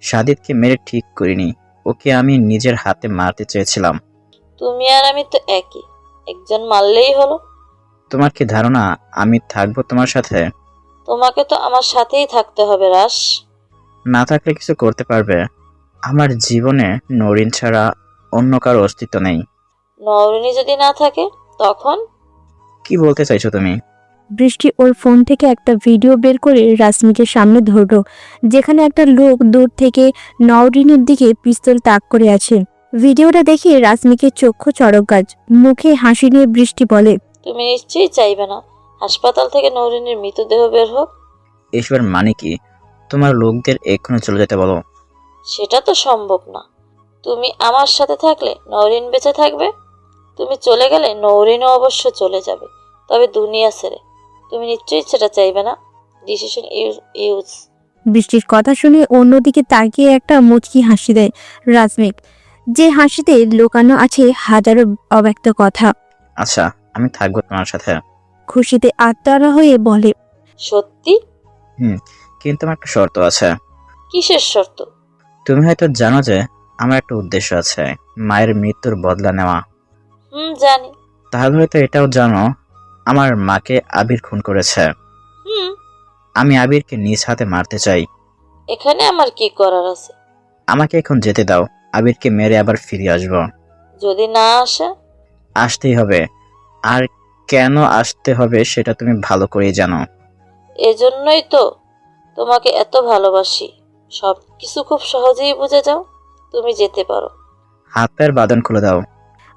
সাদিদকে মেরে ঠিক করিনি, ওকে আমি নিজের হাতে মারতে চেয়েছিলাম। তুমি আর আমি তো একই, একজন মারলেই হলো। তোমার কি ধারণা আমি থাকবো তোমার সাথে? তোমাকে তো আমার সাথেই থাকতে হবে রাস। না থাকলে কিছু করতে পারবে? আমার জীবনে নরিন ছাড়া অন্য কারো অস্তিত্ব নেই। নওরিনী যদি না থাকে তখন? কি বলতে চাইছো তুমি? বৃষ্টি ওর ফোন থেকে একটা ভিডিও বের করে রাসমিকের সামনে ধরল, যেখানে একটা লোক দূর থেকে নওরিনের দিকে পিস্তল তাক করে আছে। ভিডিওটা দেখে রাসমিকের চক্ষু চড়ক গাছ, মুখে হাসি নিয়ে বৃষ্টি বলে, তুমি নিশ্চয়ই চাইবে না হাসপাতাল থেকে নওরিনীর মৃতদেহ বের হোক। এসবের মানে কি? তোমার লোকদের এক্ষুনি চলে যেতে বলো। সেটা তো সম্ভব না। তুমি আমার সাথে থাকলে নওরিন বেঁচে থাকবে, তুমি চলে গেলে নওরিনও অবশ্য চলে যাবে, তবে দুনিয়া ছেড়ে। তুমি নিশ্চয়ই সেটা চাইবে না। Decision use. বৃষ্টির কথা শুনে অন্যদিকে তাকিয়ে একটা মুচকি হাসি দেয় রাসমিক, যে হাসিতে লুকানো আছে হাজারো অব্যক্ত কথা। আচ্ছা, আমি থাকবো তোমার সাথে। খুশিতে আত্মহারা হয়ে বলে, সত্যি? কিন্তু আমার একটা শর্ত আছে। কিসের শর্ত? তুমি হয়তো জানো যে আমার একটা উদ্দেশ্য আছে, মায়ের মৃত্যুর বদলা নেওয়া। জানি। তাহলে হয়তো এটাও জানো আমার মাকে আবির খুন করেছে। আমি আবিরকে নিজ হাতে মারতে চাই। এখানে আমার কি করার আছে? আমাকে এখন যেতে দাও, আবিরকে মেরে আবার ফিরে আসবো। যদি না আসে? আসতেই হবে, আর কেন আসতে হবে সেটা তুমি ভালো করেই জানো। এজন্যই তো তোমাকে এত ভালোবাসি। সব কিছু খুব সহজেই বুঝে যাও। তুমি যেতে পারো। হাত পায়ের বাঁধন খুলে দাও।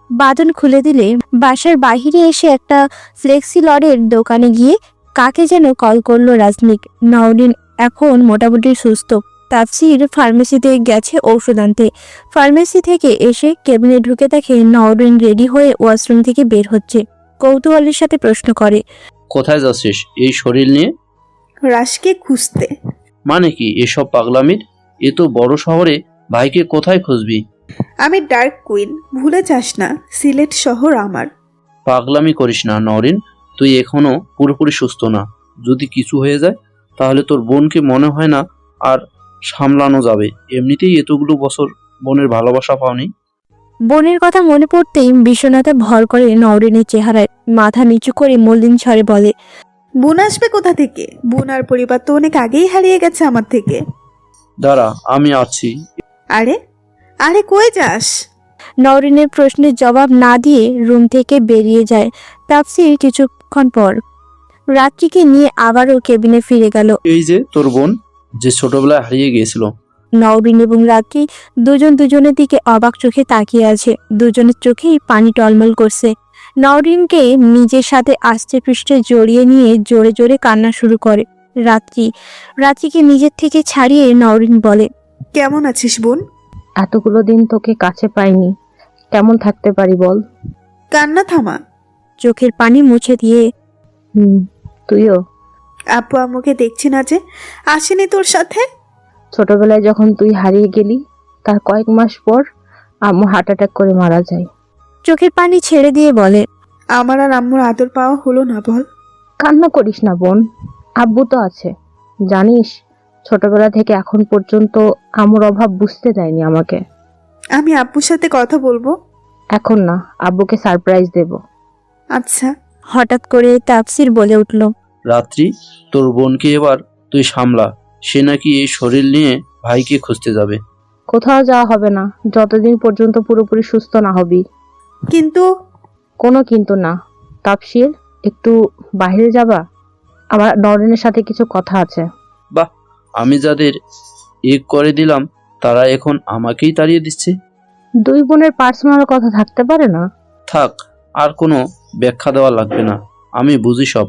বাঁধন খুলে দিলে বাসার বাইরে এসে একটা ফ্লেক্সি লডের দোকানে গিয়ে কাকে যেন কল করলো রাসমিক। নওরিন এখন মোটামুটি সুস্থ। তাফসির ফার্মেসিতে গেছে ঔষধ আনতে। ফার্মেসি থেকে এসে কেবিনে ঢুকে দেখে নওরিন রেডি হয়ে ওয়াশরুম থেকে বের হচ্ছে। কৌতূহলের সাথে প্রশ্ন করে, কোথায় যাচ্ছিস এই শরীর নিয়ে? রাশকে খুঁজতে। মানে কি এসব পাগলামির? এ তো বড় শহরে, ভাইকে কোথায় খুঁজবি? আমি ডার্ক কুইন, ভুলে যাস না সিলেট শহর আমার। পাগলামি করিস না নরিন, তুই এখনো পুরোপুরি সুস্থ না। যদি কিছু হয়ে যায় তাহলে তোর বোনকে মনে হয় না আর সামলানো যাবে। এমনিতেই এতগুলো বছর বোনের ভালোবাসা পাওনি। বোনের কথা মনে পড়তেই বিষণ্ণতা ভর করে নওরিনের চেহারায়। মাথা নিচু করে মলিন স্বরে বলে, বোন আসবে কোথা থেকে? বোন আর পরিবার তো অনেক আগেই হারিয়ে গেছে আমার থেকে। দাঁড়া, আমি আছি। আরে আরে কই যাস? নওরিনের প্রশ্নের জবাব না দিয়ে রুম থেকে বেরিয়ে যায় তাফসির। কিছুক্ষণ পর রাত্রিকে নিয়ে আবারও কেবিনে ফিরে গেল। এই যে তোর বোন, যে ছোটবেলায় হারিয়ে গিয়েছিল। নওরিন এবং রাত্রি দুজন দুজনের দিকে অবাক চোখে তাকিয়ে আছে। দুজনের চোখেই পানি টলমল করছে। নওরিনকে নিজের সাথে আস্তে পৃষ্ঠে জড়িয়ে নিয়ে জোরে জোরে কান্না শুরু করে রাত্রিকে নিজের থেকে ছাড়িয়ে নওরিন বলে, কেমন আছিস বোন? এতগুলো দিন তোকে কাছে পাইনি, কেমন থাকতে পারি বল? কান্না থামা। চোখের পানি মুছে দিয়ে, তুইও। আব্বু আম্মুকে দেখছি না যে, আসেনি তোর সাথে? ছোটবেলায় যখন তুই হারিয়ে গেলি তার কয়েক মাস পর আম্মু হার্ট অ্যাটাক করে মারা যায়। চোখের পানি ছেড়ে দিয়ে বলে, আমার আর আম্মুর আদর পাওয়া হলো না বল। কান্না করিস না বোন, আব্বু তো আছে। জানিস ছোটবেলা থেকে এখন পর্যন্ত আম্মুর অভাব বুঝতে দেয়নি আমাকে। আমি আব্বুর সাথে কথা বলবো। এখন না, আব্বুকে সারপ্রাইজ দেব। আচ্ছা। হঠাৎ করে তাফসির বলে উঠল, রাত্রি, তোর বোনকে এবার তুই সামলা। সে নাকি এই শরীর নিয়ে ভাইকে খুঁজতে যাবে। কোথাও যাওয়া হবে না যতদিন পর্যন্ত পুরোপুরি সুস্থ না হবি। কিন্তু কোনো কিন্তু না। তাপসির, একটু বাইরে যাবা? আমার নরেনের সাথে কিছু কথা আছে। বাহ, আমি যাদের করে দিলাম তারা এখন আমাকেই তাড়িয়ে দিচ্ছে। দুই বোনের পার্সোনাল কথা থাকতে পারে না? থাক, আর কোনো ব্যাখ্যা দেওয়া লাগবে না, আমি বুঝি সব।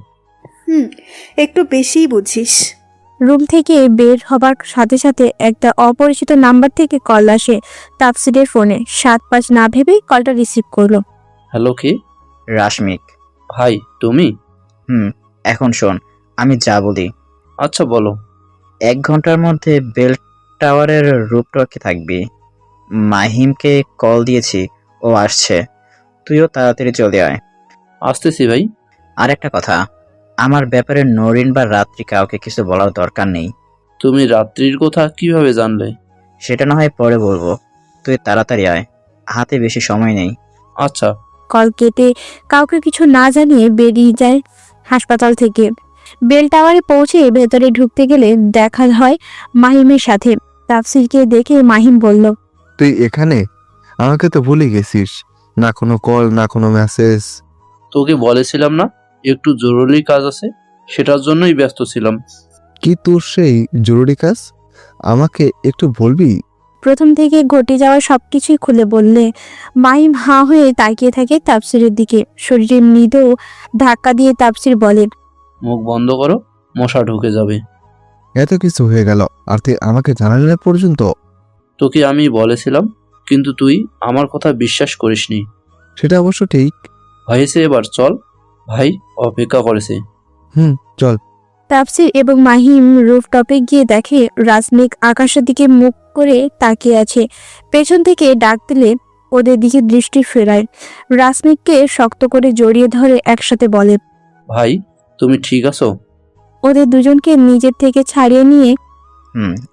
একটু বেশিই বুঝিস। রুম থেকে বের হবার সাথে সাথে একটা অপরিচিত নাম্বার থেকে কল আসে তাফসিরের ফোনে। 7-5 না ভেবেই কলটা রিসিভ করলো। হ্যালো, কে? রাশমিক। ভাই তুমি? এখন শোন, আমি যা বলি। আচ্ছা বলো। 1 ঘন্টার মধ্যে বেল টাওয়ারের রূপটকে থাকবি। মাহিমকে কল দিয়েছি, ও আসছে। তুইও তাড়াতাড়ি চলে আয়। আসতেছি ভাই। আর একটা কথা, আমার ব্যাপারে নরিন বা রাত্রি কাউকে কিছু বলার দরকার নেই। তুমি রাত্রির কথা কিভাবে জানলে? সেটা না হয় পরে বলবো, তুই তাড়াতাড়ি আয়, হাতে বেশি সময় নেই। আচ্ছা। কল কেটে কাউকে কিছু না জানিয়ে বেরিয়ে যায় হাসপাতাল থেকে। বেল টাওয়ারে পৌঁছে ভেতরে ঢুকতে গেলে দেখা হয় মাহিমের সাথে। তাফসিরকে দেখে মাহিম বলল, তুই এখানে? আমাকে তো ভুলে গেছিস। না কোনো কল, না কোনো মেসেজ। তোকে বলেছিলাম না একটু জরুরি কাজ আছে, সেটার জন্যই ব্যস্ত ছিলাম। কি তোর সেই জরুরি কাজ? আমাকে একটু বলবি? প্রথম থেকে ঘটে যাওয়া সবকিছুই খুলে বললে। মাহিম হাঁ হয়ে তাকিয়ে থাকে তাফসিরের দিকে। শরীরে মৃদু ধাক্কা দিয়ে তাফসির বলে, মুখ বন্ধ করো, মশা ঢুকে যাবে। এত কিছু হয়ে গেল আর তুই আমাকে জানালি না পর্যন্ত? তোকে আমি বলেছিলাম, কিন্তু তুই আমার কথা বিশ্বাস করিসনি। সেটা অবশ্য ঠিক। হয়েছে, এবার চল, ভাই অপেক্ষা করেছে। চল। তাফসির এবং মাহিম রুফটপে গিয়ে দেখে রাজনিক আকাশের দিকে মুখ করে তাকিয়ে আছে। পেছন থেকে ডাক দিলে ওদের দিকে দৃষ্টি ফেরায়। রাজনিককে শক্ত করে জড়িয়ে ধরে একসাথে বলে, ভাই তুমি ঠিক আছো? ওদের দুজনকে নিজের থেকে ছাড়িয়ে নিয়ে,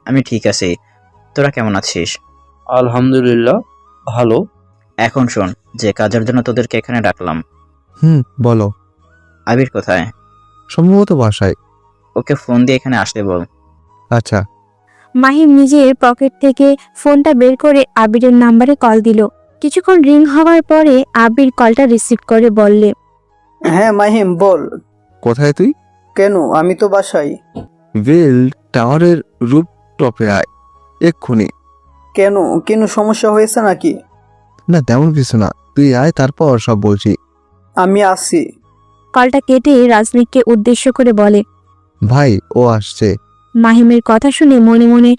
আমি ঠিক আছি, তোরা কেমন আছিস? আলহামদুলিল্লাহ ভালো। এখন শোন, যে কাজের জন্য তোদেরকে এখানে ডাকলাম। বলো। আবির কোথায়? সম্ভবত বাসায়। ওকে ফোন দিয়ে এখানে আসতে বল। আচ্ছা। মাহিম নিজের পকেট থেকে ফোনটা বের করে আবিরের নাম্বারে কল দিল। কিছুক্ষণ রিং হওয়ার পরে আবির কলটা রিসিভ করে বললে, হ্যাঁ মাহিম বল। কোথায় তুই? কেন, আমি তো বাসায়। বেল টাওয়ারের রুফটপে আয় এক্ষুনি। কেন কেন সমস্যা হয়েছে নাকি? না তেমন কিছু না, তুই আয়, তারপর সব বলছি। আমি আসি। কলটা কেটে রাজনিককে উদ্দেশ্য করে বলে, ভাই ও আসছে। মাহিমের কথা শুনে মনে মনে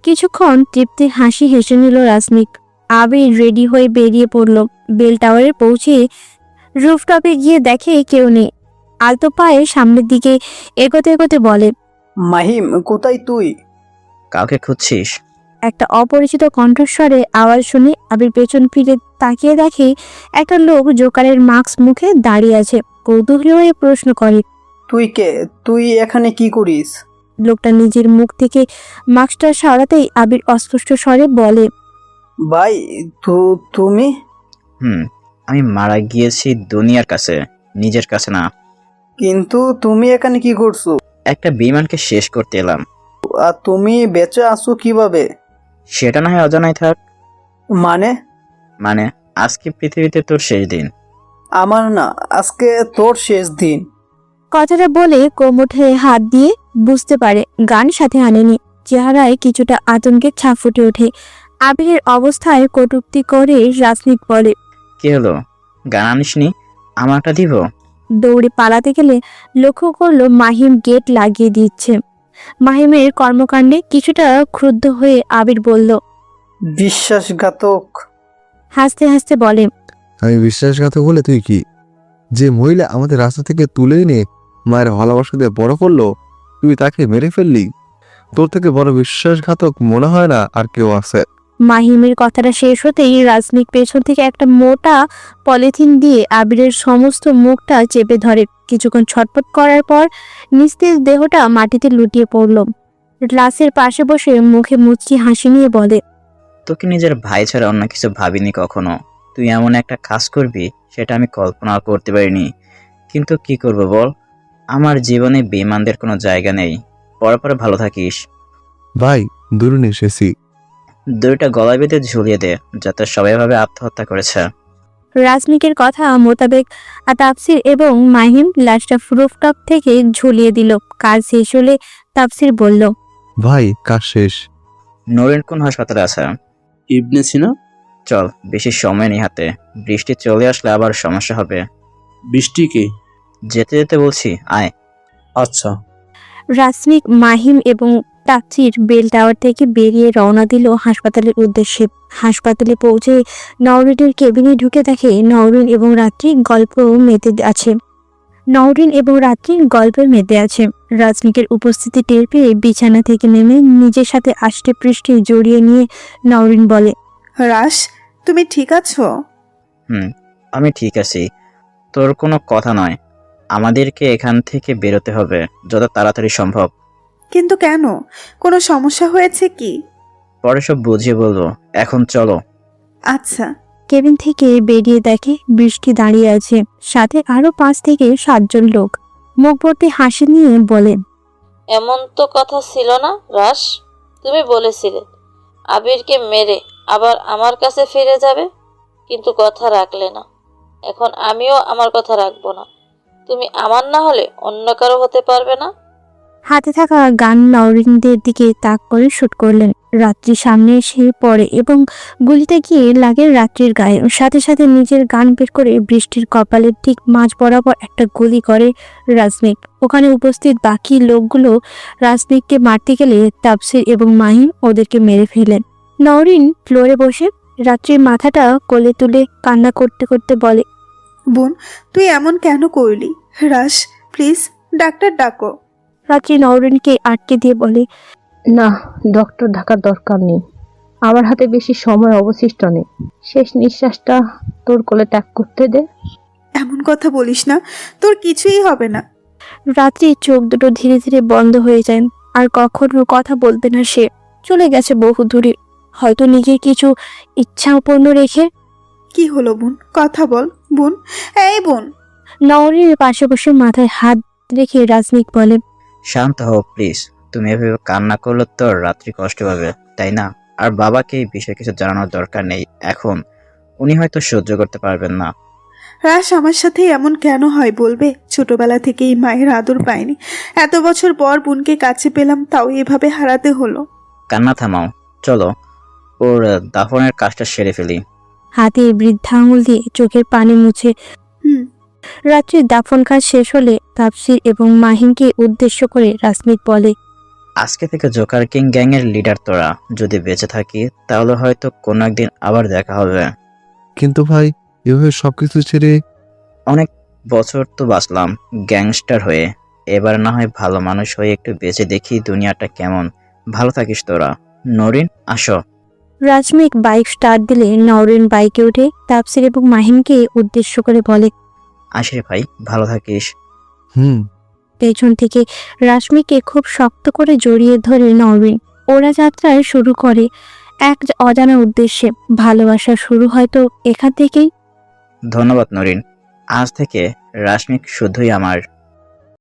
কিছুক্ষণ তৃপ্তি হাসি হেসে নিল রাজনিক। আবির রেডি হয়ে বেরিয়ে পড়ল। বেল টাওয়ারে পৌঁছে রুফটপে গিয়ে দেখে কেউ নেই। আলতো পায়ে সামনের দিকে এগোতে এগোতে বলে, মাহিম কোথায় তুই? কাউকে খুঁজছিস? একটা অপরিচিত কণ্ঠস্বরে আওয়াজ শুনে আবির পেছন ফিরে তাকিয়ে দেখে একটা লোক জোকারের মাস্ক মুখে দাঁড়িয়ে আছে। কৌতূহলী হয়ে প্রশ্ন করে, তুই কে? তুই এখানে কি করিস? লোকটা নিজের মুখ থেকে মাস্কটা সরাতেই আবির অস্পষ্ট স্বরে বলে, ভাই তুমি? আমি মারা গিয়েছি দুনিয়ার কাছে, নিজের কাছে না। কিন্তু তুমি এখানে কি করছো? একটা বিমানকে শেষ করতে এলাম। আর তুমি বেঁচে আছো কিভাবে? সেটা না হয় অজানাই থাক। মানে আজকে পৃথিবীতে তোর শেষ দিন। আমার না, আজকে তোর শেষ দিন। কথাটা বলে কোমরে হাত দিয়ে বুঝতে পারে গান সাথে আনেনি। চেহারায় কিছুটা আতঙ্কের ছাপ ফুটে ওঠে। আবিরের অবস্থায় কটূক্তি করে রাজনিক বলে, কি হলো, গান আনিসনি? আমারটা দিব। দৌড়ে পালাতে গেলে লক্ষ্য করলো মাহিম গেট লাগিয়ে দিচ্ছে। মাহিমের কর্মকাণ্ডে কিছুটা ক্রুদ্ধ হয়ে আবির বলল, বিশ্বাসঘাতক। হাসতে হাসতে বলে, আমি বিশ্বাসঘাতক হলে তুই কি? যে মহিলা আমাদের রাস্তা থেকে তুলে এনে মায়ের ভালোবাসা দিয়ে বড় করলো, তুই তাকে মেরে ফেললি? তোর থেকে বড় বিশ্বাসঘাতক মনে হয় না আর কেউ আছে। মাহিমের কথাটা শেষ হতেই রাজনিক পেছন থেকে একটা মোটা পলিথিন দিয়ে আবিরের সমস্ত মুখটা চেপে ধরে। কিছুক্ষণ ছটফট করার পর নিস্তেজ দেহটা মাটিতে লুটিয়ে পড়ল। গ্লাসের পাশে বসে মুখে মুচকি হাসি নিয়ে বলে, তোকে নিজের ভাই ছাড়া অন্য কিছু ভাবিনি কখনো। তুই এমন একটা কাজ করবি সেটা আমি কল্পনা করতে পারিনি। কিন্তু কি করব বল, আমার জীবনে বেঈমানদের কোনো জায়গা নেই। পরে ভালো থাকিস। ভাই, দূরে এসেছি। দড়িটা গলায় বেঁধে ঝুলিয়ে দে, যাতে সবাই ভাবে আত্মহত্যা করেছে। রাজনিকের কথা মোতাবেক তাফসির এবং মাহিম লাশটা রুফটপ থেকে ঝুলিয়ে দিল। কাজ শেষ হলে তাফসির বলল, ভাই, কাজ শেষ। নরিন কোন হাসপাতালে আছে? ইবনে সিনা। চল, বেশি সময় নেই হাতে। বৃষ্টি চলে আসলে আবার সমস্যা হবে। বৃষ্টিকে যেতে যেতে বলছি, আয়। আচ্ছা। রাজনিক, মাহিম এবং তাফসির বেল টাওয়ার থেকে বেরিয়ে রওনা দিল হাসপাতালের উদ্দেশ্যে। হাসপাতালে পৌঁছে নওরিনের কেবিনে ঢুকে দেখে নওরিন এবং রাত্রি গল্পে মেতে আছে। রাজনিকের উপস্থিতি টের পেয়ে বিছানা থেকে নেমে নিজের সাথে আষ্টে পৃষ্ঠে জড়িয়ে নিয়ে নওরিন বলে, রাশ, তুমি ঠিক আছো? আমি ঠিক আছি। তোর কোনো কথা নয়, আমাদেরকে এখান থেকে বেরোতে হবে যত তাড়াতাড়ি সম্ভব। কিন্তু কেন? কোনো সমস্যা হয়েছে কি? পরে সব বুঝিয়ে বলবো, এখন চলো। আচ্ছা। কেবিন থেকে বেরিয়ে দেখে বৃষ্টি দাঁড়িয়ে আছে, সাথে আরো 5 থেকে 7 জন লোক। মুখ ভর্তি হাসি নিয়ে বলে, এমন তো কথা ছিল না রাশ। তুমি বলেছিলে আবিরকে মেরে আবার আমার কাছে ফিরে যাবে, কিন্তু কথা রাখলে না। এখন আমিও আমার কথা রাখবো না। তুমি আমার না হলে অন্য কারো হতে পারবে না। হাতে থাকা গান নওরিনদের দিকে তাক করে শুট করলেন। রাত্রি সামনে এসে পড়ে এবং গুলিটা গিয়ে লাগে রাত্রির গায়ে। সাথে সাথে নিজের গান বের করে বৃষ্টির কপালের ঠিক মাঝ বরাবর একটা গুলি করে রাজনিক। ওখানে উপস্থিত বাকি লোকগুলো রাজনিককে মারতে গেলে তাফসির এবং মাহিম ওদেরকে মেরে ফেলেন। নওরিন ফ্লোরে বসে রাত্রির মাথাটা কোলে তুলে কান্না করতে করতে বলে, বোন, তুই এমন কেন করলি? রাশ, প্লিজ ডাক্তার ডাকো। রাত্রি নওরিনকে আটকে দিয়ে বলে, না, ডক্টর ডাকার দরকার নেই। আমার হাতে বেশি সময় অবশিষ্ট নেই। শেষ নিঃশ্বাসটা তোর কোলে ত্যাগ করতে দে। এমন কথা বলিস না, তোর কিছুই হবে না। রাত্রি চোখ দুটো ধীরে ধীরে বন্ধ হয়ে যায়। আর কখনো কথা বলবে না সে। চলে গেছে বহু দূরে, হয়তো নিজের কিছু ইচ্ছা পূর্ণ রেখে। কি হলো বোন? কথা বল বোন। এই বোন। নওরিনের পাশে বসে মাথায় হাত রেখে রাজনিক বলে, শান্ত হও প্লিজ। তুমি এভাবে কান্না করলে তো রাত্রি কষ্ট পাবে, তাই না? আর বাবাকে এই বিষয়ে কিছু জানানোর দরকার নেই এখন। উনি হয়তো সহ্য করতে পারবেন না। রাশ, আমার সাথে এমন কেন হয় বলবে? ছোটবেলা থেকেই মায়ের আদর পাইনি, এত বছর পর বোনকে কাছে পেলাম, তাও এভাবে হারাতে হলো। কান্না থামাও, চলো ওর দাফনের কাজটা সেরে ফেলি। হাতে বৃদ্ধা আঙুল দিয়ে চোখের পানি মুছে। রাত্রির দাফন কাজ শেষ হলে তাফসির এবং মাহিমকে উদ্দেশ্য করে রাজনিক বলে, আজকে থেকে জোকার কিং গ্যাং এর লিডার তোরা। যদি বেঁচে থাকি তাহলে হয়তো কোনো একদিন আবার দেখা হবে। কিন্তু ভাই, এভাবে সবকিছু ছেড়ে? অনেক বছর তো বাঁচলাম গ্যাংস্টার হয়ে, এবার না হয় ভালো মানুষ হয়ে একটু বেঁচে দেখি দুনিয়াটা কেমন। ভালো থাকিস তোরা। নরিন, আসো। রাজমিক বাইক স্টার্ট দিলে নওরিন বাইকে উঠে তাফসির এবং মাহিমকে উদ্দেশ্য করে বলে, আসি রে ভাই, ভালো থাকিস। পেছন থেকে রাশমিকে খুব শক্ত করে জড়িয়ে ধরে নওরিন। ওরা যাত্রা শুরু করে এক অজানা উদ্দেশ্যে। ভালোবাসা শুরু হয়তো এখান থেকেই। ধন্যবাদ নরিন, আজ থেকে রাশমিক শুধুই আমার।